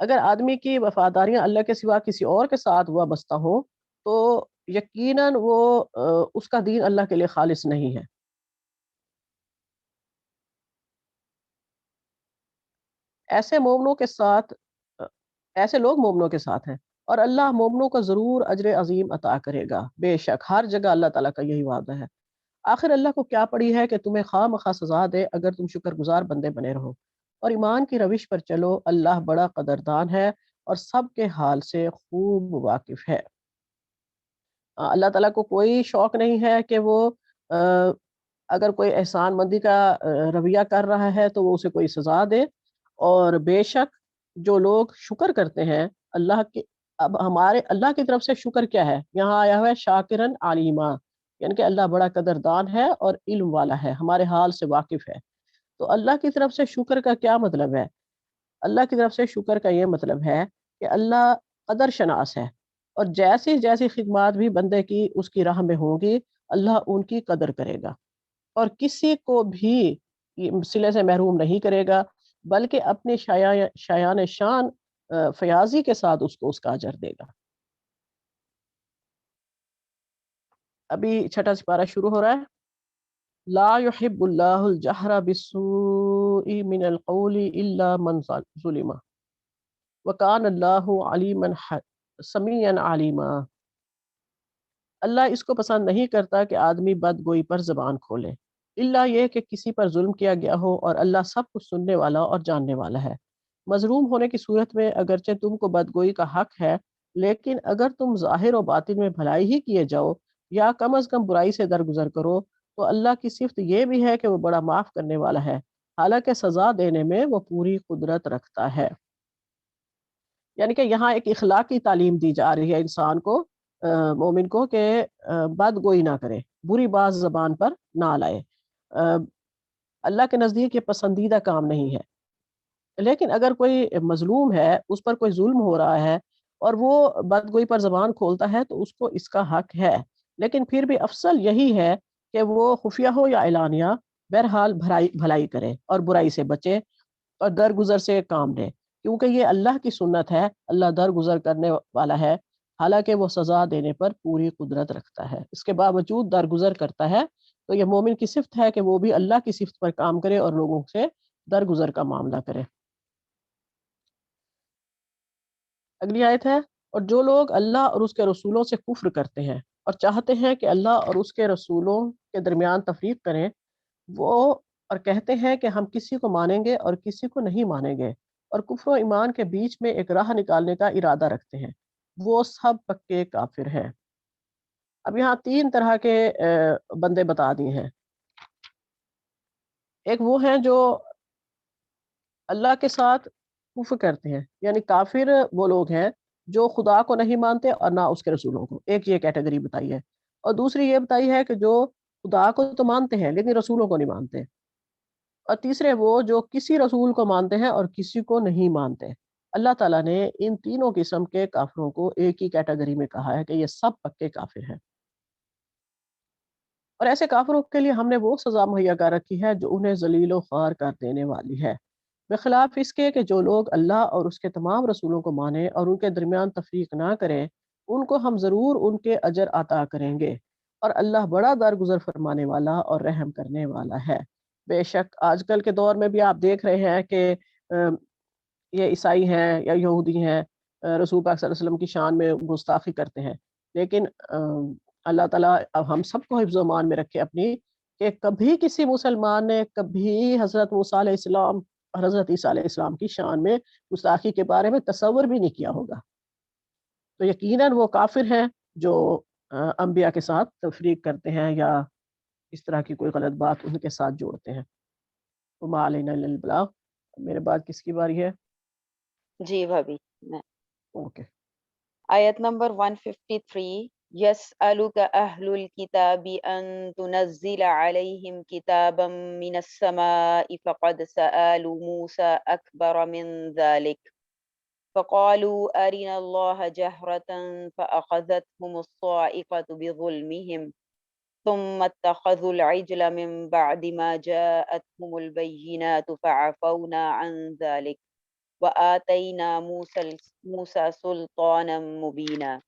اگر آدمی کی وفاداریاں اللہ کے سوا کسی اور کے ساتھ وابستہ ہو تو یقیناً وہ اس کا دین اللہ کے لیے خالص نہیں ہے۔ ایسے مومنوں کے ساتھ ایسے لوگ مومنوں کے ساتھ ہیں، اور اللہ مومنوں کو ضرور اجر عظیم عطا کرے گا۔ بے شک ہر جگہ اللہ تعالیٰ کا یہی وعدہ ہے۔ آخر اللہ کو کیا پڑی ہے کہ تمہیں خواہ مخواہ سزا دے اگر تم شکر گزار بندے بنے رہو، اور ایمان کی روش پر چلو، اللہ بڑا قدردان ہے اور سب کے حال سے خوب واقف ہے۔ اللہ تعالیٰ کو کوئی شوق نہیں ہے کہ وہ اگر کوئی احسان مندی کا رویہ کر رہا ہے تو وہ اسے کوئی سزا دے، اور بے شک جو لوگ شکر کرتے ہیں اللہ کے، اب ہمارے اللہ کی طرف سے شکر کیا ہے؟ یہاں آیا ہوا ہے شاکرن علیما، یعنی کہ اللہ بڑا قدردان ہے اور علم والا ہے، ہمارے حال سے واقف ہے۔ تو اللہ کی طرف سے شکر کا کیا مطلب ہے؟ اللہ کی طرف سے شکر کا یہ مطلب ہے کہ اللہ قدر شناس ہے، اور جیسی جیسی خدمات بھی بندے کی اس کی راہ میں ہوں گی اللہ ان کی قدر کرے گا، اور کسی کو بھی صلے سے محروم نہیں کرے گا، بلکہ اپنی شایان شان فیاضی کے ساتھ اس کو اس کا اجر دے گا۔ ابھی چھٹا سپارہ شروع ہو رہا ہے۔ لا يحب اللہ الجہر بالسوء من القول الا من ظلم وکان اللہ علیما سمیعا علیما۔ اللہ اس کو پسند نہیں کرتا کہ آدمی بد گوئی پر زبان کھولے، الا یہ کہ کسی پر ظلم کیا گیا ہو، اور اللہ سب کچھ سننے والا اور جاننے والا ہے۔ مظلوم ہونے کی صورت میں اگرچہ تم کو بدگوئی کا حق ہے، لیکن اگر تم ظاہر و باطن میں بھلائی ہی کیے جاؤ یا کم از کم برائی سے درگزر کرو، تو اللہ کی صفت یہ بھی ہے کہ وہ بڑا معاف کرنے والا ہے، حالانکہ سزا دینے میں وہ پوری قدرت رکھتا ہے۔ یعنی کہ یہاں ایک اخلاقی تعلیم دی جا رہی ہے انسان کو، مومن کو، کہ بد گوئی نہ کرے، بری بات زبان پر نہ لائے۔ اللہ کے نزدیک یہ پسندیدہ کام نہیں ہے، لیکن اگر کوئی مظلوم ہے، اس پر کوئی ظلم ہو رہا ہے اور وہ بد گوئی پر زبان کھولتا ہے تو اس کو اس کا حق ہے، لیکن پھر بھی افضل یہی ہے کہ وہ خفیہ ہو یا اعلانیہ، بہرحال بھلائی کرے اور برائی سے بچے اور درگزر سے کام لے، کیونکہ یہ اللہ کی سنت ہے، اللہ درگزر کرنے والا ہے، حالانکہ وہ سزا دینے پر پوری قدرت رکھتا ہے، اس کے باوجود درگزر کرتا ہے۔ تو یہ مومن کی صفت ہے کہ وہ بھی اللہ کی صفت پر کام کرے اور لوگوں سے درگزر کا معاملہ کرے۔ اگلی آیت ہے، اور جو لوگ اللہ اور اس کے رسولوں سے کفر کرتے ہیں اور چاہتے ہیں کہ اللہ اور اس کے رسولوں کے درمیان تفریق کریں، وہ اور کہتے ہیں کہ ہم کسی کو مانیں گے اور کسی کو نہیں مانیں گے، اور کفر و ایمان کے بیچ میں ایک راہ نکالنے کا ارادہ رکھتے ہیں، وہ سب پکے کافر ہیں۔ اب یہاں تین طرح کے بندے بتا دیے ہیں۔ ایک وہ ہیں جو اللہ کے ساتھ کفر کرتے ہیں، یعنی کافر وہ لوگ ہیں جو خدا کو نہیں مانتے اور نہ اس کے رسولوں کو، ایک یہ کیٹیگری بتائی ہے۔ اور دوسری یہ بتائی ہے کہ جو خدا کو تو مانتے ہیں لیکن رسولوں کو نہیں مانتے، اور تیسرے وہ جو کسی رسول کو مانتے ہیں اور کسی کو نہیں مانتے۔ اللہ تعالیٰ نے ان تینوں قسم کے کافروں کو ایک ہی کیٹیگری میں کہا ہے کہ یہ سب پکے کافر ہیں، اور ایسے کافروں کے لیے ہم نے وہ سزا مہیا کر رکھی ہے جو انہیں ذلیل و خوار کر دینے والی ہے، بخلاف اس کے کہ جو لوگ اللہ اور اس کے تمام رسولوں کو مانیں اور ان کے درمیان تفریق نہ کریں، ان کو ہم ضرور ان کے اجر عطا کریں گے، اور اللہ بڑا درگزر فرمانے والا اور رحم کرنے والا ہے۔ بے شک آج کل کے دور میں بھی آپ دیکھ رہے ہیں کہ یہ عیسائی ہیں یا یہودی ہیں، رسول پاک صلی اللہ علیہ وسلم کی شان میں گستاخی کرتے ہیں، لیکن اللہ تعالیٰ اب ہم سب کو حفظ و امان میں رکھے اپنی، کہ کبھی کسی مسلمان نے کبھی حضرت موسیٰ علیہ السلام اور حضرت عیسیٰ علیہ السلام کی شان میں گستاخی کے بارے میں تصور بھی نہیں کیا ہوگا، تو یقیناً وہ کافر ہیں جو انبیاء کے ساتھ تفریق کرتے ہیں یا اس طرح کی کوئی غلط بات ان کے ساتھ جوڑتے ہیں۔ وما علینا الا البلاغ۔ میرے بعد کس کی باری ہے؟ جی بھابی میں اوکے۔ آیت نمبر 153 يسألك أهل الكتاب أن تنزل عليهم كتابا من السماء فقد سألوا موسى أكبر من ذلك فقالوا أرنا الله جهرة فأخذتهم الصاعقة بظلمهم ثم اتخذوا العجل من بعد ما جاءتهم البينات فعفونا عن ذلك وآتینا موسیٰ سلطانا مبینا۔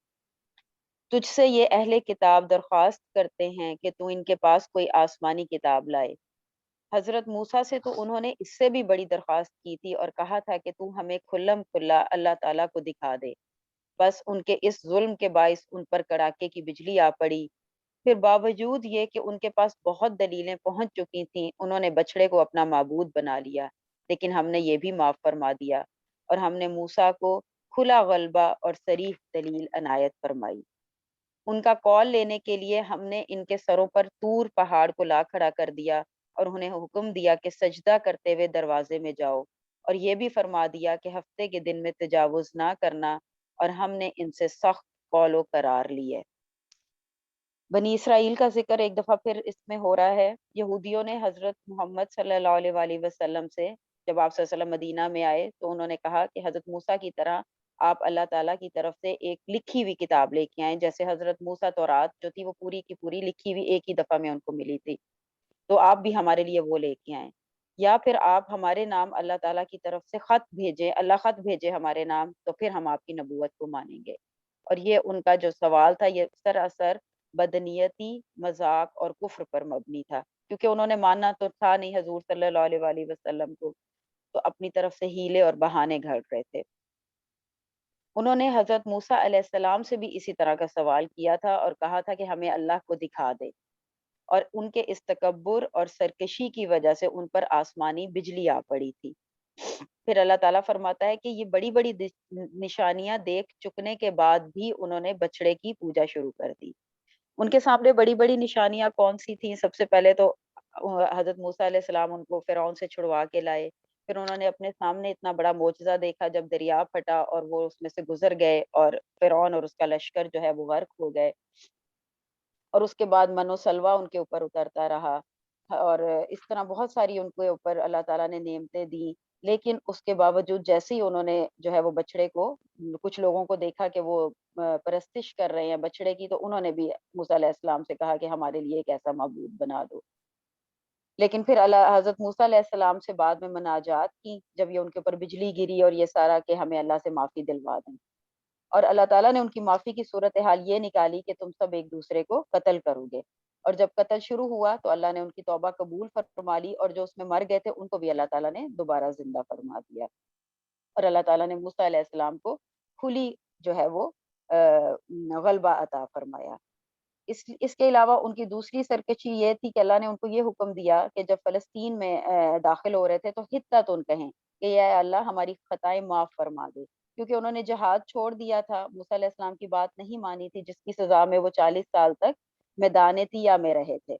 تجھ سے یہ اہل کتاب درخواست کرتے ہیں کہ تو ان کے پاس کوئی آسمانی کتاب لائے۔ حضرت موسیٰ سے تو انہوں نے اس سے بھی بڑی درخواست کی تھی اور کہا تھا کہ تو ہمیں کھلم کھلا اللہ تعالیٰ کو دکھا دے۔ بس ان کے اس ظلم کے باعث ان پر کڑاکے کی بجلی آ پڑی۔ پھر باوجود یہ کہ ان کے پاس بہت دلیلیں پہنچ چکی تھیں، انہوں نے بچڑے کو اپنا معبود بنا لیا، لیکن ہم نے یہ بھی معاف فرما دیا اور ہم نے موسیٰ کو کھلا غلبہ اور صریح دلیل عنایت فرمائی۔ ان کا کال لینے کے لیے ہم نے ان کے سروں پر طور پہاڑ کو لا کھڑا کر دیا اور انہیں حکم دیا کہ سجدہ کرتے ہوئے دروازے میں جاؤ، اور یہ بھی فرما دیا کہ ہفتے کے دن میں تجاوز نہ کرنا، اور ہم نے ان سے سخت قول و قرار لیے۔ بنی اسرائیل کا ذکر ایک دفعہ پھر اس میں ہو رہا ہے۔ یہودیوں نے حضرت محمد صلی اللہ علیہ وآلہ وسلم سے، جب آپ صلی اللہ علیہ وسلم مدینہ میں آئے تو انہوں نے کہا کہ حضرت موسیٰ کی طرح آپ اللہ تعالیٰ کی طرف سے ایک لکھی ہوئی کتاب لے کے آئیں، جیسے حضرت موسیٰ تورات جو تھی وہ پوری کی پوری لکھی ہوئی ایک ہی دفعہ میں ان کو ملی تھی، تو آپ بھی ہمارے لیے وہ لے کے آئیں، یا پھر آپ ہمارے نام اللہ تعالیٰ کی طرف سے خط بھیجیں، اللہ خط بھیجے ہمارے نام، تو پھر ہم آپ کی نبوت کو مانیں گے۔ اور یہ ان کا جو سوال تھا یہ سراسر بدنیتی، مذاق اور کفر پر مبنی تھا، کیونکہ انہوں نے ماننا تو تھا نہیں حضور صلی اللہ علیہ وآلہ وسلم کو، تو اپنی طرف سے ہیلے اور بہانے گھڑ رہے تھے۔ انہوں نے حضرت موسیٰ علیہ السلام سے بھی اسی طرح کا سوال کیا تھا اور کہا تھا کہ ہمیں اللہ کو دکھا دے، اور ان کے اس تکبر اور سرکشی کی وجہ سے ان پر آسمانی بجلی آ پڑی تھی۔ پھر اللہ تعالیٰ فرماتا ہے کہ یہ بڑی بڑی نشانیاں دیکھ چکنے کے بعد بھی انہوں نے بچڑے کی پوجا شروع کر دی۔ ان کے سامنے بڑی بڑی نشانیاں کون سی تھیں؟ سب سے پہلے تو حضرت موسیٰ علیہ السلام ان کو فرعون سے چھڑوا کے لائے، پھر انہوں نے اپنے سامنے اتنا بڑا معجزہ دیکھا جب دریا پھٹا اور وہ اس میں سے گزر گئے اور فرعون اور اس کا لشکر جو ہے وہ غرق ہو گئے، اور اس کے بعد من و سلوہ ان کے اوپر اترتا رہا، اور اس طرح بہت ساری ان کے اوپر اللہ تعالیٰ نے نعمتیں دی۔ لیکن اس کے باوجود جیسے ہی انہوں نے جو ہے وہ بچڑے کو، کچھ لوگوں کو دیکھا کہ وہ پرستش کر رہے ہیں بچڑے کی، تو انہوں نے بھی موسیٰ علیہ السلام سے کہا کہ ہمارے لیے ایک ایسا معبود بنا دو۔ لیکن پھر اللہ حضرت موسیٰ علیہ السلام سے بعد میں مناجات کی، جب یہ ان کے اوپر بجلی گری اور یہ سارا کہ ہمیں اللہ سے معافی دلوا دیں، اور اللہ تعالیٰ نے ان کی معافی کی صورتحال یہ نکالی کہ تم سب ایک دوسرے کو قتل کرو گے، اور جب قتل شروع ہوا تو اللہ نے ان کی توبہ قبول فرما لی، اور جو اس میں مر گئے تھے ان کو بھی اللہ تعالیٰ نے دوبارہ زندہ فرما دیا، اور اللہ تعالیٰ نے موسیٰ علیہ السلام کو کھلی جو ہے وہ غلبہ عطا فرمایا۔ اس کے علاوہ ان کی دوسری سرکشی یہ تھی کہ اللہ نے ان کو یہ حکم دیا کہ جب فلسطین میں داخل ہو رہے تھے تو حطتن کہیں کہ یا اللہ ہماری خطائیں معاف فرما دے، کیونکہ انہوں نے جہاد چھوڑ دیا تھا، موسیٰ علیہ السلام کی بات نہیں مانی تھی، جس کی سزا میں وہ 40 سال تک میدان طیہ میں رہے تھے۔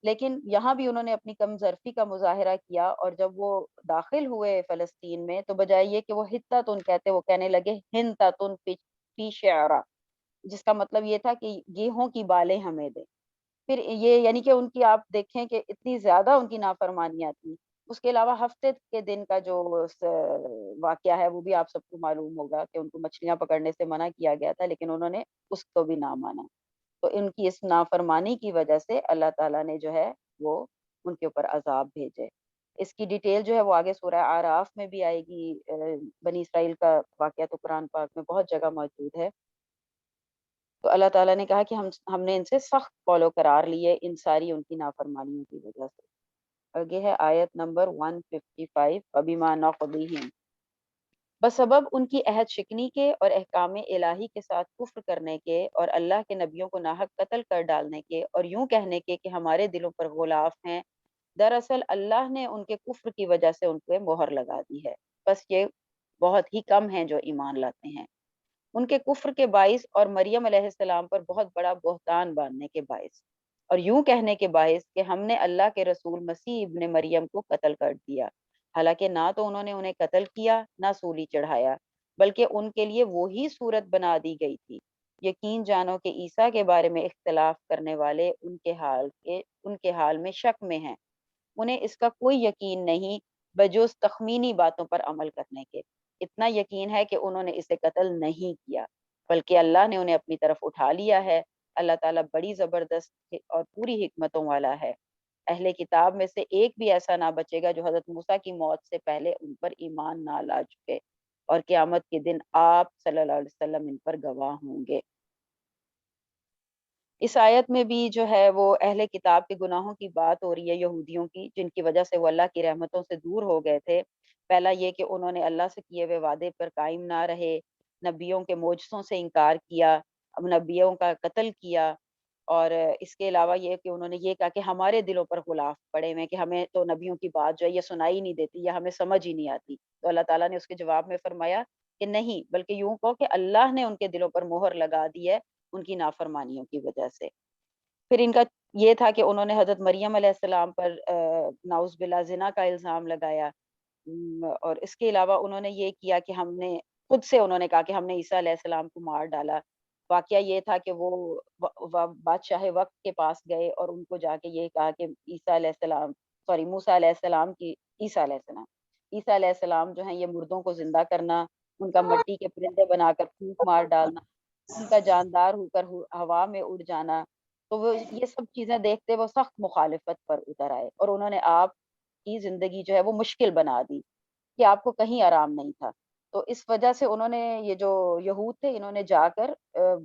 لیکن یہاں بھی انہوں نے اپنی کم ظرفی کا مظاہرہ کیا، اور جب وہ داخل ہوئے فلسطین میں تو بجائے یہ کہ وہ حطتن کہتے، وہ کہنے لگے ہنتتن فی شعرا، جس کا مطلب یہ تھا کہ گیہوں کی بالیں ہمیں دیں۔ پھر یہ یعنی کہ ان کی آپ دیکھیں کہ اتنی زیادہ ان کی نافرمانیاں تھیں۔ اس کے علاوہ ہفتے کے دن کا جو واقعہ ہے وہ بھی آپ سب کو معلوم ہوگا کہ ان کو مچھلیاں پکڑنے سے منع کیا گیا تھا، لیکن انہوں نے اس کو بھی نہ مانا، تو ان کی اس نافرمانی کی وجہ سے اللہ تعالیٰ نے جو ہے وہ ان کے اوپر عذاب بھیجے۔ اس کی ڈیٹیل جو ہے وہ آگے سورہ اعراف میں بھی آئے گی۔ بنی اسرائیل کا واقعہ تو قرآن پاک میں بہت جگہ موجود ہے۔ تو اللہ تعالیٰ نے کہا کہ ہم نے ان سے سخت قول و قرار لیے ان ساری ان کی نافرمانیوں کی وجہ سے۔ آگے ہے آیت نمبر 155، فَبِمَا نَقْضِهِمْ، بسبب ان کی عہد شکنی کے اور احکام الہی کے ساتھ کفر کرنے کے اور اللہ کے نبیوں کو ناحق قتل کر ڈالنے کے اور یوں کہنے کے کہ ہمارے دلوں پر غلاف ہیں، دراصل اللہ نے ان کے کفر کی وجہ سے ان پہ مہر لگا دی ہے، بس یہ بہت ہی کم ہیں جو ایمان لاتے ہیں۔ ان کے کفر کے باعث اور مریم علیہ السلام پر بہت بڑا بہتان باندھنے کے باعث، اور یوں کہنے کے باعث کہ ہم نے اللہ کے رسول مسیح ابن مریم کو قتل کر دیا، حالانکہ نہ تو انہوں نے انہیں قتل کیا نہ سولی چڑھایا، بلکہ ان کے لیے وہی صورت بنا دی گئی تھی۔ یقین جانو کہ عیسیٰ کے بارے میں اختلاف کرنے والے ان کے حال میں شک میں ہیں، انہیں اس کا کوئی یقین نہیں بجز تخمینی باتوں پر عمل کرنے کے۔ اتنا یقین ہے کہ انہوں نے اسے قتل نہیں کیا، بلکہ اللہ نے انہیں اپنی طرف اٹھا لیا ہے۔ اللہ تعالیٰ بڑی زبردست اور پوری حکمتوں والا ہے۔ اہل کتاب میں سے ایک بھی ایسا نہ بچے گا جو حضرت موسیٰ کی موت سے پہلے ان پر ایمان نہ لا چکے، اور قیامت کے دن آپ صلی اللہ علیہ وسلم ان پر گواہ ہوں گے۔ اس آیت میں بھی جو ہے وہ اہل کتاب کے گناہوں کی بات ہو رہی ہے، یہودیوں کی، جن کی وجہ سے وہ اللہ کی رحمتوں سے دور ہو گئے تھے۔ پہلا یہ کہ انہوں نے اللہ سے کیے ہوئے وعدے پر قائم نہ رہے، نبیوں کے معجزوں سے انکار کیا، اب نبیوں کا قتل کیا، اور اس کے علاوہ یہ کہ انہوں نے یہ کہا کہ ہمارے دلوں پر غلاف پڑے ہوئے ہیں کہ ہمیں تو نبیوں کی بات جو ہے یہ سنائی نہیں دیتی یا ہمیں سمجھ ہی نہیں آتی۔ تو اللہ تعالیٰ نے اس کے جواب میں فرمایا کہ نہیں، بلکہ یوں کہو کہ اللہ نے ان کے دلوں پر مہر لگا دی ہے ان کی نافرمانیوں کی وجہ سے۔ پھر ان کا یہ تھا کہ انہوں نے حضرت مریم علیہ السلام پر نعوذ باللہ زنا کا الزام لگایا، اور اس کے علاوہ انہوں نے یہ کیا کہ ہم نے خود سے انہوں نے کہا کہ ہم نے عیسیٰ علیہ السلام کو مار ڈالا۔ واقعہ یہ تھا کہ وہ بادشاہ وقت کے پاس گئے اور ان کو جا کے یہ کہا کہ عیسیٰ علیہ السلام، سوری موسیٰ علیہ السلام کی، عیسیٰ علیہ السلام جو ہیں یہ مردوں کو زندہ کرنا، ان کا مٹی کے پرندے بنا کر پھونک مار ڈالنا، ان کا جاندار ہو کر ہوا میں اڑ جانا، تو وہ یہ سب چیزیں دیکھتے وہ سخت مخالفت پر اتر آئے، اور انہوں نے آپ کی زندگی جو ہے وہ مشکل بنا دی کہ آپ کو کہیں آرام نہیں تھا۔ تو اس وجہ سے انہوں نے، یہ جو یہود تھے، انہوں نے جا کر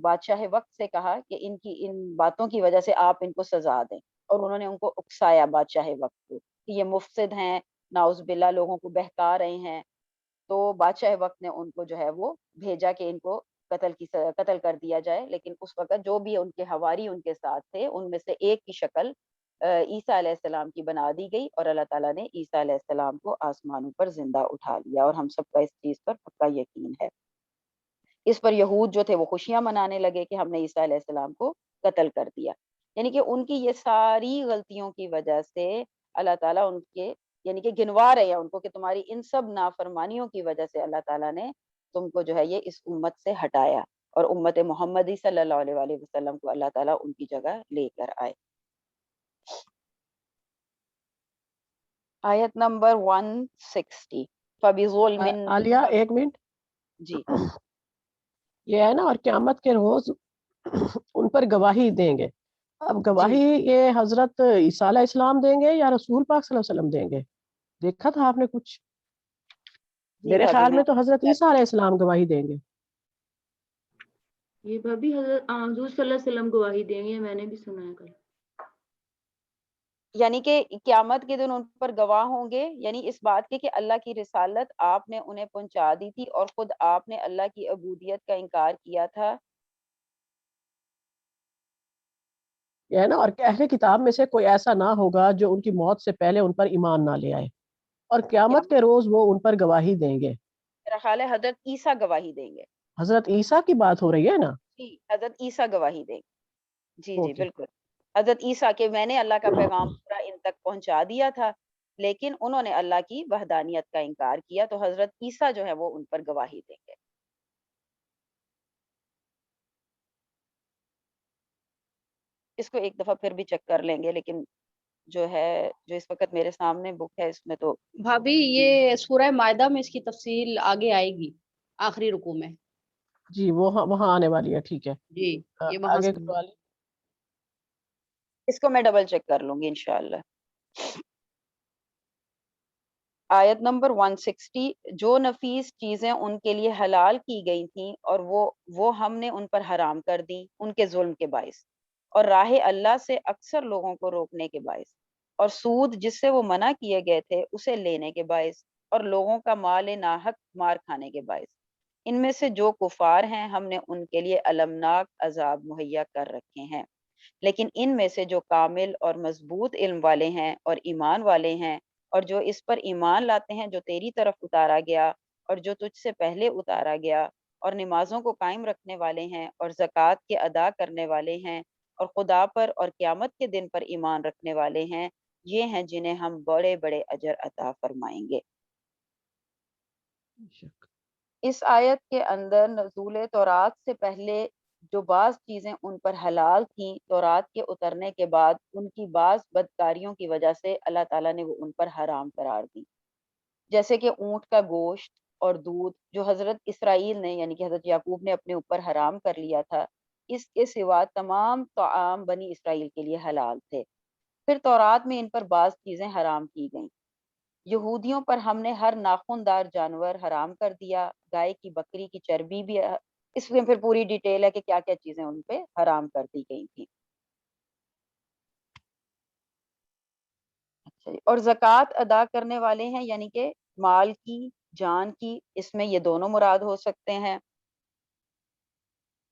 بادشاہ وقت سے کہا کہ ان باتوں کی وجہ سے آپ ان کو سزا دیں، اور انہوں نے ان کو اکسایا بادشاہ وقت کو کہ یہ مفسد ہیں، نعوذ باللہ لوگوں کو بہکا رہے ہیں۔ تو بادشاہ وقت نے ان کو جو ہے وہ بھیجا کہ ان کو قتل کر دیا جائے، لیکن اس وقت جو بھی ان کے حواری ان کے ساتھ تھے ان میں سے ایک کی شکل عیسیٰ علیہ السلام کی بنا دی گئی، اور اللہ تعالیٰ نے عیسیٰ علیہ السلام کو آسمانوں پر زندہ اٹھا لیا، اور ہم سب کا اس چیز پر پکا یقین ہے۔ اس پر یہود جو تھے وہ خوشیاں منانے لگے کہ ہم نے عیسیٰ علیہ السلام کو قتل کر دیا، یعنی کہ ان کی یہ ساری غلطیوں کی وجہ سے اللہ تعالیٰ ان کے، یعنی کہ گنوا رہے ہیں ان کو کہ تمہاری ان سب نافرمانیوں کی وجہ سے اللہ تعالیٰ نے تم کو جو ہے یہ اس امت سے ہٹایا، اور امت محمدی صلی اللہ علیہ وآلہ وسلم کو اللہ تعالیٰ ان کی جگہ لے کر آئے۔ آیت نمبر 160، فَبِظُلْمٍ، عالیہ ایک منٹ، جی یہ ہے نا، اور قیامت کے روز ان پر گواہی دیں گے۔ اب جی گواہی یہ حضرت عیسیٰ علیہ السلام دیں گے یا رسول پاک صلی اللہ علیہ وسلم دیں گے؟ دیکھا تھا آپ نے کچھ؟ جی میرے بھابی خیال میں میں تو حضرت عیسیٰ علیہ السلام گواہی دیں گے۔ یہ بھابی حضور صلی اللہ علیہ وسلم گواہی دیں گے، میں نے بھی سنا ہے کل۔ یعنی کہ قیامت کے دن ان پر گواہ ہوں گے، یعنی اس بات کے کہ اللہ کی رسالت آپ نے انہیں پہنچا دی تھی اور خود آپ نے اللہ کی عبودیت کا انکار کیا تھا۔ یہ ہے نا، اور اہل کتاب میں سے کوئی ایسا نہ ہوگا جو ان کی موت سے پہلے ان پر ایمان نہ لے آئے، اور قیامت قیامت کے روز وہ ان پر گواہی دیں گے۔ میرا خیال ہے حضرت عیسیٰ گواہی دیں گے۔ حضرت عیسیٰ کی بات ہو رہی ہے نا؟ جی حضرت عیسیٰ گواہی دیں گے، جی جی اوکے۔ بالکل، حضرت عیسیٰ کہ میں نے اللہ کا پیغام پورا ان تک پہنچا دیا تھا، لیکن انہوں نے اللہ کی وحدانیت کا انکار کیا، تو حضرت عیسیٰ جو ہے وہ ان پر گواہی دیں گے۔ اس کو ایک دفعہ پھر بھی چیک کر لیں گے، لیکن جو ہے جو اس وقت میرے سامنے بک ہے اس میں تو بھابی یہ سورہ مائدہ میں اس کی تفصیل آگے آئے گی، آخری رکوع میں۔ جی وہ وہاں آنے والی ہے، ٹھیک ہے۔ جی یہ وہاں آگے سے کروا لی۔ اس کو میں ڈبل چیک کر لوں گی انشاءاللہ۔ آیت نمبر 160، جو نفیس چیزیں ان کے لیے حلال کی گئی تھیں اور وہ ہم نے ان پر حرام کر دیں ان کے ظلم کے باعث، اور راہ اللہ سے اکثر لوگوں کو روکنے کے باعث، اور سود جس سے وہ منع کیے گئے تھے اسے لینے کے باعث، اور لوگوں کا مال ناحق مار کھانے کے باعث، ان میں سے جو کفار ہیں ہم نے ان کے لیے المناک عذاب مہیا کر رکھے ہیں، لیکن ان میں سے جو کامل اور مضبوط علم والے ہیں اور ایمان والے ہیں، اور جو اس پر ایمان لاتے ہیں جو تیری طرف اتارا گیا اور جو تجھ سے پہلے اتارا گیا، اور نمازوں کو قائم رکھنے والے ہیں اور زکوٰۃ کے ادا کرنے والے ہیں، اور خدا پر اور قیامت کے دن پر ایمان رکھنے والے ہیں، یہ ہیں جنہیں ہم بڑے بڑے اجر عطا فرمائیں گے۔ اس آیت کے اندر نزول تورات سے پہلے جو بعض چیزیں ان پر حلال تھیں، تورات کے اترنے کے بعد ان کی بعض بدکاریوں کی وجہ سے اللہ تعالیٰ نے وہ ان پر حرام قرار دی، جیسے کہ اونٹ کا گوشت اور دودھ جو حضرت اسرائیل نے یعنی کہ حضرت یعقوب نے اپنے اوپر حرام کر لیا تھا، اس کے سوا تمام طعام بنی اسرائیل کے لیے حلال تھے، پھر تورات میں ان پر بعض چیزیں حرام کی گئیں. یہودیوں پر ہم نے ہر ناخندار جانور حرام کر دیا، گائے کی، بکری کی چربی بھی. اس میں پھر پوری ڈیٹیل ہے کہ کیا کیا چیزیں ان پہ حرام کر دی گئی تھیں. اچھا جی. اور زکوٰۃ ادا کرنے والے ہیں، یعنی کہ مال کی، جان کی، اس میں یہ دونوں مراد ہو سکتے ہیں.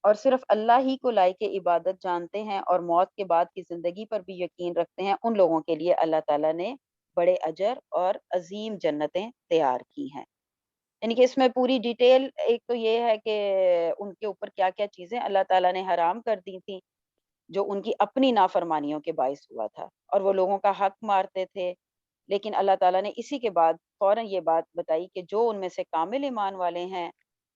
اور صرف اللہ ہی کو لائق عبادت جانتے ہیں اور موت کے بعد کی زندگی پر بھی یقین رکھتے ہیں، ان لوگوں کے لیے اللہ تعالیٰ نے بڑے اجر اور عظیم جنتیں تیار کی ہیں. یعنی کہ اس میں پوری ڈیٹیل، ایک تو یہ ہے کہ ان کے اوپر کیا کیا چیزیں اللہ تعالیٰ نے حرام کر دی تھیں جو ان کی اپنی نافرمانیوں کے باعث ہوا تھا، اور وہ لوگوں کا حق مارتے تھے. لیکن اللہ تعالیٰ نے اسی کے بعد فوراً یہ بات بتائی کہ جو ان میں سے کامل ایمان والے ہیں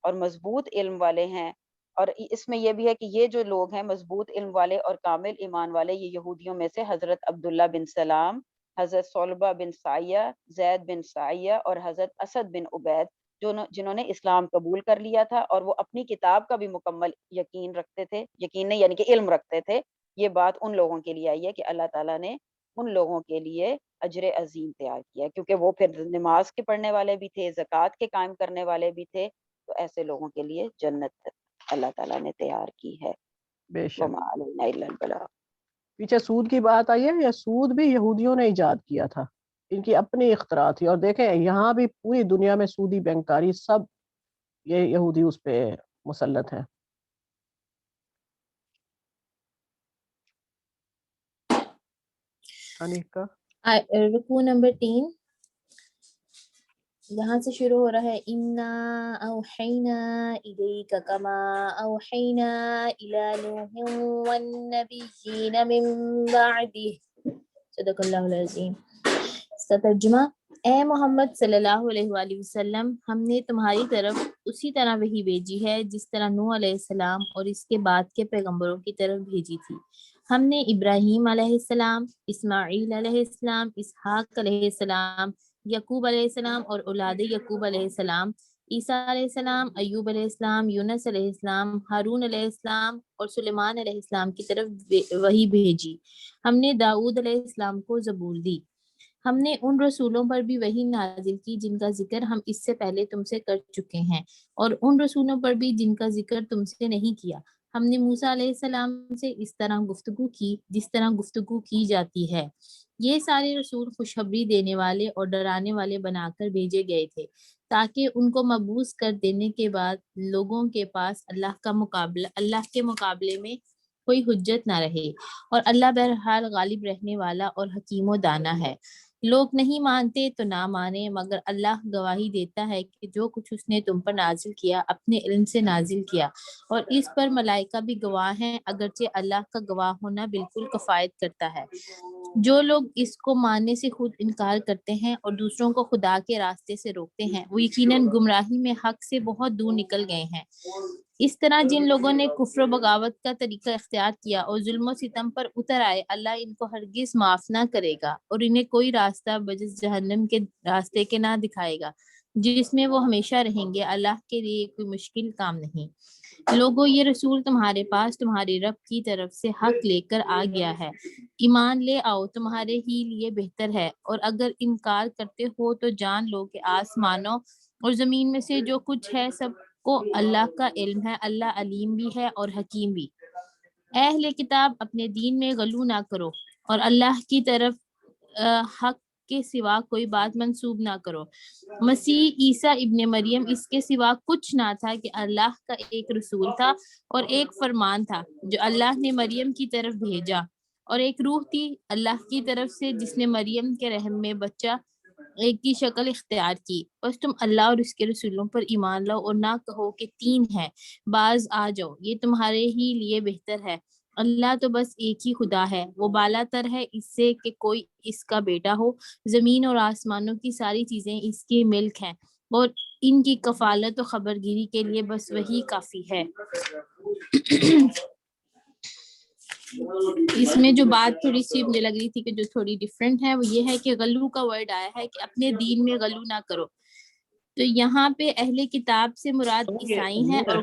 اور مضبوط علم والے ہیں، اور اس میں یہ بھی ہے کہ یہ جو لوگ ہیں مضبوط علم والے اور کامل ایمان والے، یہ یہودیوں میں سے حضرت عبداللہ بن سلام، حضرت صلبہ بن سعیہ، زید بن سعیہ اور حضرت اسد بن عبید، جنہوں نے اسلام قبول کر لیا تھا اور وہ اپنی کتاب کا بھی مکمل یقین رکھتے تھے، یقین نہیں یعنی کہ علم رکھتے تھے. یہ بات ان لوگوں کے لیے آئی ہے کہ اللہ تعالیٰ نے ان لوگوں کے لیے اجر عظیم تیار کیا، کیونکہ وہ پھر نماز کے پڑھنے والے بھی تھے، زکوٰۃ کے قائم کرنے والے بھی تھے. تو ایسے لوگوں کے لیے جنت اللہ تعالیٰ نے تیار کی ہے. بے شک. وما علینا الا البلاغ. پیچھے سود کی بات آئی ہے، یا سود بھی یہودیوں نے ایجاد کیا تھا، ان کی اپنی اختراع تھی. اور دیکھیں یہاں بھی پوری دنیا میں سودی بینکاری سب یہ یہودی اس پہ مسلط ہیں. انیکا رکوع نمبر 3 یہاں سے شروع ہو رہا ہے. اِنَّا أَوْحَيْنَا إِلَيْكَ كَمَا أَوْحَيْنَا إِلَى نُوحٍ وَالنَّبِيِّينَ مِن بَعْدِهِ. صدق اللہ العظیم. اس کا ترجمہ: اے محمد صلی اللہ علیہ وآلہ وسلم، ہم نے تمہاری طرف اسی طرح وحی بھیجی ہے جس طرح نوح علیہ السلام اور اس کے بعد کے پیغمبروں کی طرف بھیجی تھی. ہم نے ابراہیم علیہ السلام، اسماعیل علیہ السلام، اسحاق علیہ السلام، یعقوب علیہ السلام اور اولاد یعقوب علیہ السلام، عیسیٰ علیہ السلام، ایوب علیہ السلام، یونس علیہ السلام، ہارون علیہ السلام اور سلیمان علیہ السلام کی طرف وحی بھیجی. ہم نے داؤد علیہ السلام کو زبور دی. ہم نے ان رسولوں پر بھی وحی نازل کی جن کا ذکر ہم اس سے پہلے تم سے کر چکے ہیں، اور ان رسولوں پر بھی جن کا ذکر تم سے نہیں کیا. ہم نے موسیٰ علیہ السلام سے اس طرح گفتگو کی جس طرح گفتگو کی جاتی ہے. یہ سارے رسول خوشخبری دینے والے اور ڈرانے والے بنا کر بھیجے گئے تھے تاکہ ان کو مبعوث کر دینے کے بعد لوگوں کے پاس اللہ کے مقابلے میں کوئی حجت نہ رہے، اور اللہ بہرحال غالب رہنے والا اور حکیم و دانا ہے. لوگ نہیں مانتے تو نہ مانے، مگر اللہ گواہی دیتا ہے کہ جو کچھ اس نے تم پر نازل کیا اپنے علم سے نازل کیا، اور اس پر ملائکہ بھی گواہ ہیں، اگرچہ اللہ کا گواہ ہونا بالکل کفایت کرتا ہے. جو لوگ اس کو ماننے سے خود انکار کرتے ہیں اور دوسروں کو خدا کے راستے سے روکتے ہیں، وہ یقیناً گمراہی میں حق سے بہت دور نکل گئے ہیں. اس طرح جن لوگوں نے کفر و بغاوت کا طریقہ اختیار کیا اور ظلم و ستم پر اتر آئے، اللہ ان کو ہرگز معاف نہ کرے گا اور انہیں کوئی راستہ بجز جہنم کے راستے کے نہ دکھائے گا جس میں وہ ہمیشہ رہیں گے. اللہ کے لیے کوئی مشکل کام نہیں. لوگو، یہ رسول تمہارے پاس تمہاری رب کی طرف سے حق لے کر آ گیا ہے. ایمان لے آؤ، تمہارے ہی لیے بہتر ہے. اور اگر انکار کرتے ہو تو جان لو کہ آسمانوں اور زمین میں سے جو کچھ ہے سب کو اللہ کا علم ہے. اللہ علیم بھی ہے اور حکیم بھی. اے اہل کتاب، اپنے دین میں غلو نہ کرو اور اللہ کی طرف حق کے سوا کوئی بات منسوب نہ کرو. مسیح عیسیٰ ابن مریم اس کے سوا کچھ نہ تھا کہ اللہ کا ایک رسول تھا اور ایک فرمان تھا جو اللہ نے مریم کی طرف بھیجا، اور ایک روح تھی اللہ کی طرف سے جس نے مریم کے رحم میں بچہ ایک کی شکل اختیار کی. بس تم اللہ اور اس کے رسولوں پر ایمان لاؤ اور نہ کہو کہ 3 ہے، بعض آ جاؤ، یہ تمہارے ہی لیے بہتر ہے. اللہ تو بس ایک ہی خدا ہے، وہ بالا تر ہے اس سے کہ کوئی اس کا بیٹا ہو. زمین اور آسمانوں کی ساری چیزیں اس کی ملک ہیں، اور ان کی کفالت و خبرگیری کے لیے بس وہی کافی ہے. اس میں جو بات تھوڑی سی مجھے لگ رہی تھی کہ جو تھوڑی ڈفرینٹ ہے وہ یہ ہے کہ غلو کا ورڈ آیا ہے کہ اپنے دین میں غلو نہ کرو. تو یہاں پہ اہل کتاب سے مراد عیسائی ہیں، اور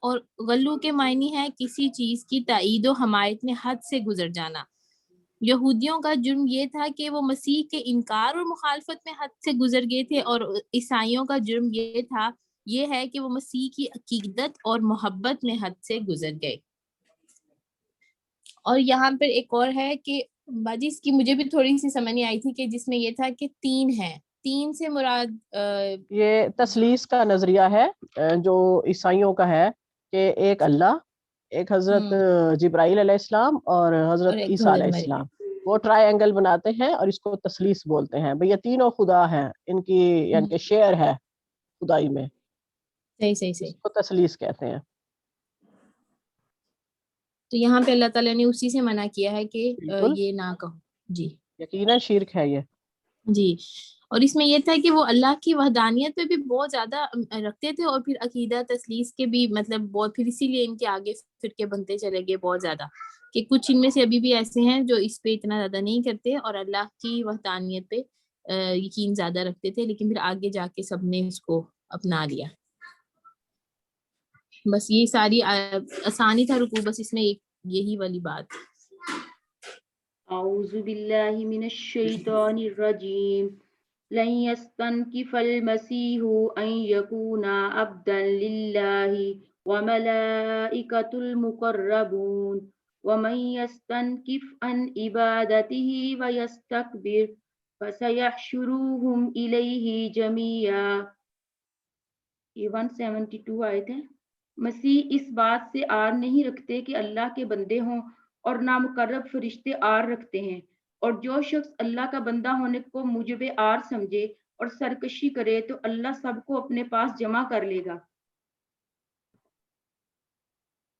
اور غلو کے معنی ہے کسی چیز کی تائید و حمایت میں حد سے گزر جانا. یہودیوں کا جرم یہ تھا کہ وہ مسیح کے انکار اور مخالفت میں حد سے گزر گئے تھے، اور عیسائیوں کا جرم یہ ہے کہ وہ مسیح کی عقیدت اور محبت میں حد سے گزر گئے. اور یہاں پر ایک اور ہے کہ باجی اس کی مجھے بھی تھوڑی سی سمجھ نہیں آئی تھی، کہ جس میں یہ تھا کہ 3 ہے، 3 سے مراد یہ تثلیث کا نظریہ ہے جو عیسائیوں کا ہے کہ ایک اللہ، ایک حضرت جبرائیل علیہ السلام اور حضرت ایک عیسیٰ علیہ حضرت مریم. السلام، وہ ٹرائی اینگل بناتے ہیں اور اس کو تثلیث بولتے ہیں. بھئی یہ تینوں خدا ہیں، ان کی یعنی کہ شیئر ہے خدائی میں، صحیح. اس کو تثلیث کہتے ہیں. تو یہاں پہ اللہ تعالیٰ نے اسی سے منع کیا ہے کہ بالکل یہ نہ کہو. جی یقیناً شرک ہے یہ. جی. اور اس میں یہ تھا کہ وہ اللہ کی وحدانیت پہ بھی بہت زیادہ رکھتے تھے، اور پھر عقیدہ تثلیث کے بھی مطلب بہت، پھر اسی لیے ان کے آگے فرقے بنتے چلے گئے بہت زیادہ، کہ کچھ ان میں سے ابھی بھی ایسے ہیں جو اس پہ اتنا زیادہ نہیں کرتے اور اللہ کی وحدانیت پہ یقین زیادہ رکھتے تھے، لیکن پھر آگے جا کے سب نے اس کو اپنا لیا. بس یہ ساری آسانی تھا رکوع، بس اس میں ایک یہی والی بات. اعوذ باللہ من الشیطان الرجیم لن يستنكف المسيح ان يكون عبدا لله وملائكة المقربون ومن يستنكف عن عبادته ويستكبر فسيحشرهم إليه جميعا. یہ 172 آیت ہے. مسیح اس بات سے آر نہیں رکھتے کہ اللہ کے بندے ہوں، اور نہ مقرب فرشتے آر رکھتے ہیں، اور جو شخص اللہ کا بندہ ہونے کو موجب آر سمجھے اور سرکشی کرے تو اللہ سب کو اپنے پاس جمع کر لے گا.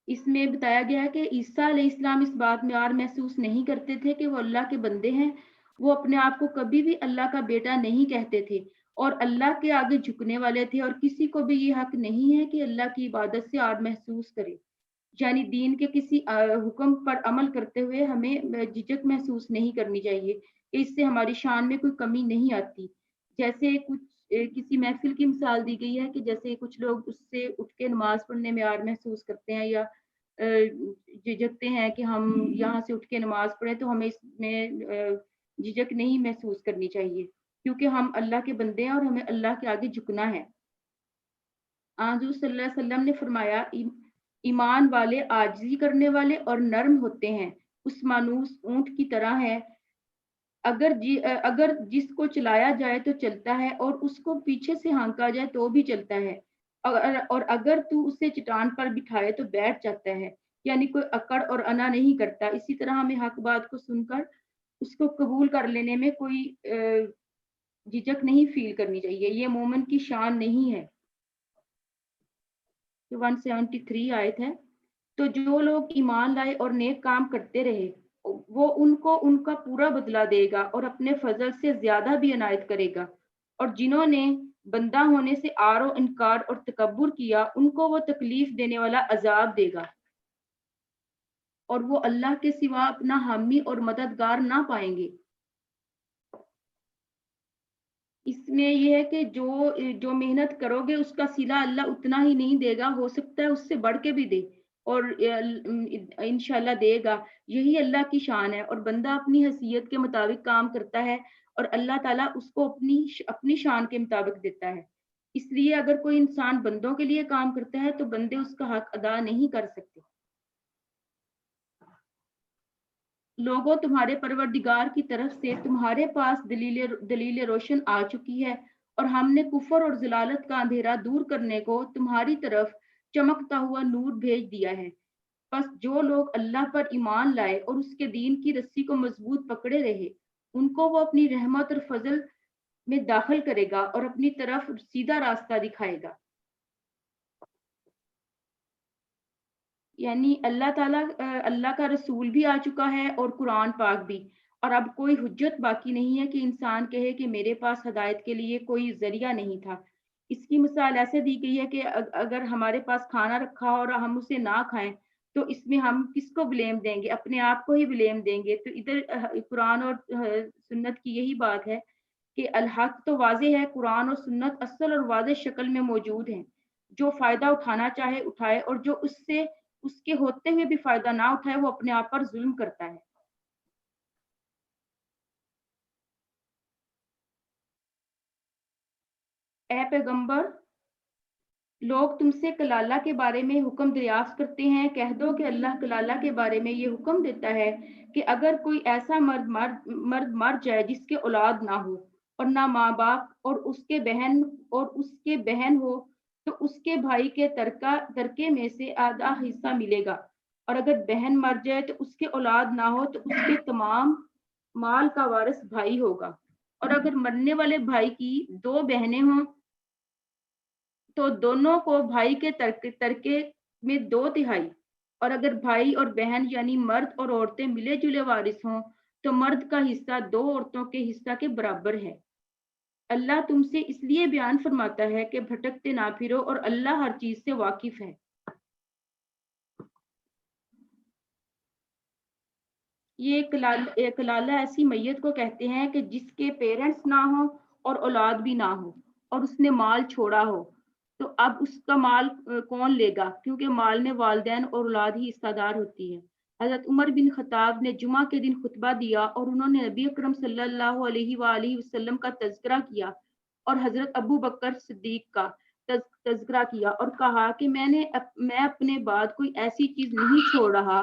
اس میں بتایا گیا ہے کہ عیسیٰ علیہ السلام اس بات میں آر محسوس نہیں کرتے تھے کہ وہ اللہ کے بندے ہیں. وہ اپنے آپ کو کبھی بھی اللہ کا بیٹا نہیں کہتے تھے اور اللہ کے آگے جھکنے والے تھے، اور کسی کو بھی یہ حق نہیں ہے کہ اللہ کی عبادت سے آر محسوس کرے. یعنی دین کے کسی حکم پر عمل کرتے ہوئے ہمیں جھجک محسوس نہیں کرنی چاہیے کہ اس سے ہماری شان میں کوئی کمی نہیں آتی. جیسے کسی محفل کی مثال دی گئی ہے کہ جیسے کچھ لوگ اس سے اٹھ کے نماز پڑھنے میں آر محسوس کرتے ہیں یا جھجکتے ہیں کہ ہم یہاں سے اٹھ کے نماز پڑھیں، تو ہمیں اس میں جھجک نہیں محسوس کرنی چاہیے، کیونکہ ہم اللہ کے بندے ہیں اور ہمیں اللہ کے آگے جھکنا ہے. حضور صلی اللہ علیہ وسلم نے فرمایا ایمان والے عاجزی کرنے والے اور نرم ہوتے ہیں، اس مانوس اونٹ کی طرح ہے، اگر جس کو چلایا جائے تو چلتا ہے اور اس کو پیچھے سے ہانکا جائے تو بھی چلتا ہے، اور اگر تو اسے چٹان پر بٹھائے تو بیٹھ جاتا ہے. یعنی کوئی اکڑ اور انا نہیں کرتا. اسی طرح ہمیں حق بات کو سن کر اس کو قبول کر لینے میں کوئی جھجک نہیں فیل کرنی چاہیے. یہ مومن کی شان نہیں ہے. 173 آیت ہے. تو جو لوگ ایمان لائے اور نیک کام کرتے رہے وہ ان کو ان کا پورا بدلہ دے گا اور اپنے فضل سے زیادہ بھی عنایت کرے گا، اور جنہوں نے بندہ ہونے سے آر و انکار اور تکبر کیا ان کو وہ تکلیف دینے والا عذاب دے گا، اور وہ اللہ کے سوا اپنا حامی اور مددگار نہ پائیں گے. اس میں یہ ہے کہ جو محنت کرو گے اس کا صلہ اللہ اتنا ہی نہیں دے گا، ہو سکتا ہے اس سے بڑھ کے بھی دے، اور انشاءاللہ دے گا. یہی اللہ کی شان ہے، اور بندہ اپنی حیثیت کے مطابق کام کرتا ہے اور اللہ تعالیٰ اس کو اپنی شان کے مطابق دیتا ہے. اس لیے اگر کوئی انسان بندوں کے لیے کام کرتا ہے تو بندے اس کا حق ادا نہیں کر سکتے. لوگوں تمہارے پروردگار کی طرف سے تمہارے پاس دلیل روشن آ چکی ہے، اور ہم نے کفر اور ضلالت کا اندھیرا دور کرنے کو تمہاری طرف چمکتا ہوا نور بھیج دیا ہے. پس جو لوگ اللہ پر ایمان لائے اور اس کے دین کی رسی کو مضبوط پکڑے رہے ان کو وہ اپنی رحمت اور فضل میں داخل کرے گا اور اپنی طرف سیدھا راستہ دکھائے گا. یعنی اللہ تعالیٰ اللہ کا رسول بھی آ چکا ہے اور قرآن پاک بھی، اور اب کوئی حجت باقی نہیں ہے کہ انسان کہے کہ میرے پاس ہدایت کے لیے کوئی ذریعہ نہیں تھا. اس کی مثال ایسے دی گئی ہے کہ اگر ہمارے پاس کھانا رکھا اور ہم اسے نہ کھائیں تو اس میں ہم کس کو بلیم دیں گے؟ اپنے آپ کو ہی بلیم دیں گے. تو ادھر قرآن اور سنت کی یہی بات ہے کہ الحق تو واضح ہے، قرآن اور سنت اصل اور واضح شکل میں موجود ہیں، جو فائدہ اٹھانا چاہے اٹھائے، اور جو اس کے ہوتے ہوئے بھی فائدہ نہ اٹھائے وہ اپنے آپ پر ظلم کرتا ہے۔ اے پیغمبر، لوگ تم سے کلالہ کے بارے میں حکم دریافت کرتے ہیں، کہہ دو کہ اللہ کلالہ کے بارے میں یہ حکم دیتا ہے کہ اگر کوئی ایسا مرد مر جائے جس کے اولاد نہ ہو اور نہ ماں باپ، اور اس کے بہن ہو تو اس کے بھائی کے ترکے میں سے آدھا حصہ ملے گا، اور اگر بہن مر جائے تو اس کے اولاد نہ ہو تو اس کے تمام مال کا وارث بھائی ہوگا، اور اگر مرنے والے بھائی کی 2 بہنیں ہوں تو دونوں کو بھائی کے ترکے میں 2/3، اور اگر بھائی اور بہن یعنی مرد اور عورتیں ملے جلے وارث ہوں تو مرد کا حصہ 2 عورتوں کے حصہ کے برابر ہے۔ اللہ تم سے اس لیے بیان فرماتا ہے کہ بھٹکتے نہ پھرو، اور اللہ ہر چیز سے واقف ہے۔ یہ کلالہ ایسی میت کو کہتے ہیں کہ جس کے پیرنٹس نہ ہوں اور اولاد بھی نہ ہو، اور اس نے مال چھوڑا ہو، تو اب اس کا مال کون لے گا، کیونکہ مال میں والدین اور اولاد ہی حصہ دار ہوتی ہے۔ حضرت عمر بن خطاب نے جمعہ کے دن خطبہ دیا اور انہوں نے نبی اکرم صلی اللہ علیہ وآلہ وسلم کا تذکرہ کیا اور حضرت ابو بکر صدیق کا تذکرہ کیا اور کہا کہ میں اپنے بعد کوئی ایسی چیز نہیں چھوڑ رہا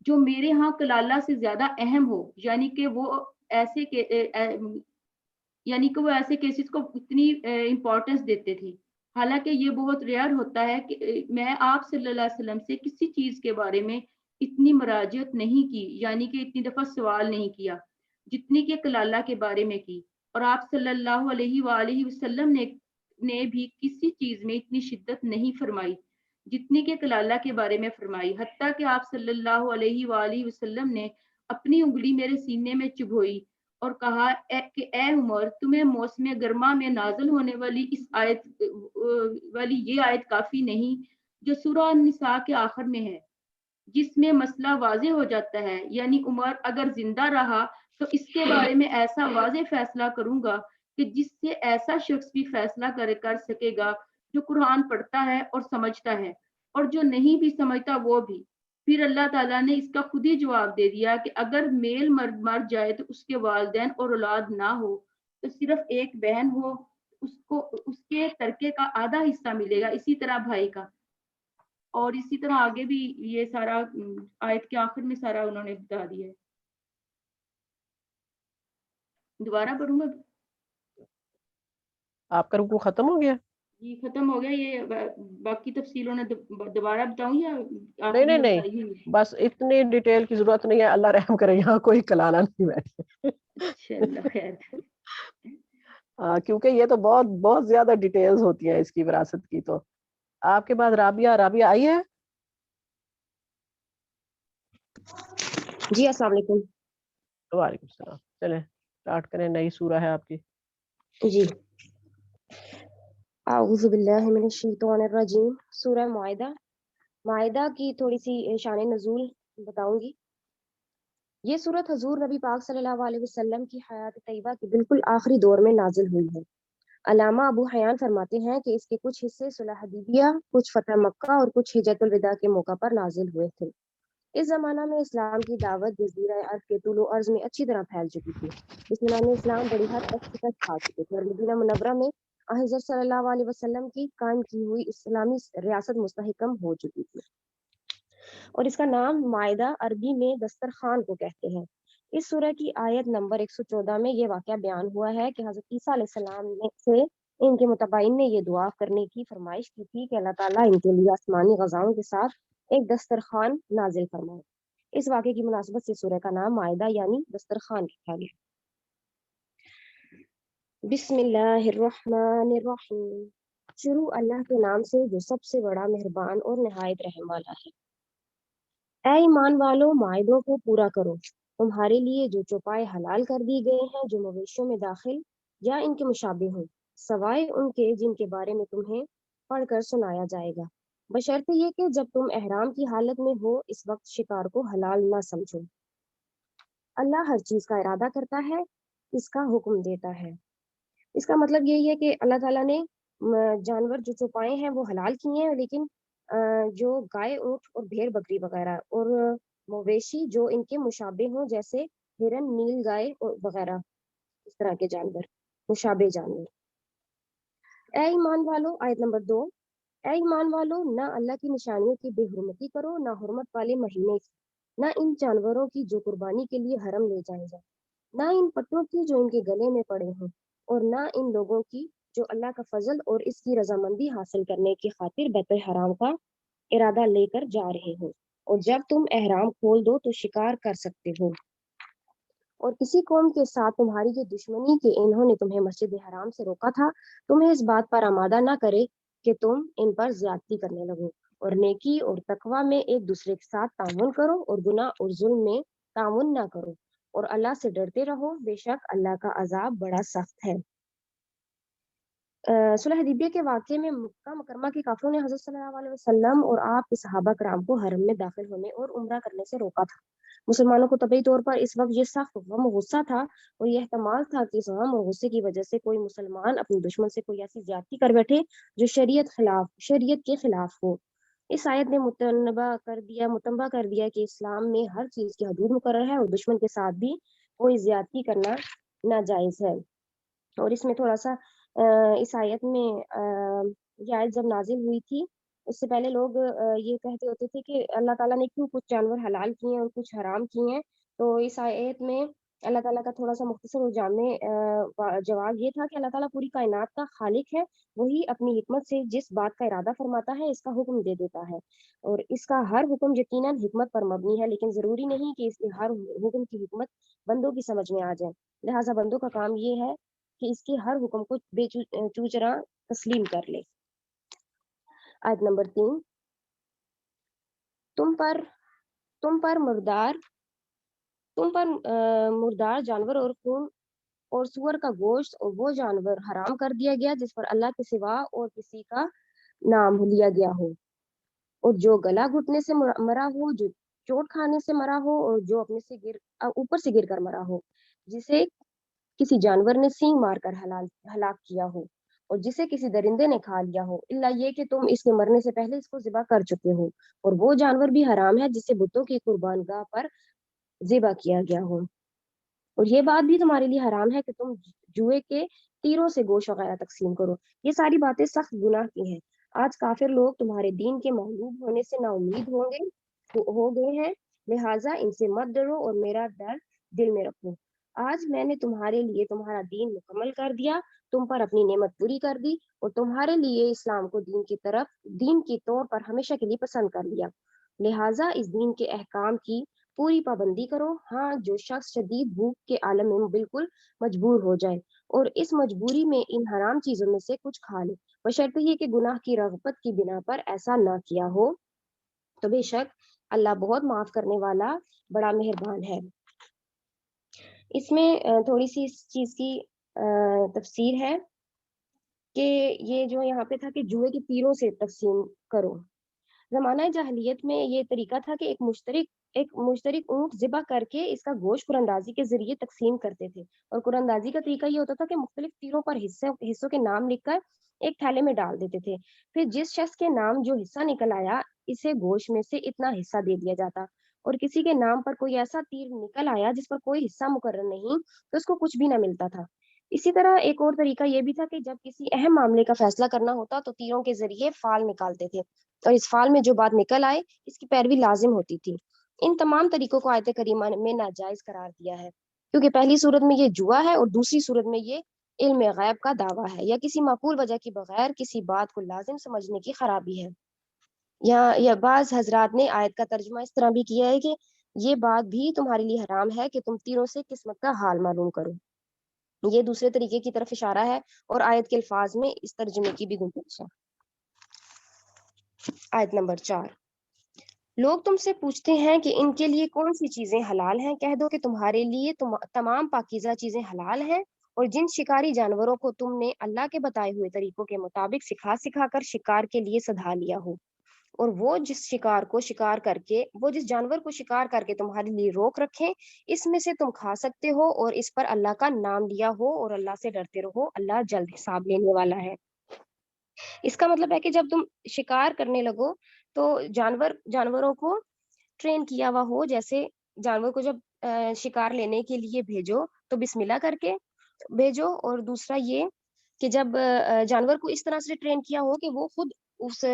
جو میرے ہاں کلالہ سے زیادہ اہم ہو، یعنی کہ وہ ایسے کیسز کو اتنی امپورٹنس دیتے تھے۔ حالانکہ یہ بہت ریئر ہوتا ہے کہ میں آپ صلی اللہ علیہ وسلم سے کسی چیز کے بارے میں اتنی مراجعت نہیں کی، یعنی کہ اتنی دفعہ سوال نہیں کیا جتنی کہ کلالہ کے بارے میں کی، اور آپ صلی اللہ علیہ وآلہ وسلم نے بھی کسی چیز میں اتنی شدت نہیں فرمائی جتنی کہ کلالہ کے بارے میں فرمائی، حتیٰ کہ آپ صلی اللہ علیہ وآلہ وسلم نے اپنی انگلی میرے سینے میں چبھوئی اور کہا کہ اے عمر، تمہیں موسم گرما میں نازل ہونے والی یہ آیت کافی نہیں جو سورہ النساء کے آخر میں ہے، جس میں مسئلہ واضح ہو جاتا ہے، یعنی عمر اگر زندہ رہا تو اس کے بارے میں ایسا واضح فیصلہ کروں گا کہ جس سے ایسا شخص بھی فیصلہ کر سکے گا جو قرآن پڑھتا ہے اور سمجھتا ہے، اور جو نہیں بھی سمجھتا وہ بھی۔ پھر اللہ تعالیٰ نے اس کا خود ہی جواب دے دیا کہ اگر میل مر جائے تو اس کے والدین اور اولاد نہ ہو تو صرف ایک بہن ہو، اس کے ترکے کا آدھا حصہ ملے گا، اسی طرح بھائی کا، اور اسی طرح آگے بھی یہ سارا آیت کے آخر میں سارا انہوں نے بتا دیا ہے۔ دوبارہ پڑھوں میں؟ آپ کا رکوع ختم ہو گیا؟ جی ختم ہو گیا، یہ باقی تفصیلوں نے دوبارہ بتاؤں یا نہیں، بس اتنی ڈیٹیل کی ضرورت نہیں ہے، اللہ رحم کرے یہاں کوئی کلالہ نہیں بیٹھے۔ اچھا اللہ خیر۔ کیونکہ یہ تو بہت بہت زیادہ ڈیٹیلز ہوتی ہیں اس کی وراثت کی۔ تو آپ کے بعد رابعہ آئی ہے؟ جی السلام علیکم۔ وعلیکم السلام۔ چلیں اسٹارٹ کریں، نئی سورہ ہے آپ کی۔ جی اعوذ باللہ من الشیطان الرجیم۔ سورہ معاہدہ کی تھوڑی سی شان نزول بتاؤں گی۔ یہ سورت حضور نبی پاک صلی اللہ علیہ وسلم کی حیات طیبہ کے بالکل آخری دور میں نازل ہوئی ہے۔ علامہ ابو حیان فرماتے ہیں کہ اس کے کچھ حصے صلح حدیبیہ، کچھ فتح مکہ اور کچھ ہجرت الوداع کے موقع پر نازل ہوئے تھے۔ اس زمانہ میں اسلام کی دعوت جزیرہ عرب کے طول و عرض میں اچھی طرح پھیل چکی تھی۔ بسمانی اسلام بڑی حد تک شکست کھا چکے تھے اور مدینہ منورہ میں حضرت صلی اللہ علیہ وسلم کی قائم کی ہوئی اسلامی ریاست مستحکم ہو چکی تھی، اور اس کا نام معاہدہ عربی میں دسترخوان کو کہتے ہیں۔ اس سورہ کی آیت نمبر 114 میں یہ واقعہ بیان ہوا ہے کہ حضرت عیسیٰ علیہ السلام سے ان کے متبعین نے یہ دعا کرنے کی فرمائش کی تھی کہ اللہ تعالیٰ ان کے لیے آسمانی غذاؤں کے ساتھ ایک دسترخوان نازل فرمائے۔ اس واقعے کی مناسبت سے سورہ کا نام معاہدہ یعنی دسترخوان رکھا گیا۔ بسم اللہ الرحمن الرحیم۔ شروع اللہ کے نام سے جو سب سے بڑا مہربان اور نہایت رحم والا ہے۔ اے ایمان والو، معاہدوں کو پورا کرو۔ تمہارے لیے جو چوپائے حلال کر دی گئے ہیں جو مویشیوں میں داخل یا ان کے مشابہ ہوں، سوائے ان کے جن کے بارے میں تمہیں پڑھ کر سنایا جائے گا، بشرطے یہ کہ جب تم احرام کی حالت میں ہو اس وقت شکار کو حلال نہ سمجھو۔ اللہ ہر چیز کا ارادہ کرتا ہے، اس کا حکم دیتا ہے۔ اس کا مطلب یہی ہے کہ اللہ تعالیٰ نے جانور جو چوپائے ہیں وہ حلال کیے ہیں، لیکن جو گائے، اونٹ اور بھیڑ بکری وغیرہ اور مویشی جو ان کے مشابہ ہوں جیسے ہرن، نیل گائے اور وغیرہ، اس طرح کے جانور، مشابہ جانور۔ اے ایمان والو، آیت نمبر 2، اے ایمان والو، نہ اللہ کی نشانیوں کی بے حرمتی کرو، نہ حرمت والے مہینے کی، نہ ان جانوروں کی جو قربانی کے لیے حرم لے جائے جائیں، نہ ان پٹوں کی جو ان کے گلے میں پڑے ہوں، اور نہ ان لوگوں کی جو اللہ کا فضل اور اس کی رضامندی حاصل کرنے کی خاطر بیت الحرام کا ارادہ لے کر جا رہے ہو، اور جب تم احرام کھول دو تو شکار کر سکتے ہو۔ اور کسی قوم کے ساتھ تمہاری یہ دشمنی کہ انہوں نے تمہیں مسجد حرام سے روکا تھا، تمہیں اس بات پر آمادہ نہ کرے کہ تم ان پر زیادتی کرنے لگو، اور نیکی اور تقوی میں ایک دوسرے کے ساتھ تعاون کرو، اور گناہ اور ظلم میں تعاون نہ کرو، اور اللہ سے ڈرتے رہو، بے شک اللہ کا عذاب بڑا سخت ہے۔ صلح حدیبیہ کے واقعے میں مکہ مکرمہ کے کافروں نے حضرت صلی اللہ علیہ وسلم اور آپ کے صحابہ کرام کو حرم میں داخل ہونے اور عمرہ کرنے سے روکا تھا۔ مسلمانوں کو طبعی طور پر اس وقت یہ سخت غم و غصہ تھا، اور یہ احتمال تھا کہ اس غم اور غصے کی وجہ سے کوئی مسلمان اپنے دشمن سے کوئی ایسی زیادتی کر بیٹھے جو شریعت کے خلاف ہو۔ اس آیت نے متنبہ کر دیا کہ اسلام میں ہر چیز کی حدود مقرر ہے، اور دشمن کے ساتھ بھی کوئی زیادتی کرنا ناجائز ہے۔ اور اس میں تھوڑا سا اس آیت میں یہ آیت جب نازل ہوئی تھی، اس سے پہلے لوگ یہ کہتے ہوتے تھے کہ اللہ تعالیٰ نے کیوں کچھ جانور حلال کیے ہیں اور کچھ حرام کیے ہیں۔ تو اس آیت میں اللہ تعالیٰ کا تھوڑا سا مختصر اور جامع جواب یہ تھا کہ اللہ تعالیٰ پوری کائنات کا خالق ہے، وہی اپنی حکمت سے جس بات کا ارادہ فرماتا ہے اس کا حکم دے دیتا ہے، اور اس کا ہر حکم یقیناً حکمت پر مبنی ہے، لیکن ضروری نہیں کہ اس ہر حکم کی حکمت بندوں کی سمجھ میں آ جائے، لہٰذا بندوں کا کام یہ ہے کہ اس کے ہر حکم کو بے چوچرا تسلیم کر لے۔ آیت نمبر 3، تم پر مردار جانور اور خون اور سور کا گوشت اور وہ جانور حرام کر دیا گیا جس پر اللہ کے سوا اور کسی کا نام لیا گیا ہو، اور جو گلا گھٹنے سے مرا ہو، جو چوٹ کھانے سے مرا ہو، اور جو اپنے سے اوپر سے گر کر مرا ہو، جسے کسی جانور نے سینگ مار کر ہلاک کیا ہو، اور جسے کسی درندے نے کھا لیا ہو، الا یہ کہ تم اس کے مرنے سے پہلے اس کو ذبح کر چکے ہو، اور وہ جانور بھی حرام ہے جسے بتوں کی قربان گاہ پر ذبح کیا گیا ہو، اور یہ بات بھی تمہارے لیے حرام ہے کہ تم جوئے کے تیروں سے گوشت وغیرہ تقسیم کرو۔ یہ ساری باتیں سخت گناہ کی ہیں۔ آج کافر لوگ تمہارے دین کے مغلوب ہونے سے نا امید ہو گئے ہیں، لہٰذا ان سے مت ڈرو اور میرا ڈر دل میں رکھو۔ آج میں نے تمہارے لیے تمہارا دین مکمل کر دیا، تم پر اپنی نعمت پوری کر دی، اور تمہارے لیے اسلام کو دین کی طور پر ہمیشہ کے لیے پسند کر لیا، لہٰذا اس دین کے احکام کی پوری پابندی کرو۔ ہاں، جو شخص شدید بھوک کے عالم میں بالکل مجبور ہو جائے اور اس مجبوری میں ان حرام چیزوں میں سے کچھ کھا لے، بشرطے یہ کہ گناہ کی رغبت کی بنا پر ایسا نہ کیا ہو، تو بے شک اللہ بہت معاف کرنے والا بڑا مہربان ہے۔ اس میں تھوڑی سی اس چیز کی تفسیر ہے کہ یہ جو یہاں پہ تھا کہ جوئے کے تیروں سے تقسیم کرو۔ زمانہ جاہلیت میں یہ طریقہ تھا کہ ایک مشترک اونٹ ذبح کر کے اس کا گوشت قراندازی کے ذریعے تقسیم کرتے تھے، اور قراندازی کا طریقہ یہ ہوتا تھا کہ مختلف تیروں پر حصوں کے نام لکھ کر ایک تھیلے میں ڈال دیتے تھے، پھر جس شخص کے نام جو حصہ نکل آیا اسے گوشت میں سے اتنا حصہ دے دیا جاتا، اور کسی کے نام پر کوئی ایسا تیر نکل آیا جس پر کوئی حصہ مقرر نہیں تو اس کو کچھ بھی نہ ملتا تھا۔ اسی طرح ایک اور طریقہ یہ بھی تھا کہ جب کسی اہم معاملے کا فیصلہ کرنا ہوتا تو تیروں کے ذریعے فال نکالتے تھے، اور اس فال میں جو بات نکل آئے اس کی پیروی لازم ہوتی تھی۔ ان تمام طریقوں کو آیت کریمہ میں ناجائز قرار دیا ہے، کیونکہ پہلی صورت میں یہ جوا ہے اور دوسری صورت میں یہ علم غیب کا دعویٰ ہے، یا کسی معقول وجہ کے بغیر کسی بات کو لازم سمجھنے کی خرابی ہے۔ یا بعض حضرات نے آیت کا ترجمہ اس طرح بھی کیا ہے کہ یہ بات بھی تمہارے لیے حرام ہے کہ تم تیروں سے قسمت کا حال معلوم کرو۔ یہ دوسرے طریقے کی طرف اشارہ ہے، اور آیت کے الفاظ میں اس ترجمے کی بھی گنجائش ہے۔ آیت نمبر 4، لوگ تم سے پوچھتے ہیں کہ ان کے لیے کون سی چیزیں حلال ہیں، کہہ دو کہ تمہارے لیے تمام پاکیزہ چیزیں حلال ہیں، اور جن شکاری جانوروں کو تم نے اللہ کے بتائے ہوئے طریقوں کے مطابق سکھا کر شکار کے لیے سدھا لیا ہو، اور وہ جس جانور کو شکار کر کے تمہارے لیے روک رکھیں، اس میں سے تم کھا سکتے ہو، اور اس پر اللہ کا نام لیا ہو، اور اللہ سے ڈرتے رہو، اللہ جلد حساب لینے والا ہے۔ اس کا مطلب ہے کہ جب تم شکار کرنے لگو تو جانوروں کو ٹرین کیا ہوا ہو، جیسے جانور کو جب شکار لینے کے لیے بھیجو تو بسم اللہ کر کے بھیجو، اور دوسرا یہ کہ جب جانور کو اس طرح سے ٹرین کیا ہو کہ وہ خود اس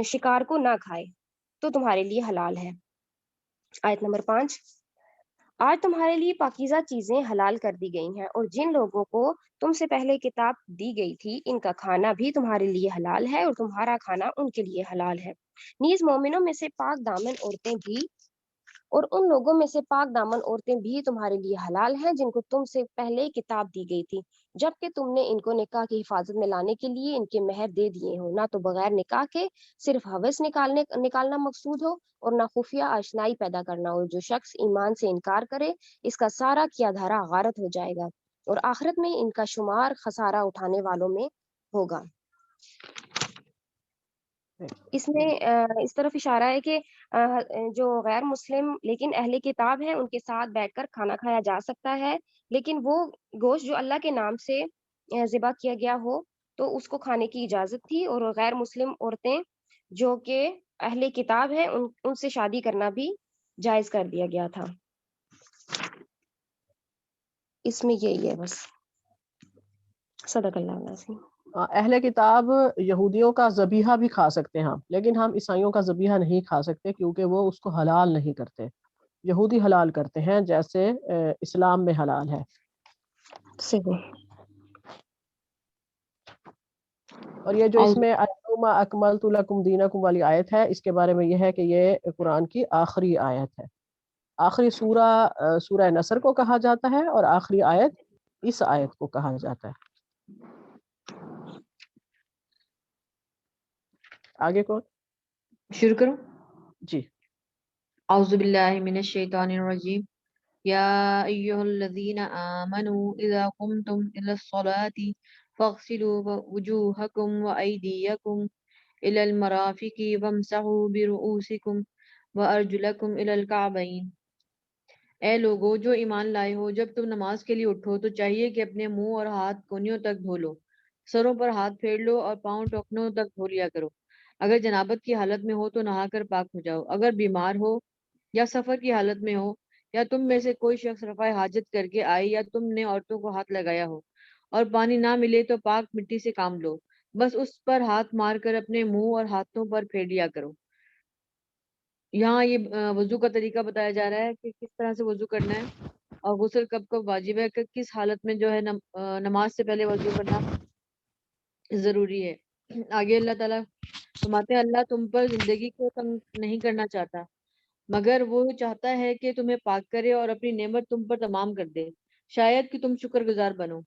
شکار کو نہ کھائے تو تمہارے لیے حلال ہے۔ آیت نمبر 5، آج تمہارے لیے پاکیزہ چیزیں حلال کر دی گئی ہیں، اور جن لوگوں کو تم سے پہلے کتاب دی گئی تھی ان کا کھانا بھی تمہارے لیے حلال ہے، اور تمہارا کھانا ان کے لیے حلال ہے۔ نیز مومنوں میں سے پاک دامن عورتیں بھی اور ان لوگوں میں سے پاک دامن عورتیں بھی تمہارے لیے حلال ہیں جن کو تم سے پہلے کتاب دی گئی تھی، جبکہ تم نے ان کو نکاح کی حفاظت میں لانے کے لیے ان کے مہر دے دیے ہو، نہ تو بغیر نکاح کے صرف حوث نکالنا مقصود ہو اور نہ خفیہ آشنائی پیدا کرنا ہو۔ جو شخص ایمان سے انکار کرے اس کا سارا کیا دھارا غارت ہو جائے گا، اور آخرت میں ان کا شمار خسارہ اٹھانے والوں میں ہوگا۔ اس میں اس طرف اشارہ ہے کہ جو غیر مسلم لیکن اہل کتاب ہیں ان کے ساتھ بیٹھ کر کھانا کھایا جا سکتا ہے، لیکن وہ گوشت جو اللہ کے نام سے ذبح کیا گیا ہو تو اس کو کھانے کی اجازت تھی، اور غیر مسلم عورتیں جو کہ اہل کتاب ہیں ان سے شادی کرنا بھی جائز کر دیا گیا تھا۔ اس میں یہی ہے بس۔ صدق اللہ العظیم۔ اہل کتاب یہودیوں کا ذبیحہ بھی کھا سکتے ہیں ہم، لیکن ہم عیسائیوں کا ذبیحہ نہیں کھا سکتے کیونکہ وہ اس کو حلال نہیں کرتے۔ یہودی حلال کرتے ہیں جیسے اسلام میں حلال ہے۔ صحیح۔ اور یہ جو اس میں الیوم اکملت لکم دینکم والی آیت ہے، اس کے بارے میں یہ ہے کہ یہ قرآن کی آخری آیت ہے۔ آخری سورہ نصر کو کہا جاتا ہے، اور آخری آیت اس آیت کو کہا جاتا ہے۔ آگے کون؟ شروع کروں؟ جی۔ اعوذ باللہ من الشیطان الرجیم، یا ایہا الذین آمنوا اذا قمتم الی الصلاة فاغسلوا وجوہکم وایدیکم الی المرافق وامسحوا برؤوسکم وارجلکم الی الکعبین۔ اے لوگو جو ایمان لائے ہو، جب تم نماز کے لیے اٹھو تو چاہیے کہ اپنے منہ اور ہاتھ کونیوں تک دھو لو، سروں پر ہاتھ پھیر لو اور پاؤں ٹخنوں تک دھو لیا کرو۔ اگر جنابت کی حالت میں ہو تو نہا کر پاک ہو جاؤ۔ اگر بیمار ہو یا سفر کی حالت میں ہو، یا تم میں سے کوئی شخص رفع حاجت کر کے آئے، یا تم نے عورتوں کو ہاتھ لگایا ہو اور پانی نہ ملے تو پاک مٹی سے کام لو، بس اس پر ہاتھ مار کر اپنے منہ اور ہاتھوں پر پھیر لیا کرو۔ یہاں یہ وضو کا طریقہ بتایا جا رہا ہے کہ کس طرح سے وضو کرنا ہے، اور غسل کب کب واجب ہے، کہ کس حالت میں جو ہے نماز سے پہلے وضو کرنا ضروری ہے۔ آگے اللہ تعالیٰ فرماتے ہیں، اللہ تم پر زندگی کو تنگ نہیں کرنا چاہتا، مگر وہ چاہتا ہے کہ تمہیں پاک کرے اور اپنی نعمت تم پر تمام کر دے، شاید کہ تم شکر گزار بنو۔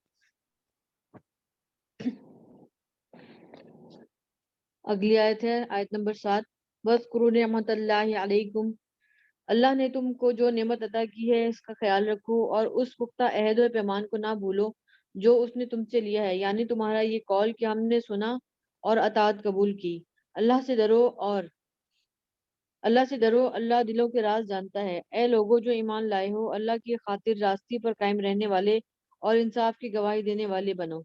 اگلی آیت ہے آیت نمبر 7، وَاذْكُرُوا نِعْمَتَ اللَّهِ عَلَيْكُمْ، اللہ نے تم کو جو نعمت عطا کی ہے اس کا خیال رکھو، اور اس پختہ عہد و پیمان کو نہ بھولو جو اس نے تم سے لیا ہے، یعنی تمہارا یہ قول کہ ہم نے سنا اور اطاعت قبول کی۔ اللہ سے ڈرو، اللہ دلوں کے راز جانتا ہے۔ اے لوگو جو ایمان لائے ہو، اللہ کی خاطر راستی پر قائم رہنے والے اور انصاف کی گواہی دینے والے بنو۔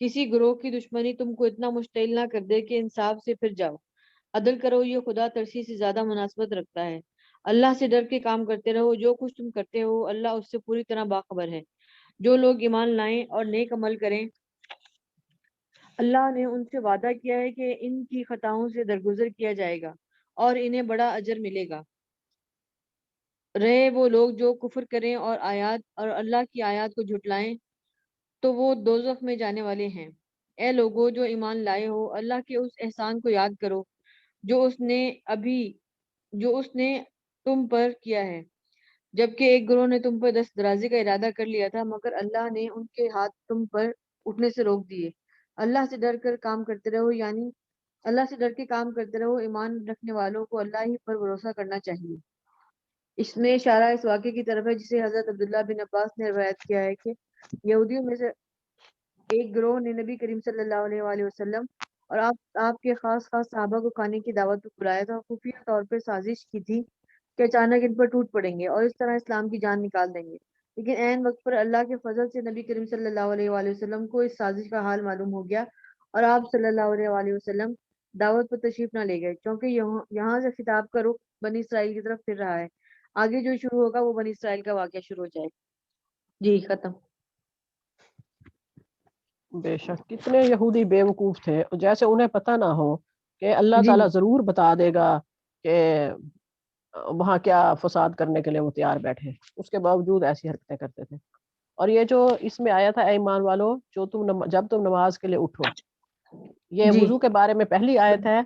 کسی گروہ کی دشمنی تم کو اتنا مشتعل نہ کر دے کہ انصاف سے پھر جاؤ۔ عدل کرو، یہ خدا ترسی سے زیادہ مناسبت رکھتا ہے۔ اللہ سے ڈر کے کام کرتے رہو، جو کچھ تم کرتے ہو اللہ اس سے پوری طرح باخبر ہے۔ جو لوگ ایمان لائیں اور نیک عمل کریں، اللہ نے ان سے وعدہ کیا ہے کہ ان کی خطاؤں سے درگزر کیا جائے گا اور انہیں بڑا اجر ملے گا۔ رہے وہ لوگ جو کفر کریں اور اللہ کی آیات کو جھٹلائیں تو وہ دوزخ میں جانے والے ہیں۔ اے لوگو جو ایمان لائے ہو، اللہ کے اس احسان کو یاد کرو جو اس نے تم پر کیا ہے، جبکہ ایک گروہ نے تم پر دست درازی کا ارادہ کر لیا تھا، مگر اللہ نے ان کے ہاتھ تم پر اٹھنے سے روک دیے۔ اللہ سے ڈر کر کام کرتے رہو، یعنی اللہ سے ڈر کے کام کرتے رہو۔ ایمان رکھنے والوں کو اللہ ہی پر بھروسہ کرنا چاہیے۔ اس میں اشارہ اس واقعے کی طرف ہے جسے حضرت عبداللہ بن عباس نے روایت کیا ہے کہ یہودیوں میں سے ایک گروہ نے نبی کریم صلی اللہ علیہ وآلہ وسلم اور آپ کے خاص صحابہ کو کھانے کی دعوت پر بلایا تھا، خفیہ طور پر سازش کی تھی کہ اچانک ان پر ٹوٹ پڑیں گے اور اس طرح اسلام کی جان نکال دیں گے، لیکن عین وقت پر اللہ کے فضل سے نبی کریم صلی اللہ علیہ وآلہ وسلم کو اس سازش کا حال معلوم ہو گیا اور آپ صلی اللہ علیہ وسلم دعوت پر تشریف نہ لے گئے، چونکہ یہاں سے خطاب کا رخ بنی اسرائیل کی طرف پھر رہا ہے۔ آگے جو شروع ہوگا وہ بنی اسرائیل کا واقعہ شروع ہو جائے گا۔ جی ختم۔ بے شک کتنے یہودی بے وقوف تھے، جیسے انہیں پتہ نہ ہو کہ اللہ جی تعالیٰ ضرور بتا دے گا کہ وہاں کیا فساد کرنے کے لیے وہ تیار بیٹھے، اس کے باوجود ایسی حرکتیں کرتے تھے۔ اور یہ جو اس میں آیا تھا، اے ایمان والو جو جب تم نماز کے لیے اٹھو، یہ جی وضو کے بارے میں پہلی آیت ہے۔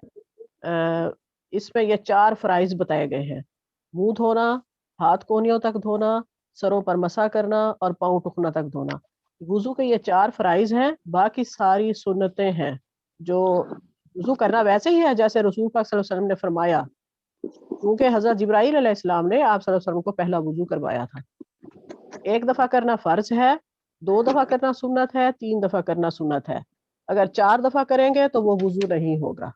اس میں یہ 4 فرائض بتائے گئے ہیں: منہ دھونا، ہاتھ کونیوں تک دھونا، سروں پر مسح کرنا اور پاؤں ٹخنا تک دھونا۔ وضو کے یہ 4 فرائض ہیں، باقی ساری سنتیں ہیں۔ جو وضو کرنا ویسے ہی ہے جیسے رسول پاک صلی اللہ علیہ وسلم نے فرمایا، کیونکہ حضرت جبرائیل علیہ السلام نے آپ صلی اللہ علیہ وسلم کو پہلا وضو کروایا تھا۔ 1 دفعہ کرنا فرض ہے، 2 دفعہ کرنا سنت ہے، 3 دفعہ کرنا سنت ہے۔ اگر 4 دفعہ کریں گے تو وہ وضو نہیں ہوگا۔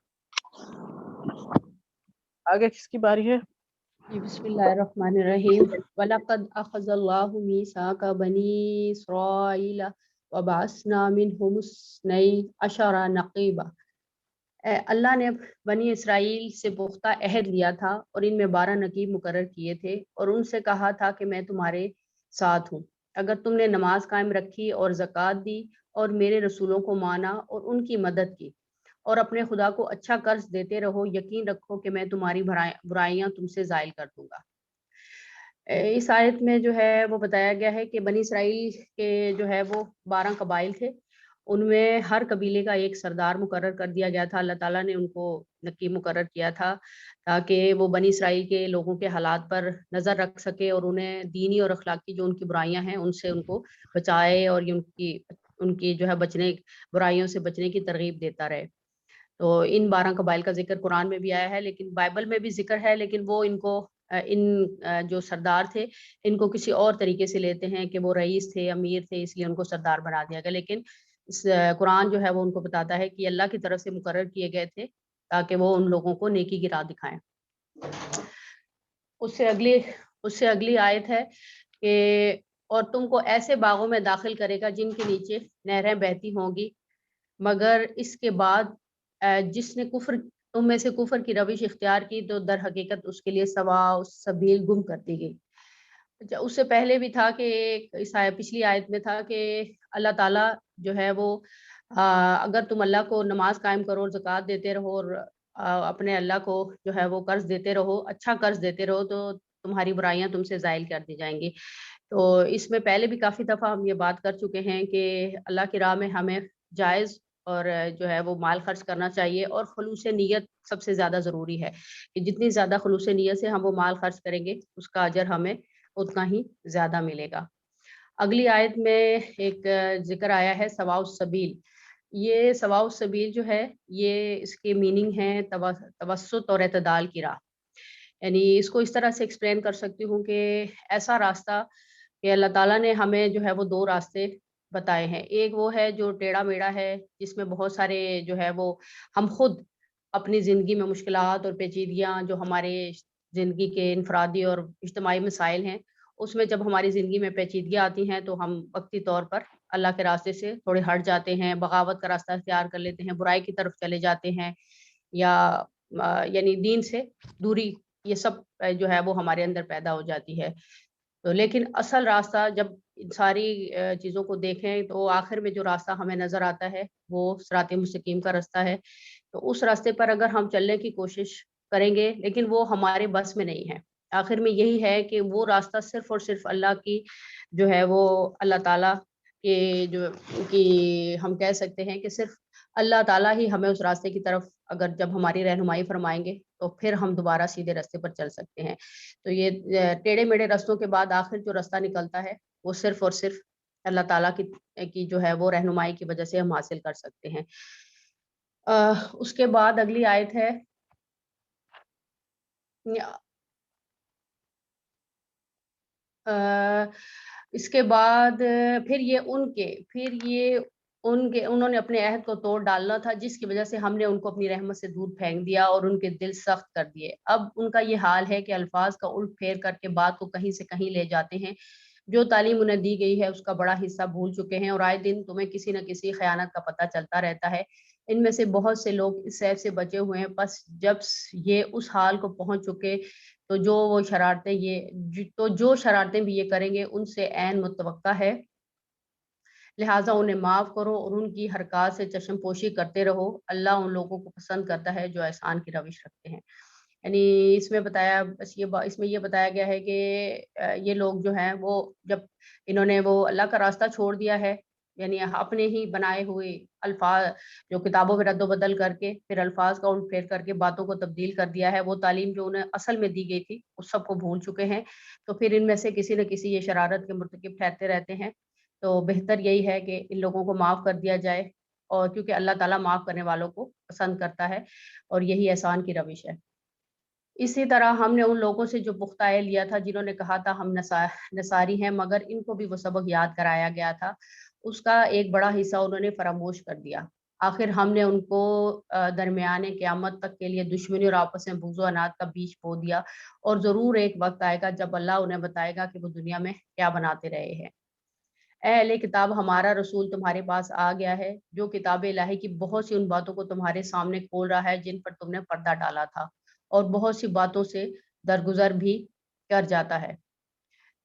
آگے کس کی باری ہے؟ بسم اللہ الرحمن الرحیم۔ وَلَقَدْ أَخَذَ اللَّهُ مِيثَاقَ بَنِي إِسْرَائِيلَ وَبَعَثْنَا مِنْهُمُ اثْنَيْ عَشَرَ نَقِيبًا۔ اللہ نے بنی اسرائیل سے پختہ عہد لیا تھا اور ان میں 12 نقیب مقرر کیے تھے، اور ان سے کہا تھا کہ میں تمہارے ساتھ ہوں اگر تم نے نماز قائم رکھی اور زکوٰۃ دی اور میرے رسولوں کو مانا اور ان کی مدد کی اور اپنے خدا کو اچھا قرض دیتے رہو، یقین رکھو کہ میں تمہاری برائیاں تم سے زائل کر دوں گا۔ اس آیت میں جو ہے وہ بتایا گیا ہے کہ بنی اسرائیل کے جو ہے وہ 12 قبائل تھے، ان میں ہر قبیلے کا ایک سردار مقرر کر دیا گیا تھا۔ اللہ تعالیٰ نے ان کو نقیب مقرر کیا تھا تاکہ وہ بنی اسرائیل کے لوگوں کے حالات پر نظر رکھ سکے اور انہیں دینی اور اخلاقی جو ان کی برائیاں ہیں ان سے ان کو بچائے، اور ان کی جو ہے برائیوں سے بچنے کی ترغیب دیتا رہے۔ تو ان 12 قبائل کا ذکر قرآن میں بھی آیا ہے، لیکن بائبل میں بھی ذکر ہے، لیکن وہ ان جو سردار تھے ان کو کسی اور طریقے سے لیتے ہیں کہ وہ رئیس تھے، امیر تھے، اس لیے ان کو سردار بنا دیا گیا، لیکن قرآن جو ہے وہ ان کو بتاتا ہے کہ اللہ کی طرف سے مقرر کیے گئے تھے تاکہ وہ ان لوگوں کو نیکی کی راہ دکھائیں۔ اس سے اگلی آیت ہے کہ اور تم کو ایسے باغوں میں داخل کرے گا جن کے نیچے نہریں بہتی ہوں گی، مگر اس کے بعد جس نے تم میں سے کفر کی روش اختیار کی تو در حقیقت اس کے لیے سواء السبیل گم کر دی گئی۔ اس سے پہلے بھی تھا کہ پچھلی آیت میں تھا کہ اللہ تعالیٰ جو ہے وہ اگر تم اللہ کو نماز قائم کرو اور زکوٰۃ دیتے رہو اور اپنے اللہ کو جو ہے وہ قرض دیتے رہو، اچھا قرض دیتے رہو، تو تمہاری برائیاں تم سے زائل کر دی جائیں گی۔ تو اس میں پہلے بھی کافی دفعہ ہم یہ بات کر چکے ہیں کہ اللہ کی راہ میں ہمیں جائز اور جو ہے وہ مال خرچ کرنا چاہیے، اور خلوص نیت سب سے زیادہ ضروری ہے کہ جتنی زیادہ خلوص نیت سے ہم وہ مال خرچ کریں گے اس کا اجر ہمیں اتنا ہی زیادہ ملے گا۔ اگلی آیت میں ایک ذکر آیا ہے سواء السبیل۔ یہ سواء السبیل جو ہے یہ اس کے میننگ ہے توسط اور اعتدال کی راہ، یعنی اس کو اس طرح سے ایکسپلین کر سکتی ہوں کہ ایسا راستہ کہ اللہ تعالیٰ نے ہمیں جو ہے وہ 2 راستے بتائے ہیں۔ ایک وہ ہے جو ٹیڑھا میڑھا ہے، جس میں بہت سارے جو ہے وہ ہم خود اپنی زندگی میں مشکلات اور پیچیدگیاں جو ہمارے زندگی کے انفرادی اور اجتماعی مسائل ہیں، اس میں جب ہماری زندگی میں پیچیدگیاں آتی ہیں تو ہم وقتی طور پر اللہ کے راستے سے تھوڑے ہٹ جاتے ہیں، بغاوت کا راستہ اختیار کر لیتے ہیں، برائی کی طرف چلے جاتے ہیں، یا یعنی دین سے دوری، یہ سب جو ہے وہ ہمارے اندر پیدا ہو جاتی ہے۔ تو لیکن اصل راستہ جب ان ساری چیزوں کو دیکھیں تو آخر میں جو راستہ ہمیں نظر آتا ہے وہ صراط مستقیم کا راستہ ہے۔ تو اس راستے پر اگر ہم چلنے کی کوشش کریں گے لیکن وہ ہمارے بس میں نہیں ہے، آخر میں یہی ہے کہ وہ راستہ صرف اور صرف اللہ کی جو ہے وہ اللہ تعالیٰ کے جو کہ ہم کہہ سکتے ہیں کہ صرف اللہ تعالیٰ ہی ہمیں اس راستے کی طرف اگر جب ہماری رہنمائی فرمائیں گے تو پھر ہم دوبارہ سیدھے راستے پر چل سکتے ہیں۔ تو یہ ٹیڑھے میڑھے رستوں کے بعد آخر جو راستہ نکلتا ہے وہ صرف اور صرف اللہ تعالیٰ کی جو ہے وہ رہنمائی کی وجہ سے ہم حاصل کر سکتے ہیں۔ اس کے بعد اگلی آیت ہے اس کے بعد انہوں نے اپنے عہد کو توڑ ڈالنا تھا جس کی وجہ سے ہم نے ان کو اپنی رحمت سے دور پھینک دیا اور ان کے دل سخت کر دیے۔ اب ان کا یہ حال ہے کہ الفاظ کا الٹ پھیر کر کے بات کو کہیں سے کہیں لے جاتے ہیں، جو تعلیم انہیں دی گئی ہے اس کا بڑا حصہ بھول چکے ہیں، اور آئے دن تمہیں کسی نہ کسی خیانت کا پتہ چلتا رہتا ہے، ان میں سے بہت سے لوگ اس عیب سے بچے ہوئے ہیں، پس جب یہ اس حال کو پہنچ چکے تو جو شرارتیں بھی یہ کریں گے ان سے عین متوقع ہے، لہٰذا انہیں معاف کرو اور ان کی حرکات سے چشم پوشی کرتے رہو، اللہ ان لوگوں کو پسند کرتا ہے جو احسان کی روش رکھتے ہیں۔ یعنی اس میں یہ بتایا گیا ہے کہ یہ لوگ جو ہیں وہ جب انہوں نے وہ اللہ کا راستہ چھوڑ دیا ہے، یعنی اپنے ہی بنائے ہوئے الفاظ جو کتابوں میں رد و بدل کر کے پھر الفاظ کا الٹ پھیر کر کے باتوں کو تبدیل کر دیا ہے، وہ تعلیم جو انہیں اصل میں دی گئی تھی اس سب کو بھول چکے ہیں، تو پھر ان میں سے کسی نہ کسی یہ شرارت کے مرتکب ٹھہرتے رہتے ہیں۔ تو بہتر یہی ہے کہ ان لوگوں کو معاف کر دیا جائے، اور کیونکہ اللہ تعالیٰ معاف کرنے والوں کو پسند کرتا ہے اور یہی احسان کی روش ہے۔ اسی طرح ہم نے ان لوگوں سے جو پختہ عہد لیا تھا جنہوں نے کہا تھا ہم نصاری ہیں، مگر ان کو بھی وہ سبق یاد کرایا گیا تھا، اس کا ایک بڑا حصہ انہوں نے فراموش کر دیا۔ آخر ہم نے ان کو درمیان قیامت تک کے لیے دشمنی اور آپس میں بغض و عناد کا بیج بو دیا، اور ضرور ایک وقت آئے گا جب اللہ انہیں بتائے گا کہ وہ دنیا میں کیا بناتے رہے ہیں۔ اے اہل کتاب، ہمارا رسول تمہارے پاس آ گیا ہے جو کتاب الہی کی بہت سی ان باتوں کو تمہارے سامنے کھول رہا ہے جن پر تم نے پردہ ڈالا تھا، اور بہت سی باتوں سے درگزر بھی کر جاتا ہے۔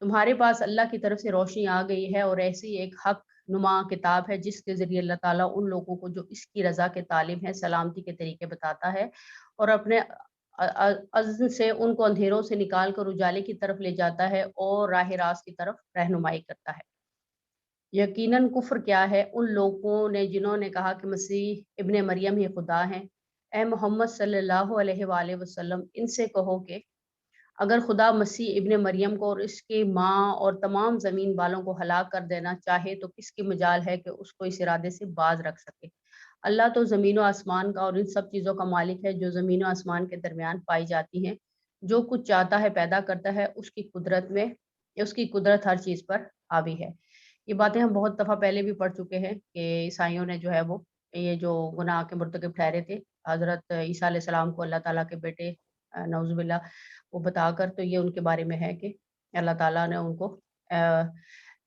تمہارے پاس اللہ کی طرف سے روشنی آ گئی ہے اور ایسی ایک حق نما کتاب ہے جس کے ذریعے اللہ تعالیٰ ان لوگوں کو جو اس کی رضا کے طالب ہیں سلامتی کے طریقے بتاتا ہے، اور اپنے عزم سے ان کو اندھیروں سے نکال کر اجالے کی طرف لے جاتا ہے اور راہ راست کی طرف رہنمائی کرتا ہے۔ یقیناً کفر کیا ہے ان لوگوں نے جنہوں نے کہا کہ مسیح ابن مریم ہی خدا ہیں۔ اے محمد صلی اللہ علیہ وآلہ وسلم ان سے کہو کہ اگر خدا مسیح ابن مریم کو اور اس کی ماں اور تمام زمین والوں کو ہلاک کر دینا چاہے تو کس کی مجال ہے کہ اس کو اس ارادے سے باز رکھ سکے؟ اللہ تو زمین و آسمان کا اور ان سب چیزوں کا مالک ہے جو زمین و آسمان کے درمیان پائی جاتی ہیں، جو کچھ چاہتا ہے پیدا کرتا ہے، اس کی قدرت ہر چیز پر حاوی ہے۔ یہ باتیں ہم بہت دفعہ پہلے بھی پڑھ چکے ہیں کہ عیسائیوں نے جو ہے وہ یہ جو گناہ کے مرتکب ٹھہرے تھے حضرت عیسیٰ علیہ السلام کو اللہ تعالیٰ کے بیٹے نعوذ باللہ وہ بتا کر، تو یہ ان کے بارے میں ہے کہ اللہ تعالیٰ نے ان کو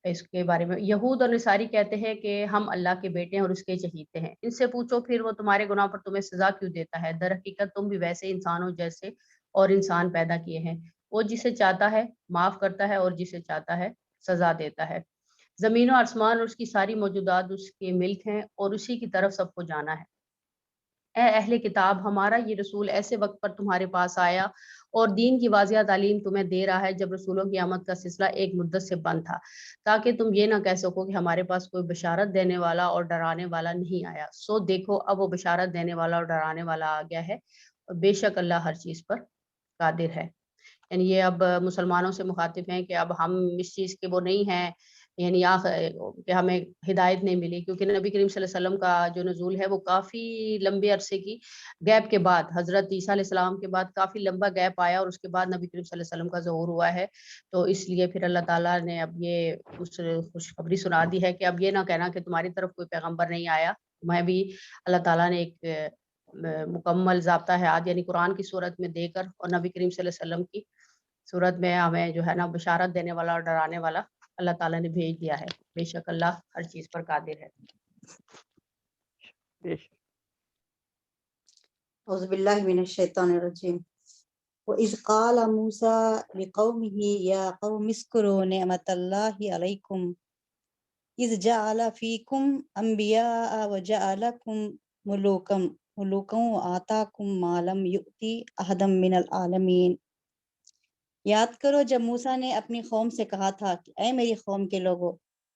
اس کے بارے میں یہود اور نصاری کہتے ہیں کہ ہم اللہ کے بیٹے ہیں اور اس کے چہیتے ہیں۔ ان سے پوچھو پھر وہ تمہارے گناہ پر تمہیں سزا کیوں دیتا ہے؟ در حقیقت تم بھی ویسے انسانوں جیسے اور انسان پیدا کیے ہیں، وہ جسے چاہتا ہے معاف کرتا ہے اور جسے چاہتا ہے سزا دیتا ہے۔ زمین و آسمان اور اس کی ساری موجودات اس کے ملک ہیں اور اسی کی طرف سب کو جانا ہے۔ اے اہل کتاب، ہمارا یہ رسول ایسے وقت پر تمہارے پاس آیا اور دین کی واضح تعلیم تمہیں دے رہا ہے جب رسولوں کی آمد کا سلسلہ ایک مدت سے بند تھا، تاکہ تم یہ نہ کہہ سکو کہ ہمارے پاس کوئی بشارت دینے والا اور ڈرانے والا نہیں آیا۔ سو دیکھو اب وہ بشارت دینے والا اور ڈرانے والا آ گیا ہے، اور بے شک اللہ ہر چیز پر قادر ہے۔ یعنی یہ اب مسلمانوں سے مخاطب ہیں کہ اب ہم اس چیز کے وہ نہیں ہیں، یعنی کہ ہمیں ہدایت نہیں ملی، کیونکہ نبی کریم صلی اللہ علیہ وسلم کا جو نزول ہے وہ کافی لمبے عرصے کی گیپ کے بعد، حضرت عیسیٰ علیہ السلام کے بعد کافی لمبا گیپ آیا، اور اس کے بعد نبی کریم صلی اللہ علیہ وسلم کا ظہور ہوا ہے۔ تو اس لیے پھر اللہ تعالیٰ نے اب یہ خوشخبری سنا دی ہے کہ اب یہ نہ کہنا کہ تمہاری طرف کوئی پیغمبر نہیں آیا، میں بھی اللہ تعالیٰ نے ایک مکمل ضابطہ حیات یعنی قرآن کی صورت میں دے کر اور نبی کریم صلی اللہ علیہ وسلم کی صورت میں ہمیں جو ہے نا بشارت دینے والا اور ڈرانے والا اللہ تعالیٰ نے بھیج دیا ہے۔ بے شک اللہ ہر چیز پر قادر ہے۔ اعوذ باللہ من الشیطان الرجیم۔ وَإِذْ قَالَ مُوسَىٰ لِقَوْمِهِ يَا قَوْمِ اذْكُرُوا نِعْمَةَ اللَّهِ عَلَيْكُمْ إِذْ جَعَلَ فِيكُمْ أَنْبِيَاءَ وَجَعَلَكُمْ مُلُوكًا وَآتَاكُمْ مَا لَمْ يُؤْتِ أَحَدًا مِنَ الْعَالَمِينَ۔ یاد کرو جب موسیٰ نے اپنی قوم سے کہا تھا کہ اے میری قوم کے لوگو،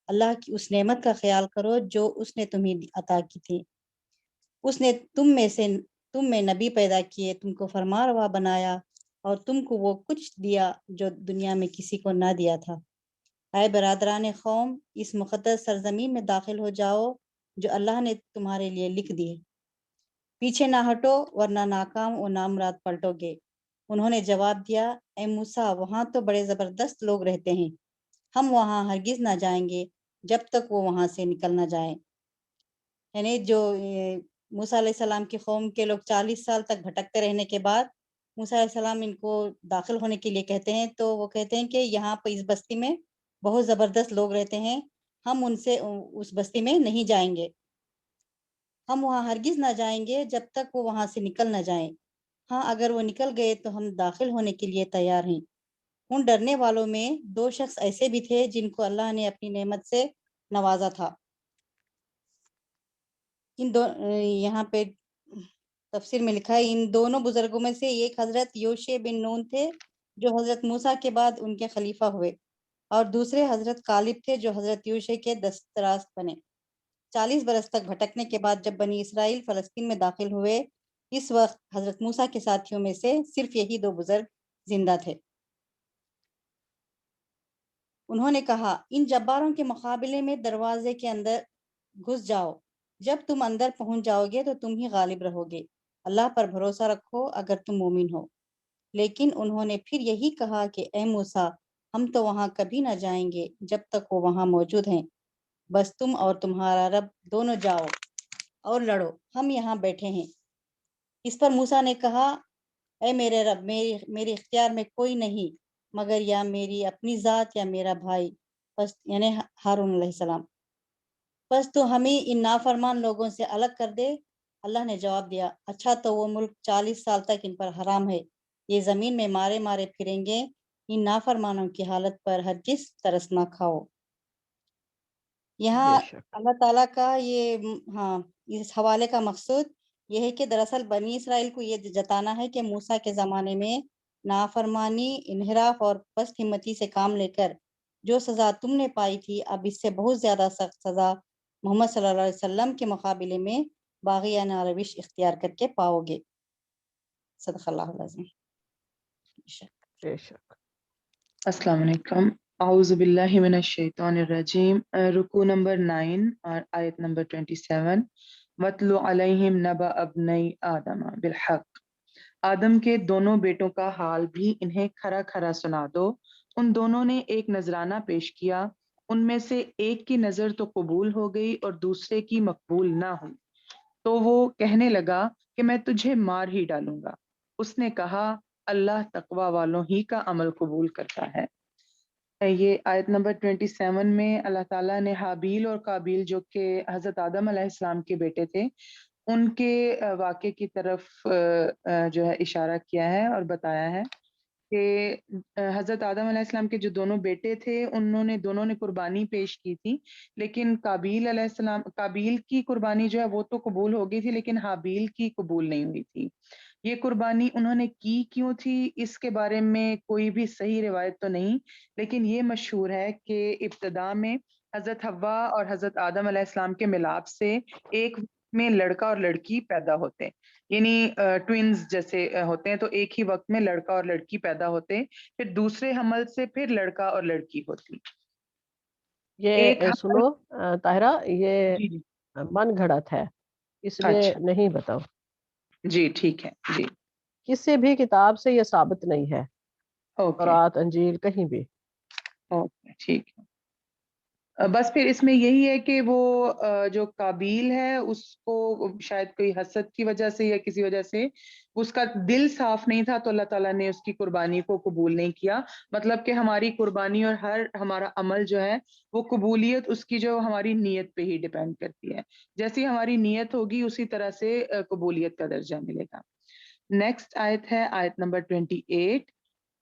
اللہ کی اس نعمت کا خیال کرو جو اس نے تمہیں عطا کی تھی۔ اس نے تم میں نبی پیدا کیے، تم کو فرمانروا بنایا اور تم کو وہ کچھ دیا جو دنیا میں کسی کو نہ دیا تھا۔ اے برادران قوم، اس مقدس سرزمین میں داخل ہو جاؤ جو اللہ نے تمہارے لیے لکھ دی ہے، پیچھے نہ ہٹو ورنہ ناکام و نامراد پلٹو گے۔ انہوں نے جواب دیا، اے موسیٰ، وہاں تو بڑے زبردست لوگ رہتے ہیں، ہم وہاں ہرگز نہ جائیں گے جب تک وہ وہاں سے نکل نہ جائیں۔ یعنی جو موسیٰ علیہ السلام کی قوم کے لوگ 40 سال تک بھٹکتے رہنے کے بعد موسیٰ علیہ السلام ان کو داخل ہونے کے لیے کہتے ہیں، تو وہ کہتے ہیں کہ یہاں پہ اس بستی میں بہت زبردست لوگ رہتے ہیں، ہم ان سے اس بستی میں نہیں جائیں گے، ہم وہاں ہرگز نہ جائیں گے جب تک وہ وہاں سے نکل نہ جائیں۔ ہاں اگر وہ نکل گئے تو ہم داخل ہونے کے لیے تیار ہیں۔ ان ڈرنے والوں میں 2 شخص ایسے بھی تھے جن کو اللہ نے اپنی نعمت سے نوازا تھا۔ یہاں پہ تفسیر میں لکھا ہے ان دونوں بزرگوں میں سے ایک حضرت یوشع بن نون تھے جو حضرت موسیٰ کے بعد ان کے خلیفہ ہوئے، اور دوسرے حضرت کالب تھے جو حضرت یوشع کے دستراست بنے۔ 40 برس تک بھٹکنے کے بعد جب بنی اسرائیل فلسطین میں داخل ہوئے، اس وقت حضرت موسیٰ کے ساتھیوں میں سے صرف یہی 2 بزرگ زندہ تھے۔ انہوں نے کہا ان جباروں کے مقابلے میں دروازے کے اندر گھس جاؤ، جب تم اندر پہنچ جاؤ گے تو تم ہی غالب رہو گے، اللہ پر بھروسہ رکھو اگر تم مومن ہو۔ لیکن انہوں نے پھر یہی کہا کہ اے موسیٰ ہم تو وہاں کبھی نہ جائیں گے جب تک وہ وہاں موجود ہیں، بس تم اور تمہارا رب دونوں جاؤ اور لڑو، ہم یہاں بیٹھے ہیں۔ اس پر موسیٰ نے کہا اے میرے رب میرے اختیار میں کوئی نہیں مگر یا میری اپنی ذات یا میرا بھائی، بس یعنی ہارون علیہ السلام، بس تو ہمیں ان نافرمان لوگوں سے الگ کر دے۔ اللہ نے جواب دیا اچھا تو وہ ملک 40 سال تک ان پر حرام ہے، یہ زمین میں مارے مارے پھریں گے، ان نافرمانوں کی حالت پر ہرگز ترس نہ کھاؤ۔ یہاں بے شک اللہ تعالیٰ کا اس حوالے کا مقصود یہ ہے کہ دراصل بنی اسرائیل کو یہ جتانا ہے کہ موسیٰ کے زمانے میں نافرمانی، انحراف اور پست ہمتی سے کام لے کر جو سزا تم نے پائی تھی، اب اس سے بہت زیادہ سخت سزا محمد صلی اللہ علیہ وسلم کے مقابلے میں باغیانہ روش اختیار کر کے پاؤ گے۔ صدق اللہ العظیم۔ بے شک۔ السلام علیکم۔ اعوذ باللہ من الشیطان الرجیم۔ رکوع نمبر 9 اور آیت نمبر 27۔ وَاتْلُ عَلَيْهِمْ نَبَأَ ابْنَيْ آدَمَ بِالْحَقِّ۔ آدم کے دونوں بیٹوں کا حال بھی انہیں کھرا کھرا سنا دو۔ ان دونوں نے ایک نذرانہ پیش کیا، ان میں سے ایک کی نظر تو قبول ہو گئی اور دوسرے کی مقبول نہ ہوئی، تو وہ کہنے لگا کہ میں تجھے مار ہی ڈالوں گا۔ اس نے کہا اللہ تقوی والوں ہی کا عمل قبول کرتا ہے۔ یہ آیت نمبر 27 میں اللہ تعالیٰ نے حابیل اور قابیل جو کہ حضرت آدم علیہ السلام کے بیٹے تھے ان کے واقعے کی طرف جو ہے اشارہ کیا ہے اور بتایا ہے کہ حضرت آدم علیہ السلام کے جو دونوں بیٹے تھے دونوں نے قربانی پیش کی تھی، لیکن قابیل کی قربانی جو ہے وہ تو قبول ہو گئی تھی لیکن حابیل کی قبول نہیں ہوئی تھی۔ یہ قربانی انہوں نے کی کیوں تھی اس کے بارے میں کوئی بھی صحیح روایت تو نہیں، لیکن یہ مشہور ہے کہ ابتدا میں حضرت حوا اور حضرت آدم علیہ السلام کے ملاپ سے ایک میں لڑکا اور لڑکی پیدا ہوتے، یعنی ٹوینز جیسے ہوتے ہیں، تو ایک ہی وقت میں لڑکا اور لڑکی پیدا ہوتے، پھر دوسرے حمل سے پھر لڑکا اور لڑکی ہوتی۔ ایک یہ سنو طاہرہ، یہ جی من گھڑت ہے، اس میں اچھا نہیں بتاؤ، جی ٹھیک ہے جی کسی بھی کتاب سے یہ ثابت نہیں ہے، اوکے تورات انجیل کہیں بھی۔ اوکے ٹھیک ہے۔ بس پھر اس میں یہی ہے کہ وہ جو قابیل ہے اس کو شاید کوئی حسد کی وجہ سے یا کسی وجہ سے اس کا دل صاف نہیں تھا، تو اللہ تعالیٰ نے اس کی قربانی کو قبول نہیں کیا۔ مطلب کہ ہماری قربانی اور ہمارا عمل جو ہے وہ قبولیت اس کی جو ہماری نیت پہ ہی ڈیپینڈ کرتی ہے، جیسی ہماری نیت ہوگی اسی طرح سے قبولیت کا درجہ ملے گا۔ نیکسٹ آیت ہے آیت نمبر 28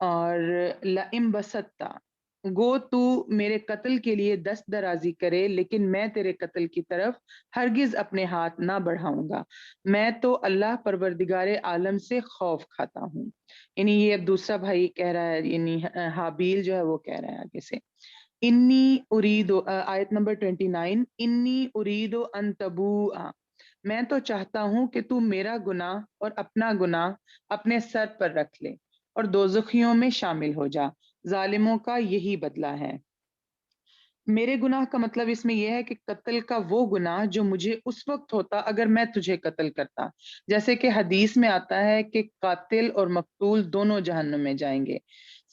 اور لَئِن بَسَطْتَ، گو تو میرے قتل کے لیے دست درازی کرے لیکن میں تیرے قتل کی طرف ہرگز اپنے ہاتھ نہ بڑھاؤں گا، میں تو اللہ پروردگار عالم سے خوف کھاتا ہوں۔ یعنی یہ اب دوسرا بھائی کہہ رہا ہے، یعنی حابیل جو ہے وہ کہہ رہا ہے آگے سے، انی اریدو آیت نمبر 29، انی اریدو ان تبوء، میں تو چاہتا ہوں کہ تو میرا گناہ اور اپنا گناہ اپنے سر پر رکھ لے اور دوزخیوں میں شامل ہو جا، ظالموں کا یہی بدلہ ہے۔ میرے گناہ کا مطلب اس میں یہ ہے کہ قتل کا وہ گناہ جو مجھے اس وقت ہوتا اگر میں تجھے قتل کرتا، جیسے کہ حدیث میں آتا ہے کہ قاتل اور مقتول دونوں جہنم میں جائیں گے۔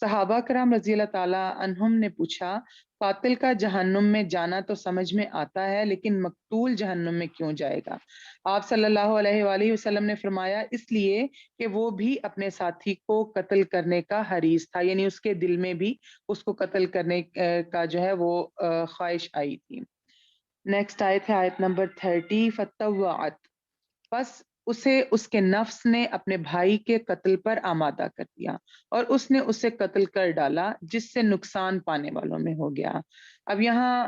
صحابہ کرام رضی اللہ تعالی عنہم نے پوچھا قاتل کا جہنم میں جانا تو سمجھ میں آتا ہے لیکن مقتول جہنم میں کیوں جائے گا؟ آپ صلی اللہ علیہ وآلہ وسلم نے فرمایا اس لیے کہ وہ بھی اپنے ساتھی کو قتل کرنے کا حریص تھا، یعنی اس کے دل میں بھی اس کو قتل کرنے کا جو ہے وہ خواہش آئی تھی۔ نیکسٹ آیت ہے آیت نمبر 30، فَطَّوَّعَتْ، بس اسے اس کے نفس نے اپنے بھائی کے قتل پر آمادہ کر دیا اور اس نے اسے قتل کر ڈالا جس سے نقصان پانے والوں میں ہو گیا۔ اب یہاں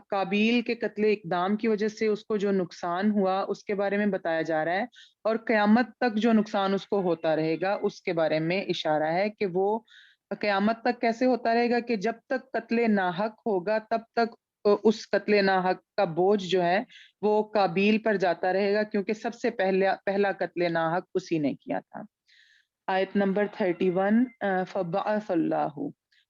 قابیل کے قتل اقدام کی وجہ سے اس کو جو نقصان ہوا اس کے بارے میں بتایا جا رہا ہے، اور قیامت تک جو نقصان اس کو ہوتا رہے گا اس کے بارے میں اشارہ ہے کہ وہ قیامت تک کیسے ہوتا رہے گا، کہ جب تک قتل ناحق ہوگا تب تک اس قتل ناحق کا بوجھ جو ہے وہ قابیل پر جاتا رہے گا، کیونکہ سب سے پہلا قتل ناحق اسی نے کیا تھا۔ آیت نمبر 31 فبعث اللہ،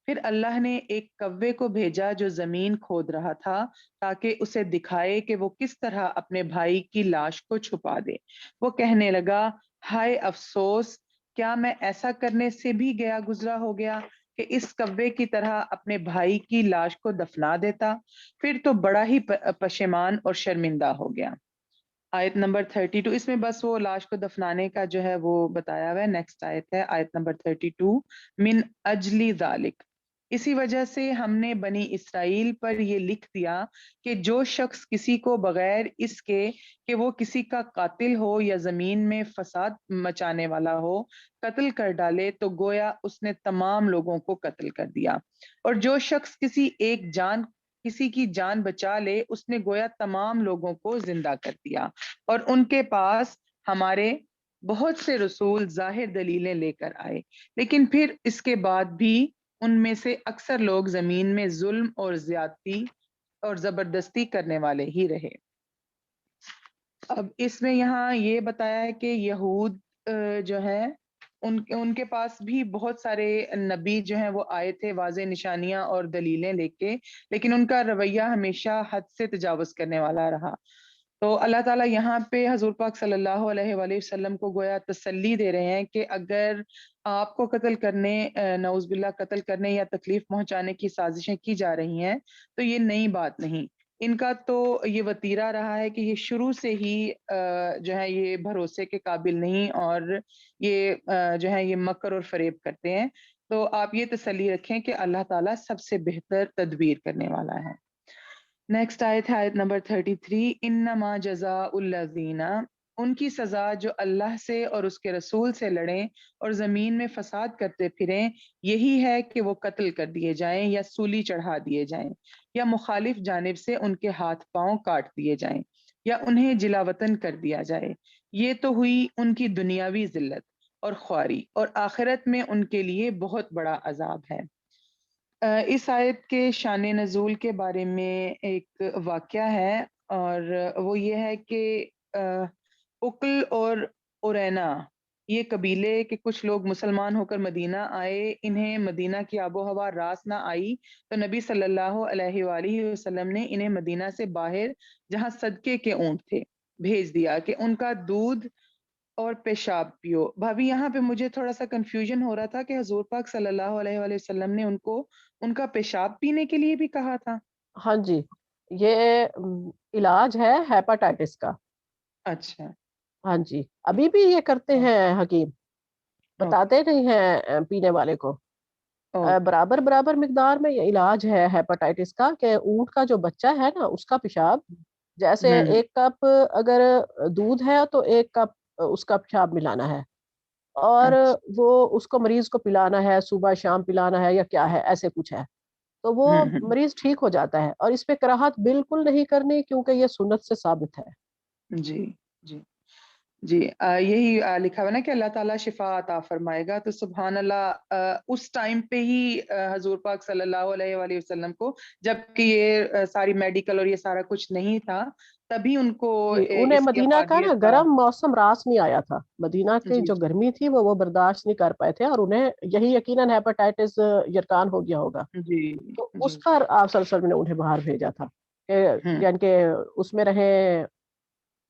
پھر اللہ نے ایک کوے کو بھیجا جو زمین کھود رہا تھا تاکہ اسے دکھائے کہ وہ کس طرح اپنے بھائی کی لاش کو چھپا دے۔ وہ کہنے لگا ہائے افسوس، کیا میں ایسا کرنے سے بھی گیا گزرا ہو گیا کہ اس کوے کی طرح اپنے بھائی کی لاش کو دفنا دیتا، پھر تو بڑا ہی پشیمان اور شرمندہ ہو گیا۔ آیت نمبر 32، اس میں بس وہ لاش کو دفنانے کا جو ہے وہ بتایا ہوا ہے۔ نیکسٹ آیت ہے آیت نمبر 32، من اجلی ذالک، اسی وجہ سے ہم نے بنی اسرائیل پر یہ لکھ دیا کہ جو شخص کسی کو بغیر اس کے کہ وہ کسی کا قاتل ہو یا زمین میں فساد مچانے والا ہو قتل کر ڈالے تو گویا اس نے تمام لوگوں کو قتل کر دیا، اور جو شخص کسی کی جان بچا لے اس نے گویا تمام لوگوں کو زندہ کر دیا، اور ان کے پاس ہمارے بہت سے رسول ظاہر دلیلیں لے کر آئے، لیکن پھر اس کے بعد بھی ان میں سے اکثر لوگ زمین میں ظلم اور زیادتی اور زبردستی کرنے والے ہی رہے۔ اب اس میں یہاں یہ بتایا ہے کہ یہود جو ہے ان کے پاس بھی بہت سارے نبی جو ہیں وہ آئے تھے واضح نشانیاں اور دلیلیں لے کے، لیکن ان کا رویہ ہمیشہ حد سے تجاوز کرنے والا رہا۔ تو اللہ تعالیٰ یہاں پہ حضور پاک صلی اللہ علیہ وآلہ وسلم کو گویا تسلی دے رہے ہیں کہ اگر آپ کو قتل کرنے نعوذ باللہ قتل کرنے یا تکلیف پہنچانے کی سازشیں کی جا رہی ہیں تو یہ نئی بات نہیں، ان کا تو یہ وتیرہ رہا ہے کہ یہ شروع سے ہی جو ہے یہ بھروسے کے قابل نہیں، اور یہ جو ہے یہ مکر اور فریب کرتے ہیں۔ تو آپ یہ تسلی رکھیں کہ اللہ تعالیٰ سب سے بہتر تدبیر کرنے والا ہے۔ نیکسٹ آیت ہے آیت نمبر 33، انما جزاء الذین، ان کی سزا جو اللہ سے اور اس کے رسول سے لڑیں اور زمین میں فساد کرتے پھریں، یہی ہے کہ وہ قتل کر دیے جائیں یا سولی چڑھا دیے جائیں، یا مخالف جانب سے ان کے ہاتھ پاؤں کاٹ دیے جائیں، یا انہیں جلا وطن کر دیا جائے۔ یہ تو ہوئی ان کی دنیاوی ذلت اور خواری، اور آخرت میں ان کے لیے بہت بڑا عذاب ہے۔ اس آیت کے شان نزول کے بارے میں ایک واقعہ ہے، اور وہ یہ ہے کہ اکل اور اورینا یہ قبیلے کے کچھ لوگ مسلمان ہو کر مدینہ آئے، انہیں مدینہ کی آب و ہوا راس نہ آئی تو نبی صلی اللہ علیہ وآلہ وسلم نے انہیں مدینہ سے باہر جہاں صدقے کے اونٹ تھے بھیج دیا کہ ان کا دودھ اور پیشاب پیو۔ بھابھی یہاں پہ مجھے تھوڑا سا کنفیوژن ہو رہا تھا کہ حضور پاک صلی اللہ علیہ وآلہ وسلم نے ان کو ان کا پیشاب پینے کے لیے بھی کہا تھا۔ ہاں جی، یہ علاج ہے ہیپاٹائٹس کا۔ اچھا، ہاں جی، ابھی بھی یہ کرتے ہیں حکیم، بتاتے نہیں ہیں پینے والے کو۔ برابر برابر مقدار میں یہ علاج ہے ہیپاٹائٹس کا، کہ اونٹ کا جو بچہ ہے نا اس کا پیشاب، جیسے 1 کپ اگر دودھ ہے تو 1 کپ اس کا پیشاب ملانا ہے، اور وہ اس کو مریض کو پلانا ہے، صبح شام پلانا ہے یا کیا ہے، ایسے کچھ ہے، تو وہ مریض ٹھیک ہو جاتا ہے۔ اور اس پہ کراہت بالکل نہیں کرنی، کیونکہ یہ سنت سے ثابت ہے۔ جی جی جی، یہی لکھا ہوا نا کہ اللہ تعالیٰ شفا عطا فرمائے گا، تو سبحان اللہ اس ٹائم پہ ہی حضور پاک صلی اللہ علیہ وآلہ وسلم کو، جبکہ یہ ساری میڈیکل اور یہ سارا کچھ نہیں تھا، تبھی ان کو انہیں اس کی مدینہ کا نا افادیت کا گرم موسم راس نہیں آیا تھا، مدینہ کی جو گرمی تھی وہ برداشت نہیں کر پائے تھے، اور انہیں یہی یقیناً ہیپاٹائٹس یرکان ہو گیا ہوگا، تو اس کا آپ صلی اللہ علیہ وسلم نے انہیں باہر بھیجا تھا، یعنی کہ اس میں رہیں،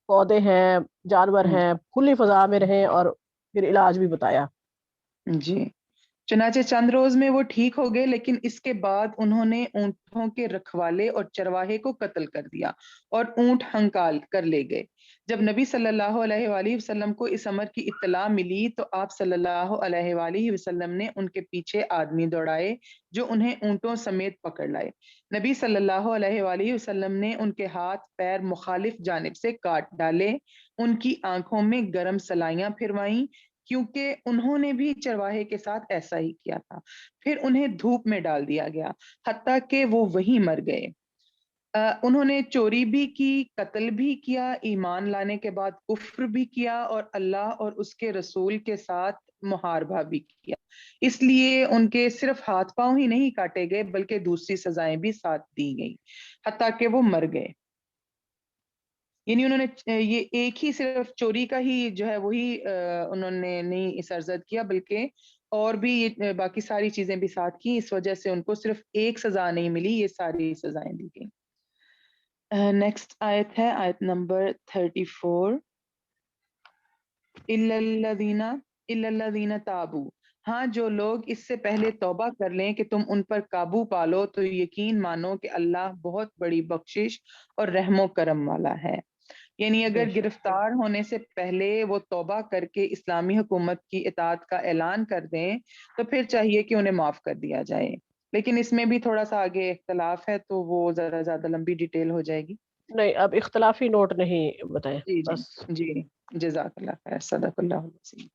پودے ہیں، جانور ہیں، کھلی فضا میں رہیں، اور پھر علاج بھی بتایا۔ جی، چنانچہ چند روز میں وہ ٹھیک ہو گئے، لیکن اس کے بعد انہوں نے اونٹوں کے رکھوالے اور چرواہے کو قتل کر دیا اور اونٹ ہنکال کر لے گئے۔ جب نبی صلی اللہ علیہ وآلہ وسلم کو اس امر کی اطلاع ملی تو آپ صلی اللہ علیہ وآلہ وسلم نے ان کے پیچھے آدمی دوڑائے جو انہیں اونٹوں سمیت پکڑ لائے۔ نبی صلی اللہ علیہ وآلہ وسلم نے ان کے ہاتھ پیر مخالف جانب سے کاٹ ڈالے ان کی آنکھوں میں گرم سلائیاں پھروائیں، کیونکہ انہوں نے بھی چرواہے کے ساتھ ایسا ہی کیا تھا۔ پھر انہیں دھوپ میں ڈال دیا گیا حتیٰ کہ وہ وہیں مر گئے۔ انہوں نے چوری بھی کی، قتل بھی کیا، ایمان لانے کے بعد کفر بھی کیا، اور اللہ اور اس کے رسول کے ساتھ محاربہ بھی کیا۔ اس لیے ان کے صرف ہاتھ پاؤں ہی نہیں کاٹے گئے بلکہ دوسری سزائیں بھی ساتھ دی گئیں حتیٰ کہ وہ مر گئے۔ یعنی انہوں نے یہ ایک ہی صرف چوری کا ہی جو ہے وہی انہوں نے نہیں سرزد کیا، بلکہ اور بھی باقی ساری چیزیں بھی ساتھ کی، اس وجہ سے ان کو صرف ایک سزا نہیں ملی، یہ ساری سزائیں دی گئیں۔ نیکسٹ آیت ہے آیت نمبر 34۔ اِلَّا الَّذِينَ تَابُوا، ہاں جو لوگ اس سے پہلے توبہ کر لیں کہ تم ان پر قابو پالو تو یقین مانو کہ اللہ بہت بڑی بخشش اور رحم و کرم والا ہے۔ یعنی اگر بے شک۔ گرفتار ہونے سے پہلے وہ توبہ کر کے اسلامی حکومت کی اطاعت کا اعلان کر دیں تو پھر چاہیے کہ انہیں معاف کر دیا جائے، لیکن اس میں بھی تھوڑا سا آگے اختلاف ہے تو وہ ذرا زیادہ لمبی ڈیٹیل ہو جائے گی۔ نہیں، اب اختلافی نوٹ نہیں بتائیں جی جی بس۔ جی، جزاک اللہ خیر، صدق اللہ العظیم۔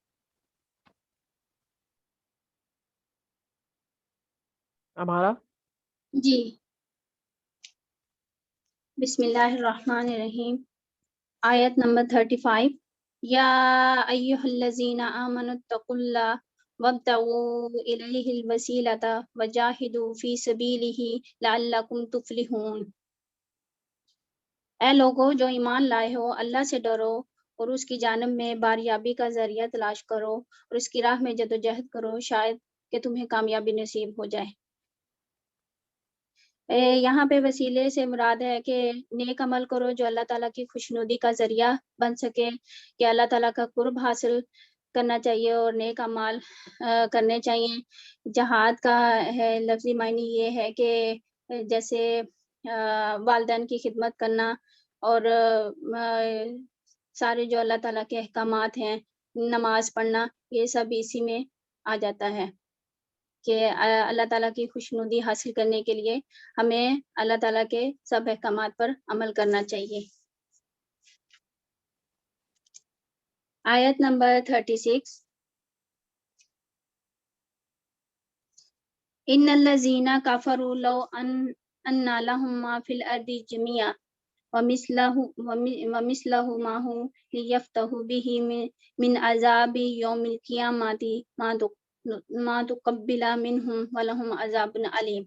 ہمارا جی، بسم اللہ الرحمن الرحیم، آیت نمبر 35۔ یا ایہا الذین آمنوا اتقوا اللہ وابتغوا الیہ الوسیلۃ وجاہدوا فی سبیلہ لعلکم تفلحون۔ اے لوگو جو ایمان لائے ہو، اللہ سے ڈرو اور اس کی جانب میں باریابی کا ذریعہ تلاش کرو اور اس کی راہ میں جدوجہد کرو، شاید کہ تمہیں کامیابی نصیب ہو جائے۔ یہاں پہ وسیلے سے مراد ہے کہ نیک عمل کرو جو اللہ تعالیٰ کی خوشنودی کا ذریعہ بن سکے، کہ اللہ تعالیٰ کا قرب حاصل کرنا چاہیے اور نیک اعمال کرنے چاہیے۔ جہاد کا ہے لفظی معنی یہ ہے کہ جیسے والدین کی خدمت کرنا اور سارے جو اللہ تعالیٰ کے احکامات ہیں، نماز پڑھنا، یہ سب اسی میں آ جاتا ہے کہ اللہ تعالیٰ کی خوشنودی حاصل کرنے کے لیے ہمیں اللہ تعالیٰ کے سب احکامات پر عمل کرنا چاہیے۔ آیت نمبر 36۔ ان الذین کفروا لو ان لهم ما فی الارض جميعا ومثلہ معه لیفتہوا به من عذاب یوم القیامۃ ما تقبل منہم ولہم عذاب علیم۔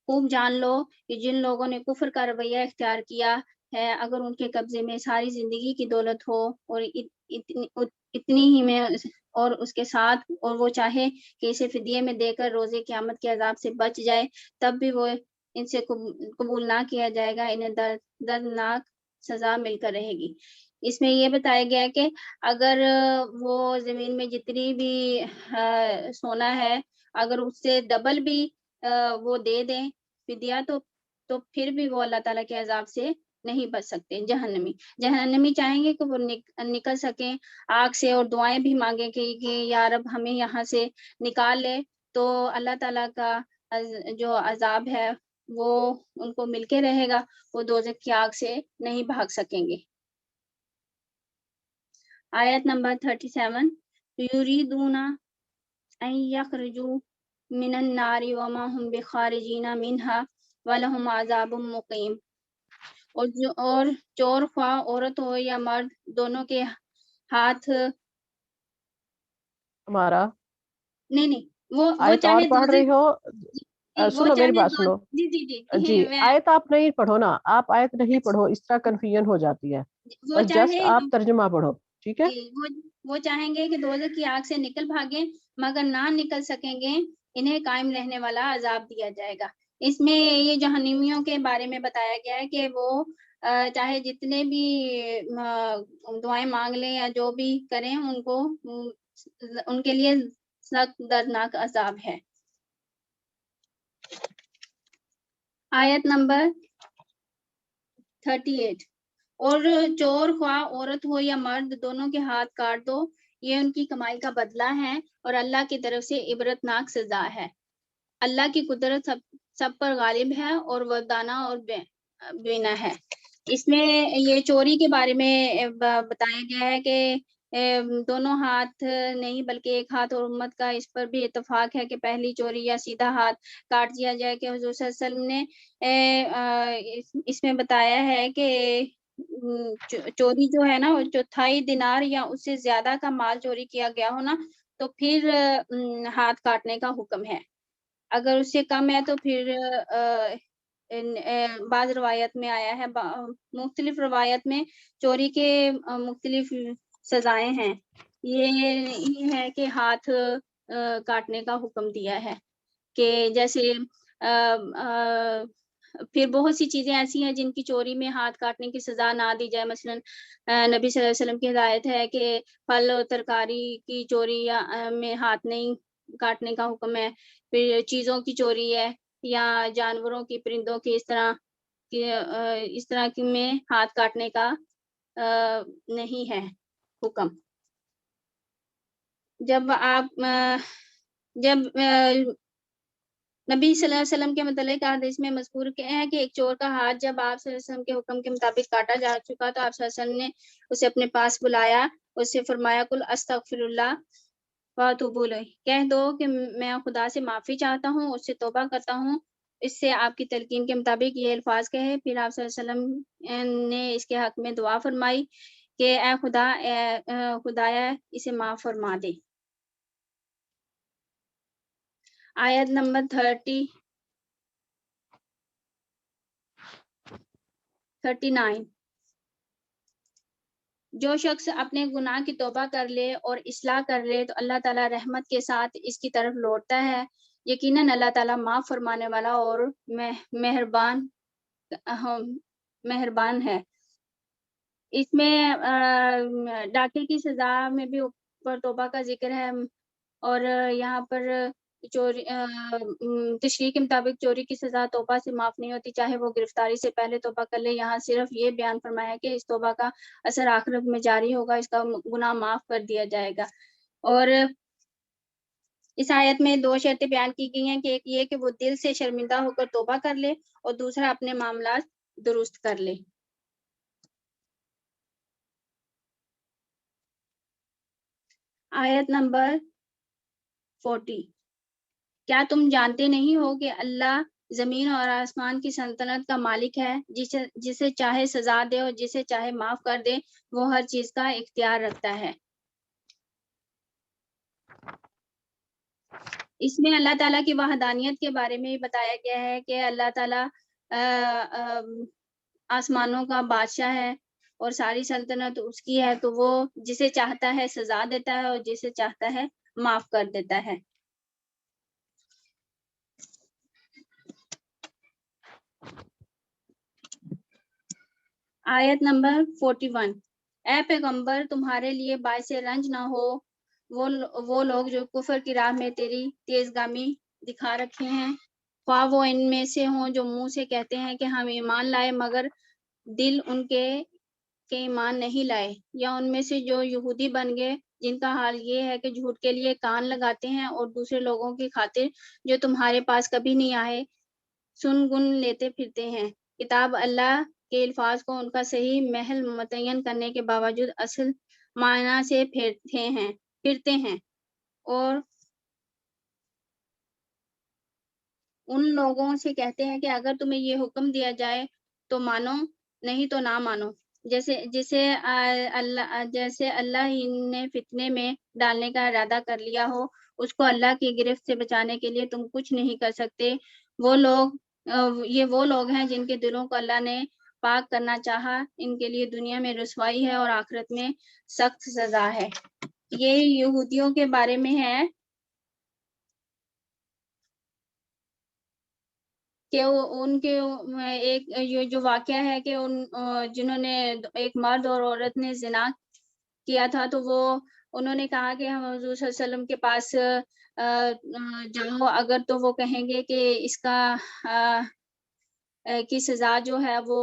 خوب جان لو کہ جن لوگوں نے کفر کا رویہ اختیار کیا ہے، اگر ان کے قبضے میں ساری زندگی کی دولت ہو اور اتنی ہی میں اور اس کے ساتھ اور وہ چاہے کہ اسے فدیے میں دے کر روزے قیامت کے عذاب سے بچ جائے، تب بھی وہ ان سے قبول نہ کیا جائے گا، انہیں دردناک سزا مل کر رہے گی۔ اس میں یہ بتایا گیا ہے کہ اگر وہ زمین میں جتنی بھی سونا ہے، اگر اس سے ڈبل بھی وہ دے دیں فدیہ تو پھر بھی وہ اللہ تعالیٰ کے عذاب سے نہیں بچ سکتے۔ جہنمی چاہیں گے کہ وہ نکل سکیں آگ سے اور دعائیں بھی مانگیں کہ یا رب ہمیں یہاں سے نکال لے، تو اللہ تعالیٰ کا جو عذاب ہے وہ ان کو مل کے رہے گا، وہ دوزخ کی آگ سے نہیں بھاگ سکیں گے۔ آیت نمبر 37۔ یریدون ان یخرجوا من النار وما هم بخارجین منہا ولہم عذاب مقیم۔ اور چور خواہ عورت ہو یا مرد، دونوں کے ہاتھ ہمارا نہیں وہ آیت اور چاہے پڑھ رہی ہو، وہ سنو میری چاہے بات سنو۔ جی، آیت آپ نہیں پڑھو نا، آپ آیت نہیں پڑھو، اس طرح کنفیوژن ہو جاتی ہے، وہ بس جسٹ چاہے آپ ترجمہ پڑھو، ٹھیک ہے؟ وہ چاہیں گے کہ دوزخ کی آگ سے نکل بھاگیں، مگر نہ نکل سکیں گے، انہیں قائم رہنے والا عذاب دیا جائے گا۔ اس میں یہ جہنمیوں کے بارے میں بتایا گیا ہے کہ وہ چاہے جتنے بھی دعائیں مانگ لیں یا جو بھی کریں، ان کے لیے سخت دردناک عذاب ہے۔ آیت نمبر 38۔ اور چور خواہ عورت ہو یا مرد، دونوں کے ہاتھ کاٹ دو، یہ ان کی کمائی کا بدلہ ہے اور اللہ کی طرف سے عبرتناک سزا ہے۔ اللہ کی قدرت سب پر غالب ہے اور وہ دانا اور بینا ہے۔ اس میں یہ چوری کے بارے میں بتایا گیا ہے کہ دونوں ہاتھ نہیں بلکہ ایک ہاتھ، اور امت کا اس پر بھی اتفاق ہے کہ پہلی چوری یا سیدھا ہاتھ کاٹ دیا جائے، کہ حضور صلی اللہ علیہ وسلم نے اس میں بتایا ہے کہ چوری جو ہے نا، چوتھائی دینار یا اس سے زیادہ کا مال چوری کیا گیا ہو نا، تو پھر ہاتھ کاٹنے کا حکم ہے. اگر اس سے کم ہے تو پھر بعض روایت میں آیا ہے، مختلف روایت میں چوری کے مختلف سزائیں ہیں. یہ ہے کہ ہاتھ کاٹنے کا حکم دیا ہے، کہ جیسے پھر بہت سی چیزیں ایسی ہیں جن کی چوری میں ہاتھ کاٹنے کی سزا نہ دی جائے. مثلا نبی صلی اللہ علیہ وسلم کی ہدایت ہے کہ پھل و ترکاری کی چوری میں ہاتھ نہیں کاٹنے کا حکم ہے. پھر چیزوں کی چوری ہے، یا جانوروں کی، پرندوں کی، اس طرح کی میں ہاتھ کاٹنے کا نہیں ہے حکم. جب نبی صلی اللہ علیہ وسلم کے متعلق حدیث میں مذکور ہے کہ ایک چور کا ہاتھ جب آپ صلی اللہ علیہ وسلم کے حکم کے مطابق کاٹا جا چکا تو آپ صلی اللہ علیہ وسلم نے اسے اپنے پاس بلایا، اسے فرمایا کل استغفر اللہ واتوب الیہ، کہہ دو کہ میں خدا سے معافی چاہتا ہوں، اس سے توبہ کرتا ہوں. اس سے آپ کی تلقین کے مطابق یہ الفاظ کہے. پھر آپ صلی اللہ علیہ وسلم نے اس کے حق میں دعا فرمائی کہ اے خدایا اسے معاف فرما دے. آیت نمبر 39. جو شخص اپنے گناہ کی توبہ کر لے اور اصلاح کر لے تو اللہ تعالیٰ رحمت کے ساتھ اس کی طرف لوٹتا ہے. یقیناً اللہ تعالیٰ معاف فرمانے والا اور مہربان ہے. اس میں ڈاکے کی سزا میں بھی اوپر توبہ کا ذکر ہے، اور یہاں پر چوری تشریح کے مطابق چوری کی سزا توبہ سے معاف نہیں ہوتی، چاہے وہ گرفتاری سے پہلے توبہ کر لے. یہاں صرف یہ بیان فرمایا کہ اس توبہ کا اثر آخرت میں جاری ہوگا، اس کا گناہ معاف کر دیا جائے گا. اور اس آیت میں 2 شرطیں بیان کی گئی ہیں، کہ ایک یہ کہ وہ دل سے شرمندہ ہو کر توبہ کر لے، اور دوسرا اپنے معاملات درست کر لے. آیت نمبر 40. کیا تم جانتے نہیں ہو کہ اللہ زمین اور آسمان کی سلطنت کا مالک ہے، جسے چاہے سزا دے اور جسے چاہے معاف کر دے، وہ ہر چیز کا اختیار رکھتا ہے. اس میں اللہ تعالیٰ کی وحدانیت کے بارے میں بتایا گیا ہے کہ اللہ تعالیٰ آسمانوں کا بادشاہ ہے اور ساری سلطنت اس کی ہے، تو وہ جسے چاہتا ہے سزا دیتا ہے اور جسے چاہتا ہے معاف کر دیتا ہے. آیت نمبر 41. اے پیغمبر تمہارے لیے باعث رنج نہ ہو وہ لوگ جو کفر کی راہ میں تیری تیزگامی دکھا رکھے ہیں، خواہ وہ ان میں سے ہوں جو منہ سے کہتے ہیں کہ ہم ایمان لائے مگر دل ان کے ایمان نہیں لائے، یا ان میں سے جو یہودی بن گئے جن کا حال یہ ہے کہ جھوٹ کے لیے کان لگاتے ہیں اور دوسرے لوگوں کی خاطر جو تمہارے پاس کبھی نہیں آئے سن گن لیتے پھرتے ہیں. کتاب اللہ کے الفاظ کو ان کا صحیح محل متعین کرنے کے باوجود اصل معنی سے پھرتے ہیں، اور ان لوگوں سے کہتے ہیں کہ اگر تمہیں یہ حکم دیا جائے تو مانو، نہیں تو نہ مانو. جیسے اللہ ہی نے فتنے میں ڈالنے کا ارادہ کر لیا ہو، اس کو اللہ کی گرفت سے بچانے کے لیے تم کچھ نہیں کر سکتے. یہ وہ لوگ ہیں جن کے دلوں کو اللہ نے پاک کرنا چاہا، ان کے لیے دنیا میں رسوائی ہے اور آخرت میں سخت سزا ہے. یہ یہودیوں کے بارے میں ہے کہ ان کے ایک جو واقعہ ہے کہ جنہوں نے ایک مرد اور عورت نے زنا کیا تھا، تو انہوں نے کہا کہ ہم حضور صلی اللہ علیہ وسلم کے پاس جاؤ، اگر تو وہ کہیں گے کہ اس کا کی سزا جو ہے وہ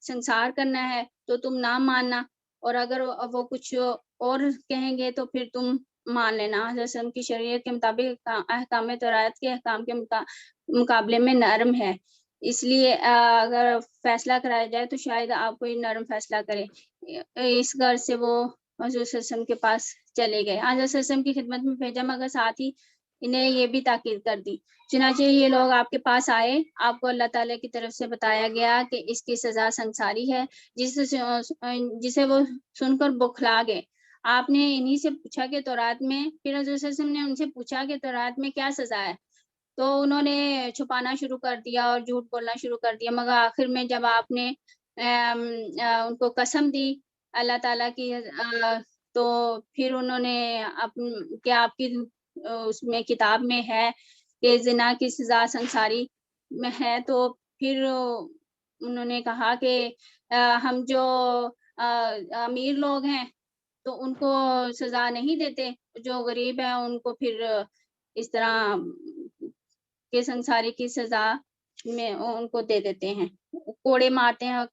سنسار کرنا ہے تو تم نہ ماننا، اور اگر وہ کچھ اور کہیں گے تو پھر تم مان لینا. حضرت وسلم کی شریعت کے مطابق احکام تورات کے احکام کے مقابلے میں نرم ہے. اس لیے اگر فیصلہ کرایا جائے تو شاید آپ کوئی نرم فیصلہ کرے. اس غرض سے وہ حضور صلی اللہ علیہ وسلم کے پاس چلے گئے. حضرت صلی اللہ علیہ وسلم کی خدمت میں بھیجا مگر ساتھ ہی انہیں یہ بھی تاکید کر دی. چنانچہ یہ لوگ آپ کے پاس آئے. آپ کو اللہ تعالیٰ کی طرف سے بتایا گیا کہ اس کی سزا سنگساری ہے جسے وہ سن کر بوکھلا گئے. آپ نے انہی سے پوچھا کہ تورات میں پھر حضور صلی اللہ علیہ وسلم نے ان سے پوچھا کہ تورات میں کیا سزا ہے، تو انہوں نے چھپانا شروع کر دیا اور جھوٹ بولنا شروع کر دیا. مگر آخر میں جب آپ نے ان کو قسم دی اللہ تعالیٰ کی، تو پھر انہوں نے کیا آپ کی اس میں کتاب میں ہے کہ زنا کی سزا سنساری میں ہے، تو پھر انہوں نے کہا کہ ہم جو امیر لوگ ہیں تو ان کو سزا نہیں دیتے، جو غریب ہیں ان کو پھر اس طرح کے سنساری کی سزا میں ان کو دے دیتے ہیں، کوڑے مارتے ہیں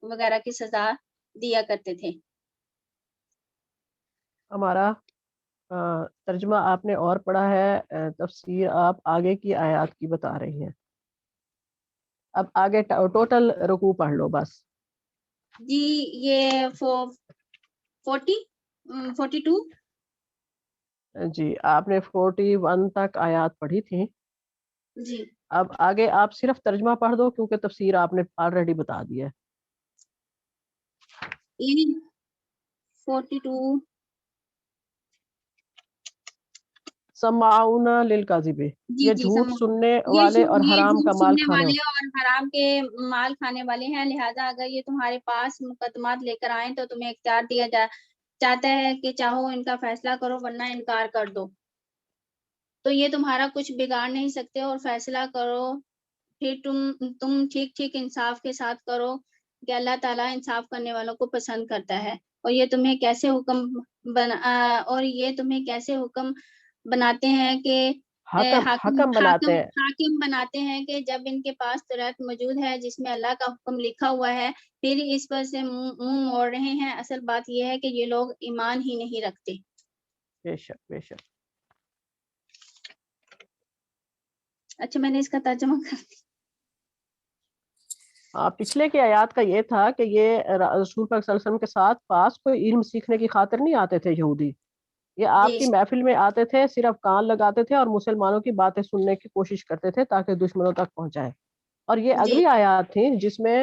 وغیرہ کی سزا دیا کرتے تھے. ہمارا ترجمہ آپ نے اور پڑھا ہے، تفسیر آپ آگے کی آیات کی بتا رہی ہیں. اب آگے ٹوٹل رکوع پڑھ لو بس. جی یہ 42 جی آپ نے 41 تک آیات پڑھی تھی. جی اب آگے آپ صرف ترجمہ پڑھ دو کیونکہ تفسیر آپ نے آلریڈی بتا دی ہے. یہ 42 سماعون للکاذب، جی یہ جی جھوٹ سمجھ. سننے والے اور یہ حرام جھوٹ کا مال سننے کھانے والے اور حرام کے مال کھانے والے ہیں، لہذا اگر یہ تمہارے پاس مقدمات لے کر آئیں تو تمہیں اختیار دیا چاہتا ہے کہ چاہو ان کا فیصلہ کرو ورنہ انکار کر دو، تو یہ تمہارا کچھ بگاڑ نہیں سکتے، اور فیصلہ کرو پھر تم ٹھیک ٹھیک انصاف کے ساتھ کرو کہ اللہ تعالیٰ انصاف کرنے والوں کو پسند کرتا ہے. اور یہ تمہیں کیسے حکم بناتے ہیں کہ حکم بناتے ہیں. حاکم بناتے ہیں کہ جب ان کے پاس تورات موجود ہے جس میں اللہ کا حکم لکھا ہوا ہے، پھر اس پر سے منہ موڑ رہے ہیں. اصل بات یہ ہے کہ یہ لوگ ایمان ہی نہیں رکھتے. بے شک بے شک. اچھا میں نے اس کا ترجمہ کر دیا. پچھلے کی آیات کا یہ تھا کہ یہ رسول پاک صلی اللہ علیہ وسلم کے ساتھ پاس کوئی علم سیکھنے کی خاطر نہیں آتے تھے یہودی. یہ آپ کی محفل میں آتے تھے، صرف کان لگاتے تھے اور مسلمانوں کی باتیں سننے کی کوشش کرتے تھے تاکہ دشمنوں تک پہنچائے. اور یہ اگلی آیات تھی جس میں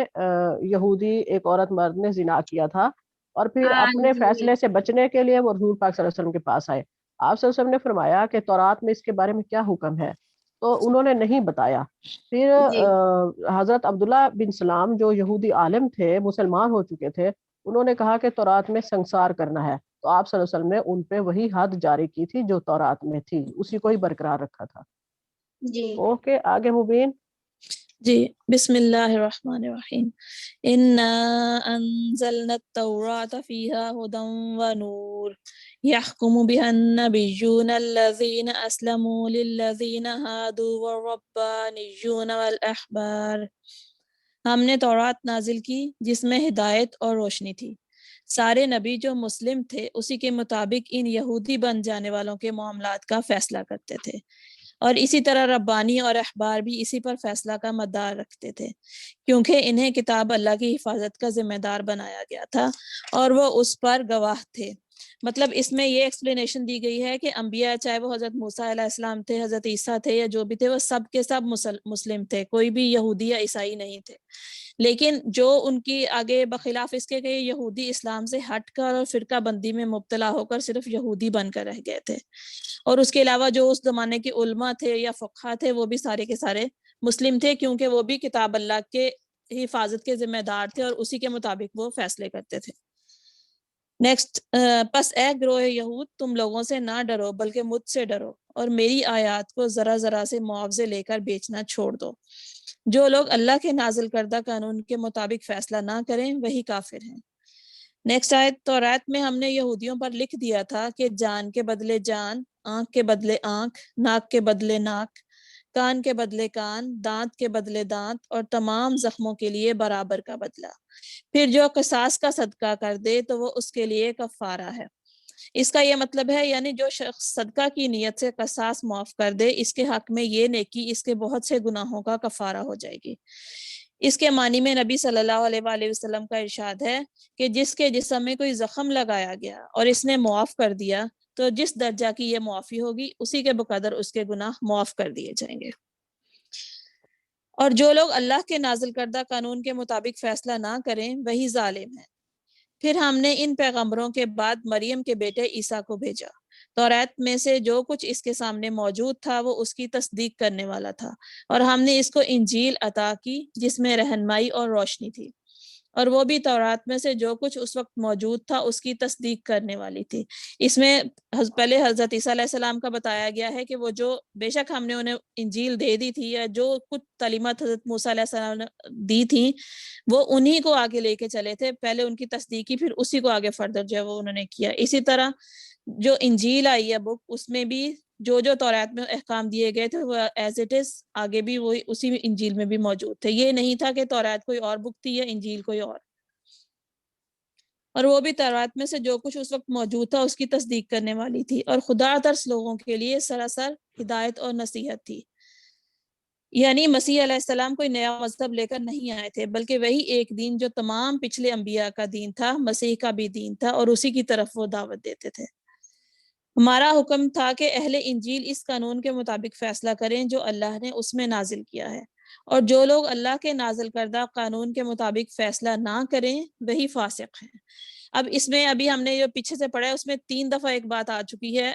یہودی ایک عورت مرد نے زنا کیا تھا اور پھر اپنے فیصلے سے بچنے کے لیے وہ رسول پاک صلی اللہ علیہ وسلم کے پاس آئے. آپ صلی اللہ علیہ وسلم نے فرمایا کہ تورات میں اس کے بارے میں کیا حکم ہے، تو انہوں نے نہیں بتایا. پھر حضرت عبداللہ بن سلام جو یہودی عالم تھے، مسلمان ہو چکے تھے، انہوں نے کہا کہ تورات میں سنسار کرنا ہے، تو آپ صلی اللہ علیہ وسلم نے ان پہ وہی حد جاری کی تھی جو تورات میں تھی، اسی کو ہی برقرار رکھا تھا. اوکے آگے مبین. جی بسم اللہ الرحمن الرحیم. انا انزلنا التوراۃ فیہا ھدی ونور یحکم بها النبیون الذین اسلموا للذین ہادوا والربانیون والاحبار. ہم نے تورات نازل کی جس میں ہدایت اور روشنی تھی. سارے نبی جو مسلم تھے اسی کے مطابق ان یہودی بن جانے والوں کے معاملات کا فیصلہ کرتے تھے، اور اسی طرح ربانی اور احبار بھی اسی پر فیصلہ کا مدار رکھتے تھے، کیونکہ انہیں کتاب اللہ کی حفاظت کا ذمہ دار بنایا گیا تھا اور وہ اس پر گواہ تھے. مطلب اس میں یہ ایکسپلینیشن دی گئی ہے کہ انبیاء چاہے وہ حضرت موسیٰ علیہ السلام تھے، حضرت عیسیٰ تھے یا جو بھی تھے، وہ سب کے سب مسلم تھے، کوئی بھی یہودی یا عیسائی نہیں تھے. لیکن جو ان کی آگے بخلاف اس کے کہ یہودی اسلام سے ہٹ کر اور فرقہ بندی میں مبتلا ہو کر صرف یہودی بن کر رہ گئے تھے، اور اس کے علاوہ جو اس زمانے کے علماء تھے یا فقہا تھے وہ بھی سارے کے سارے مسلم تھے، کیونکہ وہ بھی کتاب اللہ کے حفاظت کے ذمہ دار تھے اور اسی کے مطابق وہ فیصلے کرتے تھے. نیکسٹ، پس اے گروہ یہود تم لوگوں سے نہ ڈرو بلکہ مجھ سے ڈرو اور میری آیات کو ذرا ذرا سے معاوضے لے کر بیچنا چھوڑ دو. جو لوگ اللہ کے نازل کردہ قانون کے مطابق فیصلہ نہ کریں وہی کافر ہیں. نیکسٹ آیت، تورات میں ہم نے یہودیوں پر لکھ دیا تھا کہ جان کے بدلے جان، آنکھ کے بدلے آنکھ، ناک کے بدلے ناک، کان کے بدلے کان، دانت کے بدلے دانت، اور تمام زخموں کے لیے برابر کا بدلہ. پھر جو قصاص کا صدقہ کر دے تو وہ اس کے لیے کفارہ ہے. اس کا یہ مطلب ہے یعنی جو شخص صدقہ کی نیت سے قصاص معاف کر دے، اس کے حق میں یہ نیکی اس کے بہت سے گناہوں کا کفارہ ہو جائے گی۔ اس کے معنی میں نبی صلی اللہ علیہ وآلہ وسلم کا ارشاد ہے کہ جس کے جسم میں کوئی زخم لگایا گیا اور اس نے معاف کر دیا تو جس درجہ کی یہ معافی ہوگی اسی کے بقدر اس کے گناہ معاف کر دیے جائیں گے۔ اور جو لوگ اللہ کے نازل کردہ قانون کے مطابق فیصلہ نہ کریں وہی ظالم ہیں۔ پھر ہم نے ان پیغمبروں کے بعد مریم کے بیٹے عیسیٰ کو بھیجا، توریت میں سے جو کچھ اس کے سامنے موجود تھا وہ اس کی تصدیق کرنے والا تھا، اور ہم نے اس کو انجیل عطا کی جس میں رہنمائی اور روشنی تھی، اور وہ بھی تورات میں سے جو کچھ اس وقت موجود تھا اس کی تصدیق کرنے والی تھی۔ اس میں پہلے حضرت عیسیٰ علیہ السلام کا بتایا گیا ہے کہ وہ جو بے شک ہم نے انہیں انجیل دے دی تھی، یا جو کچھ تعلیمات حضرت موسیٰ علیہ السلام نے دی تھی وہ انہی کو آگے لے کے چلے تھے، پہلے ان کی تصدیق کی پھر اسی کو آگے فردر جو ہے وہ انہوں نے کیا۔ اسی طرح جو انجیل آئی ہے بک، اس میں بھی جو تورات میں احکام دیے گئے تھے وہ ایز اٹ از آگے بھی وہی اسی انجیل میں بھی موجود تھے۔ یہ نہیں تھا کہ تورات کوئی اور بک تھی یا انجیل کوئی اور وہ بھی تورات میں سے جو کچھ اس وقت موجود تھا اس کی تصدیق کرنے والی تھی، اور خدا ترس لوگوں کے لیے سراسر ہدایت اور نصیحت تھی۔ یعنی مسیح علیہ السلام کوئی نیا مذہب لے کر نہیں آئے تھے، بلکہ وہی ایک دین جو تمام پچھلے انبیاء کا دین تھا، مسیح کا بھی دین تھا، اور اسی کی طرف وہ دعوت دیتے تھے۔ ہمارا حکم تھا کہ اہل انجیل اس قانون کے مطابق فیصلہ کریں جو اللہ نے اس میں نازل کیا ہے، اور جو لوگ اللہ کے نازل کردہ قانون کے مطابق فیصلہ نہ کریں وہی فاسق ہیں۔ اب اس میں ابھی ہم نے جو پیچھے سے پڑھا ہے اس میں 3 دفعہ ایک بات آ چکی ہے۔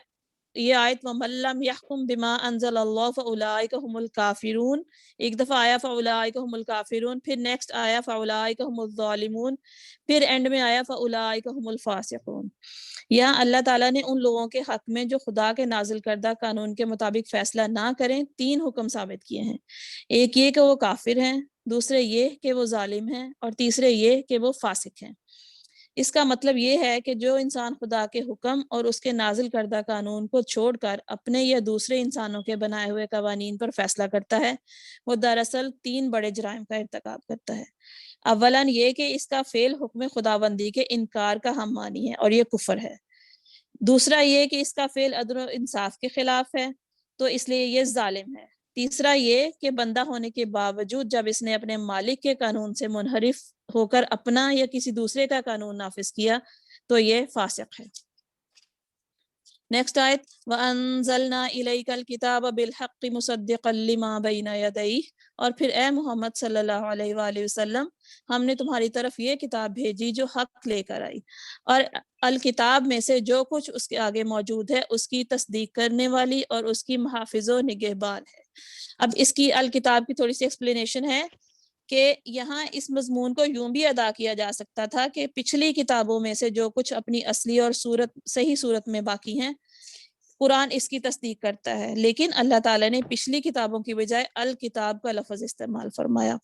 یہ آیت وَمَن لَّمْ يَحْكُم بِمَا أَنزَلَ اللَّهُ فَأُولَٰئِكَ هُمُ الْكَافِرُونَ، ایک دفعہ آیا فَأُولَٰئِكَ هُمُ الْكَافِرُونَ، پھر نیکسٹ آیا فَأُولَٰئِكَ هُمُ الظَّالِمُونَ، پھر اینڈ میں آیا فَأُولَٰئِكَ هُمُ الْفَاسِقُونَ۔ یہاں اللہ تعالیٰ نے ان لوگوں کے حق میں جو خدا کے نازل کردہ قانون کے مطابق فیصلہ نہ کریں 3 حکم ثابت کیے ہیں۔ ایک یہ کہ وہ کافر ہیں، دوسرے یہ کہ وہ ظالم ہیں، اور تیسرے یہ کہ وہ فاسق ہیں۔ اس کا مطلب یہ ہے کہ جو انسان خدا کے حکم اور اس کے نازل کردہ قانون کو چھوڑ کر اپنے یا دوسرے انسانوں کے بنائے ہوئے قوانین پر فیصلہ کرتا ہے وہ دراصل 3 بڑے جرائم کا ارتکاب کرتا ہے۔ اولاً یہ کہ اس کا فعل حکم خداوندی کے انکار کا ہم مانی ہے اور یہ کفر ہے۔ دوسرا یہ کہ اس کا فعل عدل و انصاف کے خلاف ہے تو اس لیے یہ ظالم ہے۔ تیسرا یہ کہ بندہ ہونے کے باوجود جب اس نے اپنے مالک کے قانون سے منحرف ہو کر اپنا یا کسی دوسرے کا قانون نافذ کیا تو یہ فاسق ہے۔ نیکسٹ آیت وَأَنزَلْنَا إِلَيْكَ الْكِتَابَ بِالْحَقِّ مُصَدِّقًا لِمَا بَيْنَ يَدَيْهِ، اور پھر اے محمد صلی اللہ علیہ وآلہ وسلم ہم نے تمہاری طرف یہ کتاب بھیجی جو حق لے کر آئی، اور الکتاب میں سے جو کچھ اس کے آگے موجود ہے اس کی تصدیق کرنے والی اور اس کی محافظ و نگہبان ہے۔ اب اس کی الکتاب کی تھوڑی سی ایکسپلینیشن ہے کہ یہاں اس مضمون کو یوں بھی ادا کیا جا سکتا تھا کہ پچھلی کتابوں میں سے جو کچھ اپنی اصلی اور صحیح صورت میں باقی ہیں قرآن اس کی تصدیق کرتا ہے، لیکن اللہ تعالیٰ نے پچھلی کتابوں کی بجائے الکتاب کا لفظ استعمال فرمایا۔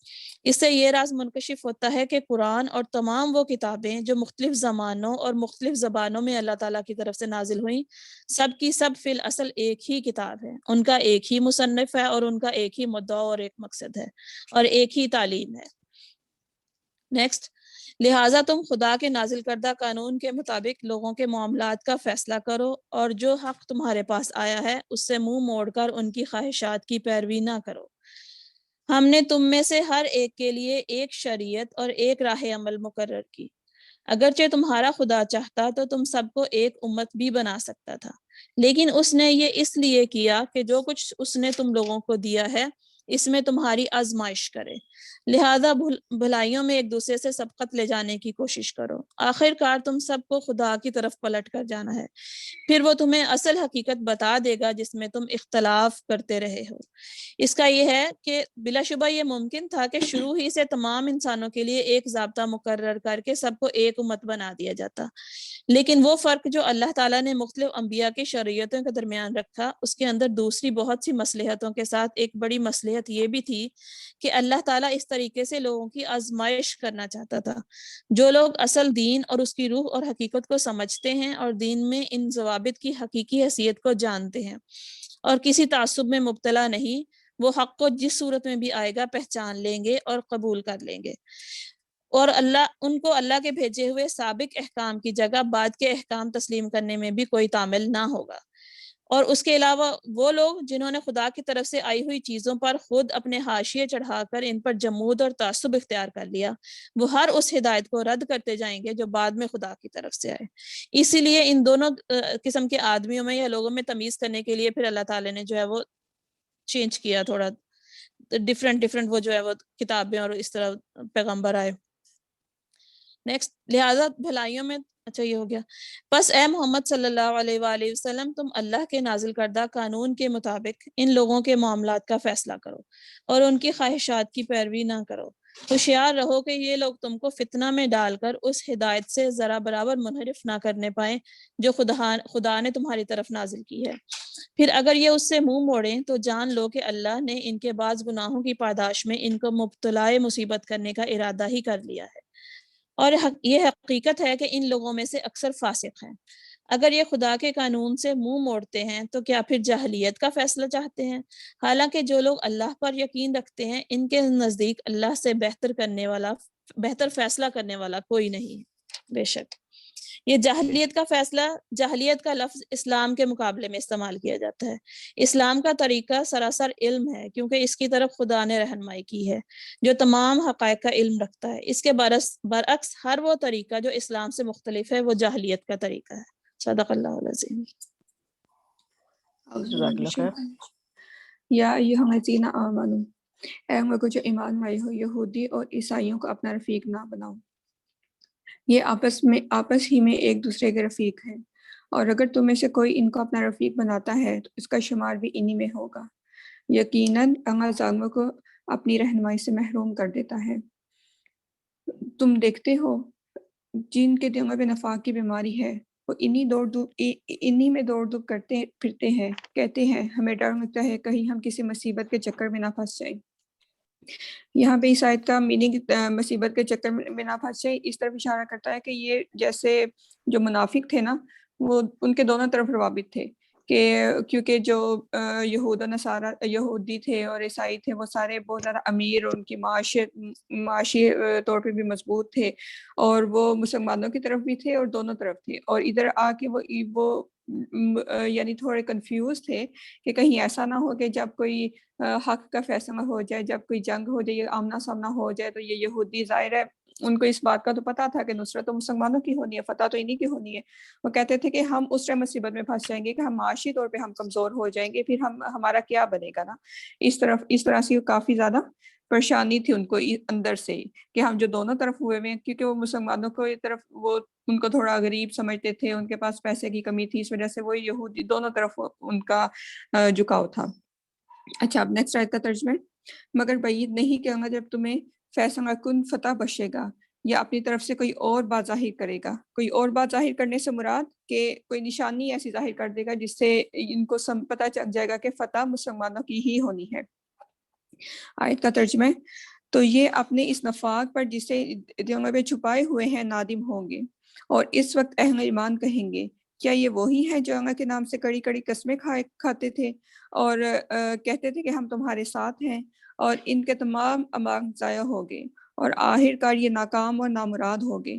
اس سے یہ راز منکشف ہوتا ہے کہ قرآن اور تمام وہ کتابیں جو مختلف زمانوں اور مختلف زبانوں میں اللہ تعالیٰ کی طرف سے نازل ہوئیں سب کی سب فی الاصل ایک ہی کتاب ہے، ان کا ایک ہی مصنف ہے اور ان کا ایک ہی مدعا اور ایک مقصد ہے اور ایک ہی تعلیم ہے۔ نیکسٹ، لہٰذا تم خدا کے نازل کردہ قانون کے مطابق لوگوں کے معاملات کا فیصلہ کرو اور جو حق تمہارے پاس آیا ہے اس سے منہ موڑ کر ان کی خواہشات کی پیروی نہ کرو۔ ہم نے تم میں سے ہر ایک کے لیے ایک شریعت اور ایک راہ عمل مقرر کی، اگرچہ تمہارا خدا چاہتا تو تم سب کو ایک امت بھی بنا سکتا تھا، لیکن اس نے یہ اس لیے کیا کہ جو کچھ اس نے تم لوگوں کو دیا ہے اس میں تمہاری آزمائش کرے، لہذا بھلائیوں میں ایک دوسرے سے سبقت لے جانے کی کوشش کرو۔ آخر کار تم سب کو خدا کی طرف پلٹ کر جانا ہے، پھر وہ تمہیں اصل حقیقت بتا دے گا جس میں تم اختلاف کرتے رہے ہو۔ اس کا یہ ہے کہ بلا شبہ یہ ممکن تھا کہ شروع ہی سے تمام انسانوں کے لیے ایک ضابطہ مقرر کر کے سب کو ایک امت بنا دیا جاتا، لیکن وہ فرق جو اللہ تعالیٰ نے مختلف انبیاء کی شریعتوں کے درمیان رکھا اس کے اندر دوسری بہت سی مصلحتوں کے ساتھ ایک بڑی مصلحت یہ بھی تھی کہ اللہ تعالیٰ اس طریقے سے لوگوں کی آزمائش کرنا چاہتا تھا۔ جو لوگ اصل دین اور اس کی روح اور حقیقت کو سمجھتے ہیں اور دین میں ان ضوابط کی حقیقی حیثیت کو جانتے ہیں اور کسی تعصب میں مبتلا نہیں، وہ حق کو جس صورت میں بھی آئے گا پہچان لیں گے اور قبول کر لیں گے۔ اور ان کو اللہ کے بھیجے ہوئے سابق احکام کی جگہ بعد کے احکام تسلیم کرنے میں بھی کوئی تعامل نہ ہوگا۔ اور اس کے علاوہ وہ لوگ جنہوں نے خدا کی طرف سے آئی ہوئی چیزوں پر خود اپنے حاشیے چڑھا کر ان پر جمود اور تعصب اختیار کر لیا، وہ ہر اس ہدایت کو رد کرتے جائیں گے جو بعد میں خدا کی طرف سے آئے۔ اسی لیے ان دونوں قسم کے آدمیوں میں یا لوگوں میں تمیز کرنے کے لیے پھر اللہ تعالیٰ نے جو ہے وہ چینج کیا، تھوڑا ڈفرینٹ وہ جو ہے وہ کتابیں اور اس طرح پیغمبر آئے۔ نیکسٹ، لہذا بھلائیوں میں، اچھا یہ ہو گیا۔ بس اے محمد صلی اللہ علیہ وآلہ وسلم، تم اللہ کے نازل کردہ قانون کے مطابق ان لوگوں کے معاملات کا فیصلہ کرو اور ان کی خواہشات کی پیروی نہ کرو۔ ہوشیار رہو کہ یہ لوگ تم کو فتنہ میں ڈال کر اس ہدایت سے ذرا برابر منحرف نہ کرنے پائیں جو خدا نے تمہاری طرف نازل کی ہے۔ پھر اگر یہ اس سے منہ موڑیں تو جان لو کہ اللہ نے ان کے بعض گناہوں کی پاداش میں ان کو مبتلائے مصیبت کرنے کا ارادہ ہی کر لیا ہے، اور یہ حقیقت ہے کہ ان لوگوں میں سے اکثر فاسق ہیں۔ اگر یہ خدا کے قانون سے منہ موڑتے ہیں تو کیا پھر جاہلیت کا فیصلہ چاہتے ہیں؟ حالانکہ جو لوگ اللہ پر یقین رکھتے ہیں ان کے نزدیک اللہ سے بہتر فیصلہ کرنے والا کوئی نہیں ہے۔ بے شک یہ جاہلیت کا لفظ اسلام کے مقابلے میں استعمال کیا جاتا ہے۔ اسلام کا طریقہ سراسر علم ہے کیونکہ اس کی طرف خدا نے رہنمائی کی ہے جو تمام حقائق کا علم رکھتا ہے۔ اس کے برعکس ہر وہ طریقہ جو اسلام سے مختلف ہے وہ جاہلیت کا طریقہ ہے۔ صدق اللہ العظیم۔ جزاک اللہ خیر۔ یا ایھا الذین آمنو، اے لوگو جو ایمان لائے ہو، یہودی اور عیسائیوں کو اپنا رفیق نہ بناؤ، یہ آپس ہی میں ایک دوسرے کے رفیق ہیں، اور اگر تم میں سے کوئی ان کو اپنا رفیق بناتا ہے تو اس کا شمار بھی انہی میں ہوگا۔ یقیناً اللہ ظالموں کو اپنی رہنمائی سے محروم کر دیتا ہے۔ تم دیکھتے ہو جن کے دلوں میں نفاق کی بیماری ہے، وہ انہی میں دوڑ دھوپ کرتے پھرتے ہیں، کہتے ہیں ہمیں ڈر لگتا ہے کہیں ہم کسی مصیبت کے چکر میں نہ پھنس جائیں۔ یہاں پہ اس آیت کا میننگ مصیبت کے چکر میں نہ پھنس جائے اس طرف اشارہ کرتا ہے کہ یہ جیسے جو منافق تھے نا، وہ ان کے دونوں طرف روابط تھے، کہ کیونکہ جو یہود و نصارہ یہودی تھے اور عیسائی تھے وہ سارے بہت زیادہ امیر اور ان کی معاشی طور پہ بھی مضبوط تھے، اور وہ مسلمانوں کی طرف بھی تھے اور دونوں طرف تھے، اور ادھر آ کے وہ یعنی تھوڑے کنفیوز تھے کہ کہیں ایسا نہ ہو کہ جب کوئی حق کا فیصلہ ہو جائے، جب کوئی جنگ ہو جائے، آمنا سامنا ہو جائے، تو یہ یہودی ظاہر ہے ان کو اس بات کا تو پتا تھا کہ نصرت تو مسلمانوں کی ہونی ہے، فتح تو انہی کی ہونی ہے۔ وہ کہتے تھے کہ ہم اس مصیبت میں پھنس جائیں گے کہ ہم معاشی طور پہ ہم کمزور ہو جائیں گے، پھر ہمارا کیا بنے گا نا۔ اس طرح سے کافی زیادہ پریشانی تھی ان کو اندر سے کہ ہم جو دونوں طرف ہوئے ہوئے ہیں، کیونکہ وہ مسلمانوں کو طرف وہ ان کو تھوڑا غریب سمجھتے تھے، ان کے پاس پیسے کی کمی تھی، اس وجہ سے وہ یہودی دونوں طرف ان کا جھکاؤ تھا۔ اچھا، اب نیکسٹ آیت کا ترجمہ۔ مگر بعید نہیں کہ جب تمہیں فیصلہ کن فتح بخشے گا یا اپنی طرف سے کوئی اور بات ظاہر کرے گا۔ کوئی اور بات ظاہر کرنے سے مراد کہ کوئی نشانی ایسی ظاہر کر دے گا جس سے ان کو پتہ چل جائے گا کہ فتح مسلمانوں کی ہی ہونی ہے۔ آیت کا ترجمہ۔ تو یہ اپنے اس نفاق پر جسے دلوں میں چھپائے ہوئے ہیں نادم ہوں گے، اور اس وقت اہل ایمان کہیں گے کیا یہ وہی ہے جو اللہ کے نام سے کڑی کڑی قسمیں کھاتے تھے اور کہتے تھے کہ ہم تمہارے ساتھ ہیں، اور ان کے تمام اعمال ضائع ہو گئے اور آخر کار یہ ناکام اور نامراد ہو گئے۔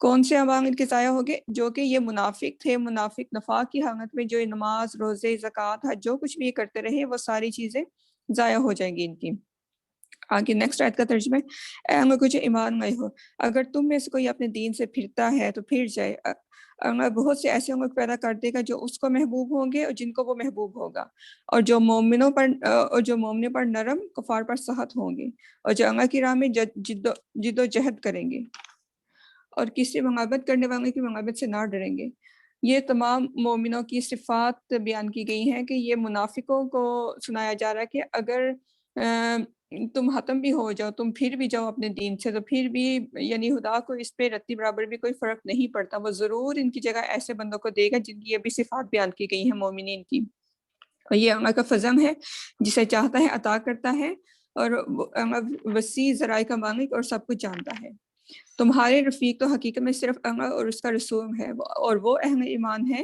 کون سے اعمال ان کے ضائع ہو گئے؟ جو کہ یہ منافق تھے، منافق نفاق کی حالت میں جو یہ نماز، روزے، زکوٰۃ، حج جو کچھ بھی کرتے رہے وہ ساری چیزیں ضائع ہو جائیں گی ان کی۔ آگے نیکسٹ آیت کا ترجمہ۔ اے لوگو جو ایمان لائے ہو، اگر تم میں سے کوئی اپنے دین سے پھرتا ہے تو پھر جائے۔ اللہ بہت سے ایسے لوگ پیدا کر دے گا جو اس کو محبوب ہوں گے اور جن کو وہ محبوب ہوگا، اور جو مومنوں پر نرم، کفار پر سخت ہوں گے، اور جو اللہ کی راہ میں جد و جہد کریں گے اور کسی محبت کرنے والے کی محبت سے نہ ڈریں گے۔ یہ تمام مومنوں کی صفات بیان کی گئی ہیں کہ یہ منافقوں کو سنایا جا رہا ہے کہ اگر تم ختم بھی ہو جاؤ، تم پھر بھی جاؤ اپنے دین سے، تو پھر بھی یعنی خدا کو اس پہ رتی برابر بھی کوئی فرق نہیں پڑتا، وہ ضرور ان کی جگہ ایسے بندوں کو دے گا جن کی یہ بھی صفات بیان کی گئی ہیں مومنین کی۔ اور یہ اللہ کا فضل ہے، جسے چاہتا ہے عطا کرتا ہے، اور اللہ وسیع ذرائع کا مالک اور سب کچھ جانتا ہے۔ تمہارے رفیق تو حقیقت میں صرف اللہ اور اس کا رسول ہے، اور وہ اہل ایمان ہے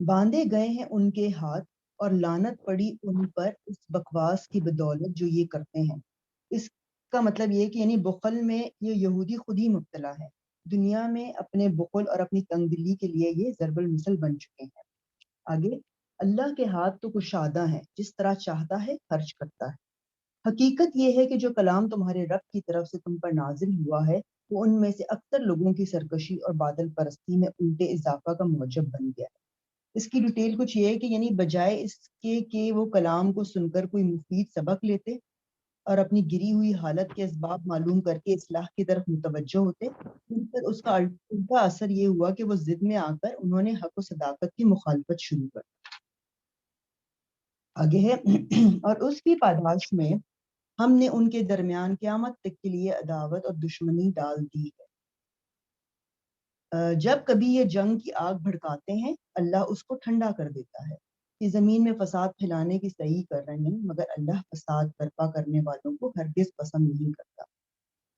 باندھے گئے ہیں ان کے ہاتھ اور لعنت پڑی ان پر اس بکواس کی بدولت جو یہ کرتے ہیں۔ اس کا مطلب یہ کہ یعنی بخل میں یہ یہودی خود ہی مبتلا ہے، دنیا میں اپنے بخل اور اپنی تنگ دلی کے لیے یہ ضرب المثل بن چکے ہیں۔ آگے، اللہ کے ہاتھ تو کشادہ ہیں، جس طرح چاہتا ہے خرچ کرتا ہے۔ حقیقت یہ ہے کہ جو کلام تمہارے رب کی طرف سے تم پر نازل ہوا ہے وہ ان میں سے اکثر لوگوں کی سرکشی اور باطل پرستی میں الٹے اضافہ کا موجب بن گیا ہے۔ اس کی ڈیٹیل کچھ یہ ہے کہ یعنی بجائے اس کے کہ وہ کلام کو سن کر کوئی مفید سبق لیتے اور اپنی گری ہوئی حالت کے اسباب معلوم کر کے اصلاح کی طرف متوجہ ہوتے، ان پر اس کا الٹا اثر یہ ہوا کہ وہ ضد میں آ کر انہوں نے حق و صداقت کی مخالفت شروع کر دی۔ آگے ہے اور اس کی پاداش میں ہم نے ان کے درمیان قیامت تک کے لیے عداوت اور دشمنی ڈال دی ہے۔ جب کبھی یہ جنگ کی آگ بھڑکاتے ہیں اللہ اس کو ٹھنڈا کر دیتا ہے۔ یہ زمین میں فساد پھیلانے کی صحیح کر رہے ہیں، مگر اللہ فساد برپا کرنے والوں کو ہرگز پسند نہیں کرتا۔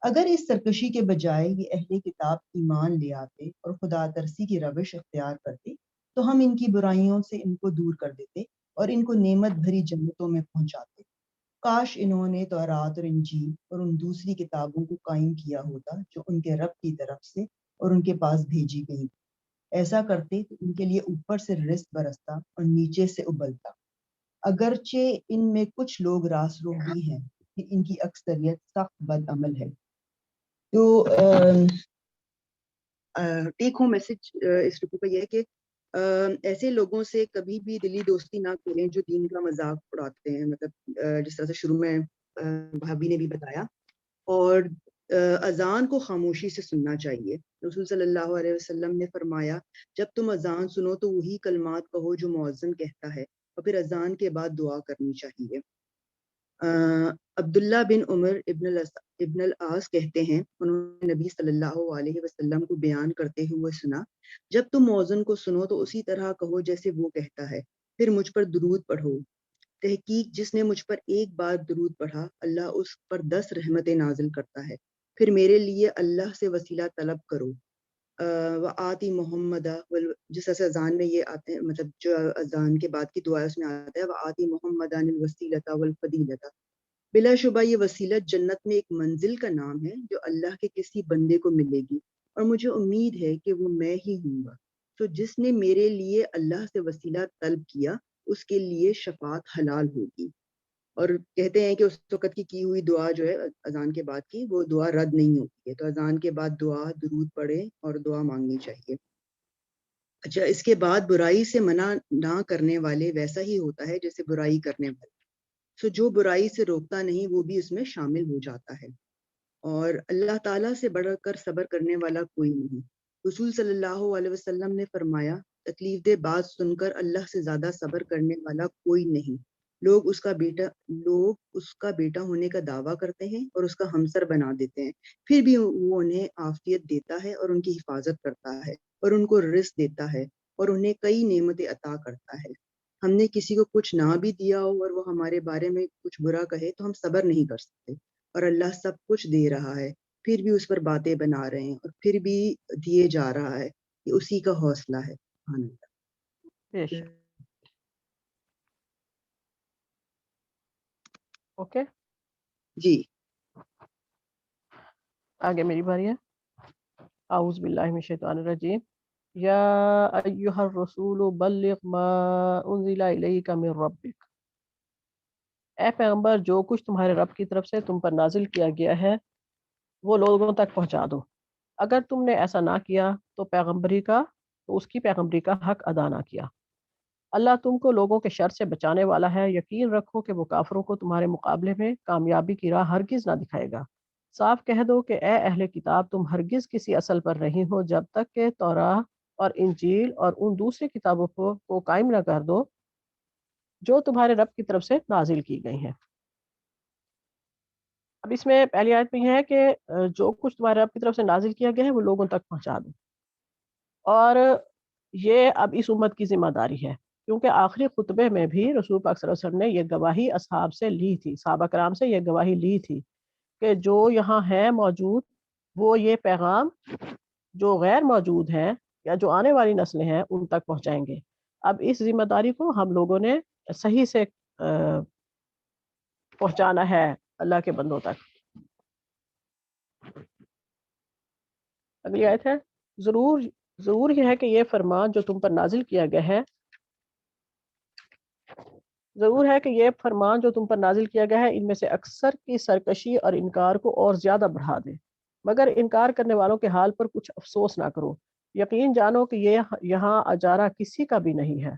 اگر اس سرکشی کے بجائے یہ اہل کتاب ایمان لے آتے اور خدا ترسی کی روش اختیار کرتے تو ہم ان کی برائیوں سے ان کو دور کر دیتے اور ان کو نعمت بھری جنتوں میں پہنچاتے۔ کاش انہوں نے تورات اور انجیل اور ان دوسری کتابوں کو قائم کیا ہوتا جو ان کے رب کی طرف سے اور ان کے پاس بھیجی گئی۔ ایسا کرتے تو ان کے لیے اوپر سے رزق برستا اور نیچے سے ابلتا۔ اگرچہ ان میں کچھ لوگ راست رو بھی ہیں کہ ان کی اکثریت سخت بد عمل ہے۔ تو ٹیک ہوم میسج اس رکوع کا یہ ہے کہ ایسے لوگوں سے کبھی بھی دلی دوستی نہ کریں جو دین کا مذاق اڑاتے ہیں، مطلب جس طرح سے شروع میں بھابھی نے بھی بتایا، اور اذان کو خاموشی سے سننا چاہیے۔ رسول صلی اللہ علیہ وسلم نے فرمایا جب تم اذان سنو تو وہی کلمات کہو جو مؤذن کہتا ہے، اور پھر اذان کے بعد دعا کرنی چاہیے۔ عبداللہ بن عمر ابن العاص کہتے ہیں انہوں نے نبی صلی اللہ علیہ وسلم کو بیان کرتے ہوئے سنا، جب تم مؤذن کو سنو تو اسی طرح کہو جیسے وہ کہتا ہے، پھر مجھ پر درود پڑھو۔ تحقیق جس نے مجھ پر ایک بار درود پڑھا اللہ اس پر 10 رحمتیں نازل کرتا ہے۔ پھر میرے لیے اللہ سے وسیلہ طلب کرو۔ وآتی محمد، جس طرح سے اذان میں یہ آتے ہیں، مطلب جو اذان کے بعد کی دعا ہے اس میں آتا ہے وآتی محمد الوسیلۃ والفضیلۃ۔ بلا شبہ یہ وسیلت جنت میں ایک منزل کا نام ہے جو اللہ کے کسی بندے کو ملے گی، اور مجھے امید ہے کہ وہ میں ہی ہوں گا۔ تو جس نے میرے لیے اللہ سے وسیلہ طلب کیا اس کے لیے شفاعت حلال ہوگی۔ اور کہتے ہیں کہ اس وقت کی ہوئی دعا جو ہے اذان کے بعد کی، وہ دعا رد نہیں ہوتی ہے، تو اذان کے بعد دعا درود پڑھیں اور دعا مانگنی چاہیے۔ اچھا، اس کے بعد برائی سے منع نہ کرنے والے ویسا ہی ہوتا ہے جیسے برائی کرنے والے، سو جو برائی سے روکتا نہیں وہ بھی اس میں شامل ہو جاتا ہے۔ اور اللہ تعالیٰ سے بڑھ کر صبر کرنے والا کوئی نہیں۔ رسول صلی اللہ علیہ وسلم نے فرمایا تکلیف دہ بات سن کر اللہ سے زیادہ صبر کرنے والا کوئی نہیں۔ لوگ اس کا بیٹا ہونے کا دعویٰ کرتے ہیں اور اس کا ہمسر بنا دیتے ہیں، پھر بھی وہ انہیں عافیت دیتا ہے اور ان کی حفاظت کرتا ہے اور ان کو رزق دیتا ہے اور انہیں کئی نعمتیں عطا کرتا ہے۔ ہم نے کسی کو کچھ نہ بھی دیا ہو اور وہ ہمارے بارے میں کچھ برا کہے تو ہم صبر نہیں کر سکتے، اور اللہ سب کچھ دے رہا ہے پھر بھی اس پر باتیں بنا رہے ہیں اور پھر بھی دیے جا رہا ہے، یہ اسی کا حوصلہ ہے۔ سبحان اللہ۔ اوکے جی آگے میری باری ہے۔ اعوذ باللہ من الشیطان الرجیم۔ یا ایہا الرسول بلغ ما انزل الیک من ربک، اے پیغمبر جو کچھ تمہارے رب کی طرف سے تم پر نازل کیا گیا ہے وہ لوگوں تک پہنچا دو۔ اگر تم نے ایسا نہ کیا تو اس کی پیغمبری کا حق ادا نہ کیا۔ اللہ تم کو لوگوں کے شر سے بچانے والا ہے، یقین رکھو کہ وہ کافروں کو تمہارے مقابلے میں کامیابی کی راہ ہرگز نہ دکھائے گا۔ صاف کہہ دو کہ اے اہل کتاب تم ہرگز کسی اصل پر نہیں ہو جب تک کہ توراہ اور انجیل اور ان دوسری کتابوں کو قائم نہ کر دو جو تمہارے رب کی طرف سے نازل کی گئی ہیں۔ اب اس میں پہلی آیت میں یہ ہے کہ جو کچھ تمہارے رب کی طرف سے نازل کیا گیا ہے وہ لوگوں تک پہنچا دو، اور یہ اب اس امت کی ذمہ داری ہے، کیونکہ آخری خطبے میں بھی رسول پاک صلی اللہ علیہ وسلم نے یہ گواہی اصحاب سے لی تھی، صحابہ کرام سے یہ گواہی لی تھی کہ جو یہاں ہے موجود وہ یہ پیغام جو غیر موجود ہیں یا جو آنے والی نسلیں ہیں ان تک پہنچائیں گے، اب اس ذمہ داری کو ہم لوگوں نے صحیح سے پہنچانا ہے اللہ کے بندوں تک. اگلی آیت ہے ضرور یہ ہے کہ یہ فرمان جو تم پر نازل کیا گیا ہے ان میں سے اکثر کی سرکشی اور انکار کو اور زیادہ بڑھا دے، مگر انکار کرنے والوں کے حال پر کچھ افسوس نہ کرو. یقین جانو کہ یہ یہاں اجارہ کسی کا بھی نہیں ہے،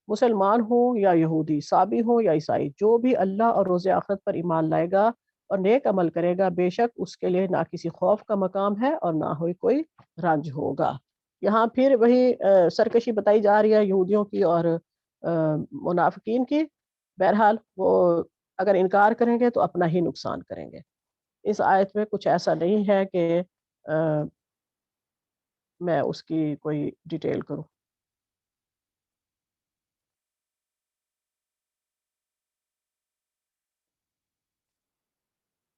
مسلمان ہوں یا یہودی، صابی ہوں یا عیسائی، جو بھی اللہ اور روز آخرت پر ایمان لائے گا اور نیک عمل کرے گا، بے شک اس کے لیے نہ کسی خوف کا مقام ہے اور نہ ہوئی کوئی رنج ہوگا. یہاں پھر وہی سرکشی بتائی جا رہی ہے یہودیوں کی اور منافقین کی. بہرحال وہ اگر انکار کریں گے تو اپنا ہی نقصان کریں گے. اس آیت میں کچھ ایسا نہیں ہے کہ میں اس کی کوئی ڈیٹیل کروں.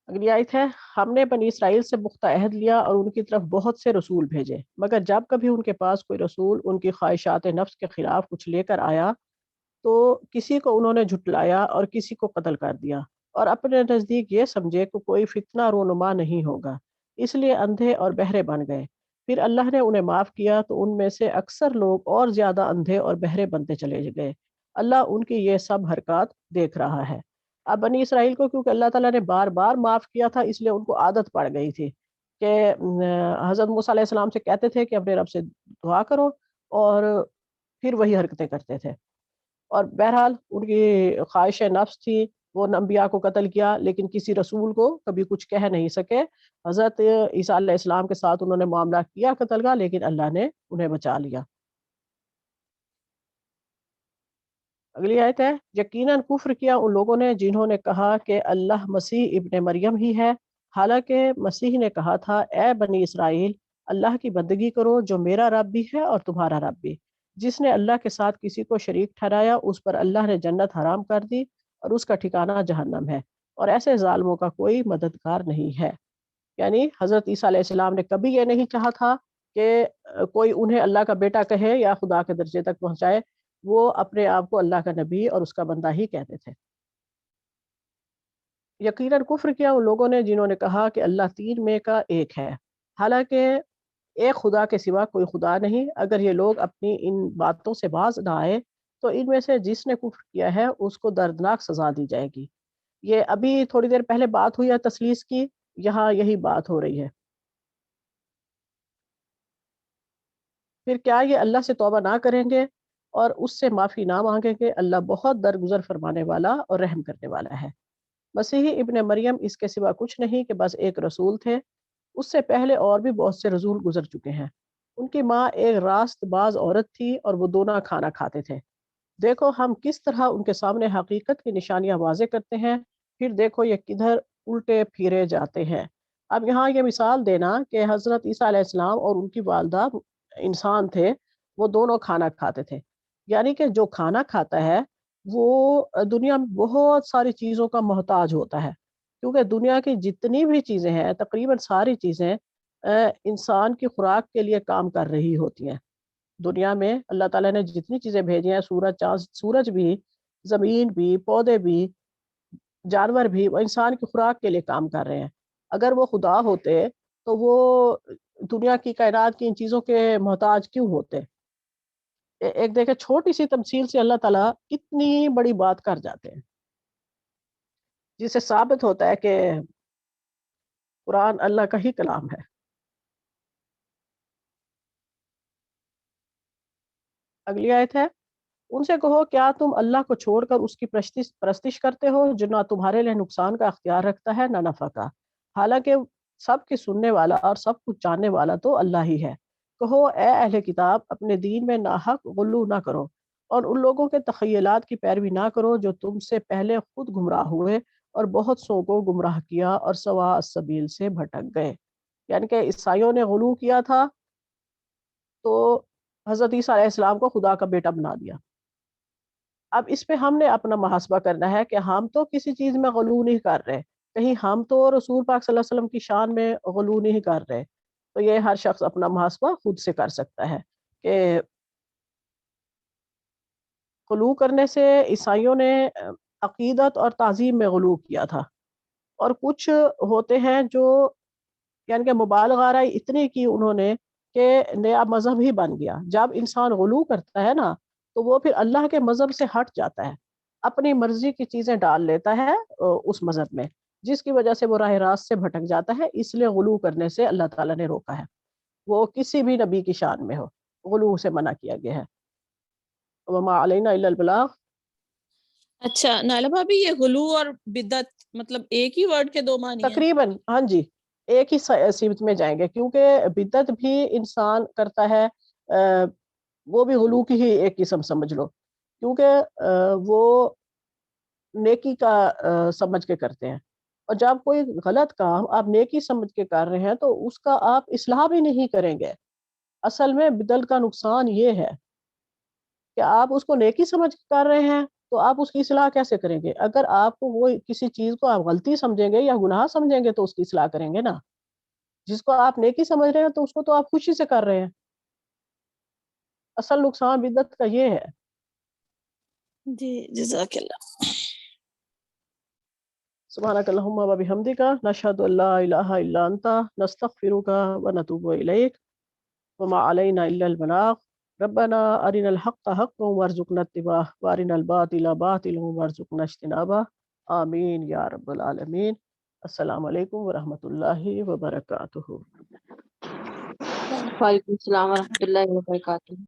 اگلی آیت ہے ہم نے بنی اسرائیل سے پختہ عہد لیا اور ان کی طرف بہت سے رسول بھیجے، مگر جب کبھی ان کے پاس کوئی رسول ان کی خواہشات نفس کے خلاف کچھ لے کر آیا تو کسی کو انہوں نے جھٹلایا اور کسی کو قتل کر دیا، اور اپنے نزدیک یہ سمجھے کہ کوئی فتنہ رونما نہیں ہوگا، اس لیے اندھے اور بہرے بن گئے. پھر اللہ نے انہیں معاف کیا تو ان میں سے اکثر لوگ اور زیادہ اندھے اور بہرے بنتے چلے گئے. اللہ ان کی یہ سب حرکات دیکھ رہا ہے. اب بنی اسرائیل کو کیونکہ اللہ تعالیٰ نے بار بار معاف کیا تھا، اس لیے ان کو عادت پڑ گئی تھی کہ حضرت موسیٰ علیہ السلام سے کہتے تھے کہ اپنے رب سے دعا کرو، اور پھر وہی حرکتیں کرتے تھے. اور بہرحال ان کی خواہش نفس تھی، وہ انبیاء کو قتل کیا لیکن کسی رسول کو کبھی کچھ کہہ نہیں سکے. حضرت عیسیٰ علیہ السلام کے ساتھ انہوں نے معاملہ کیا قتل کا، لیکن اللہ نے انہیں بچا لیا. اگلی آیت ہے یقیناً کفر کیا ان لوگوں نے جنہوں نے کہا کہ اللہ مسیح ابن مریم ہی ہے، حالانکہ مسیح نے کہا تھا اے بنی اسرائیل اللہ کی بندگی کرو جو میرا رب بھی ہے اور تمہارا رب بھی. جس نے اللہ کے ساتھ کسی کو شریک ٹھہرایا اس پر اللہ نے جنت حرام کر دی اور اس کا ٹھکانہ جہنم ہے، اور ایسے ظالموں کا کوئی مددگار نہیں ہے. یعنی حضرت عیسیٰ علیہ السلام نے کبھی یہ نہیں چاہا تھا کہ کوئی انہیں اللہ کا بیٹا کہے یا خدا کے درجے تک پہنچائے. وہ اپنے آپ کو اللہ کا نبی اور اس کا بندہ ہی کہتے تھے. یقیناً کفر کیا ان لوگوں نے جنہوں نے کہا کہ اللہ تین میں کا ایک ہے، حالانکہ ایک خدا کے سوا کوئی خدا نہیں. اگر یہ لوگ اپنی ان باتوں سے باز نہ آئے تو ان میں سے جس نے کفر کیا ہے اس کو دردناک سزا دی جائے گی. یہ ابھی تھوڑی دیر پہلے بات ہوئی ہے تسلیث کی، یہاں یہی بات ہو رہی ہے. پھر کیا یہ اللہ سے توبہ نہ کریں گے اور اس سے معافی نہ مانگیں گے؟ اللہ بہت درگزر فرمانے والا اور رحم کرنے والا ہے. مسیح ابن مریم اس کے سوا کچھ نہیں کہ بس ایک رسول تھے. اس سے پہلے اور بھی بہت سے رسول گزر چکے ہیں. ان کی ماں ایک راست باز عورت تھی اور وہ دونوں کھانا کھاتے تھے. دیکھو ہم کس طرح ان کے سامنے حقیقت کی نشانیاں واضح کرتے ہیں، پھر دیکھو یہ کدھر الٹے پھیرے جاتے ہیں. اب یہاں یہ مثال دینا کہ حضرت عیسیٰ علیہ السلام اور ان کی والدہ انسان تھے، وہ دونوں کھانا کھاتے تھے. یعنی کہ جو کھانا کھاتا ہے وہ دنیا میں بہت ساری چیزوں کا محتاج ہوتا ہے، کیونکہ دنیا کی جتنی بھی چیزیں ہیں تقریباً ساری چیزیں انسان کی خوراک کے لیے کام کر رہی ہوتی ہیں. دنیا میں اللہ تعالیٰ نے جتنی چیزیں بھیجی ہیں، سورج بھی، زمین بھی، پودے بھی، جانور بھی، وہ انسان کی خوراک کے لیے کام کر رہے ہیں. اگر وہ خدا ہوتے تو وہ دنیا کی کائنات کی ان چیزوں کے محتاج کیوں ہوتے؟ ایک دیکھیں چھوٹی سی تمثیل سے اللہ تعالیٰ کتنی بڑی بات کر جاتے ہیں، جس سے ثابت ہوتا ہے کہ قرآن اللہ کا ہی کلام ہے. اگلی آیت ہے ان سے کہو کیا تم اللہ کو چھوڑ کر اس کی پرستش کرتے ہو جو نہ تمہارے لیے نقصان کا اختیار رکھتا ہے نہ نفع کا، حالانکہ سب کی سننے والا اور سب کچھ جاننے والا تو اللہ ہی ہے. کہو اے اہل کتاب اپنے دین میں ناحق غلو نہ کرو اور ان لوگوں کے تخیلات کی پیروی نہ کرو جو تم سے پہلے خود گمراہ ہوئے اور بہت سو کو گمراہ کیا اور سواء السبیل سے بھٹک گئے. یعنی کہ عیسائیوں نے غلو کیا تھا تو حضرت عیسیٰ علیہ السلام کو خدا کا بیٹا بنا دیا. اب اس پہ ہم نے اپنا محاسبہ کرنا ہے کہ ہم تو کسی چیز میں غلو نہیں کر رہے، کہیں ہم تو رسول پاک صلی اللہ علیہ وسلم کی شان میں غلو نہیں کر رہے. تو یہ ہر شخص اپنا محاسبہ خود سے کر سکتا ہے کہ غلو کرنے سے عیسائیوں نے عقیدت اور تعظیم میں غلو کیا تھا، اور کچھ ہوتے ہیں جو یعنی کہ مبالغہ آرائی اتنی کی انہوں نے کہ نیا مذہب ہی بن گیا۔ جب انسان غلو کرتا ہے نا تو وہ پھر اللہ کے مذہب سے ہٹ جاتا ہے، اپنی مرضی کی چیزیں ڈال لیتا ہے اس مذہب میں، جس کی وجہ سے وہ راہ راست سے بھٹک جاتا ہے۔ اس لیے غلو کرنے سے اللہ تعالیٰ نے روکا ہے، وہ کسی بھی نبی کی شان میں ہو، غلو سے منع کیا گیا ہے۔ وما علینا الا البلاغ۔ اچھا نائلہ بھابی، یہ غلو اور بدعت مطلب ایک ہی ورڈ کے دو معنی ہیں؟ تقریباً ہاں جی، ایک ہی صیغت میں جائیں گے، کیونکہ بدعت بھی انسان کرتا ہے، وہ بھی غلو کی ہی ایک قسم سمجھ لو، کیونکہ وہ نیکی کا سمجھ کے کرتے ہیں، اور جب کوئی غلط کام آپ نیکی سمجھ کے کر رہے ہیں تو اس کا آپ اصلاح بھی نہیں کریں گے۔ اصل میں بدعت کا نقصان یہ ہے کہ آپ اس کو نیکی سمجھ کے کر رہے ہیں تو آپ اس کی اصلاح کیسے کریں گے؟ اگر آپ کو وہ کسی چیز کو آپ غلطی سمجھیں گے یا گناہ سمجھیں گے تو اس کی اصلاح کریں گے نا، جس کو آپ نیکی سمجھ رہے ہیں تو اس کو تو آپ خوشی سے کر رہے ہیں۔ اصل نقصان بدعت کا یہ ہے۔ جی جزاک اللہ۔ سبحانک اللہم و بحمدک، نشہد ان لا الہ الا انت، نستغفرک و نتوب الیک، وما علینا الا البلاغ۔ ربنا ارنا الحق حقا وارزقنا اتباعه وارنا الباطل باطلا وارزقنا اجتنابه، آمین یا رب العالمین۔ السلام علیکم ورحمۃ اللہ وبرکاتہ۔ وعلیکم السلام ورحمۃ اللہ وبرکاتہ۔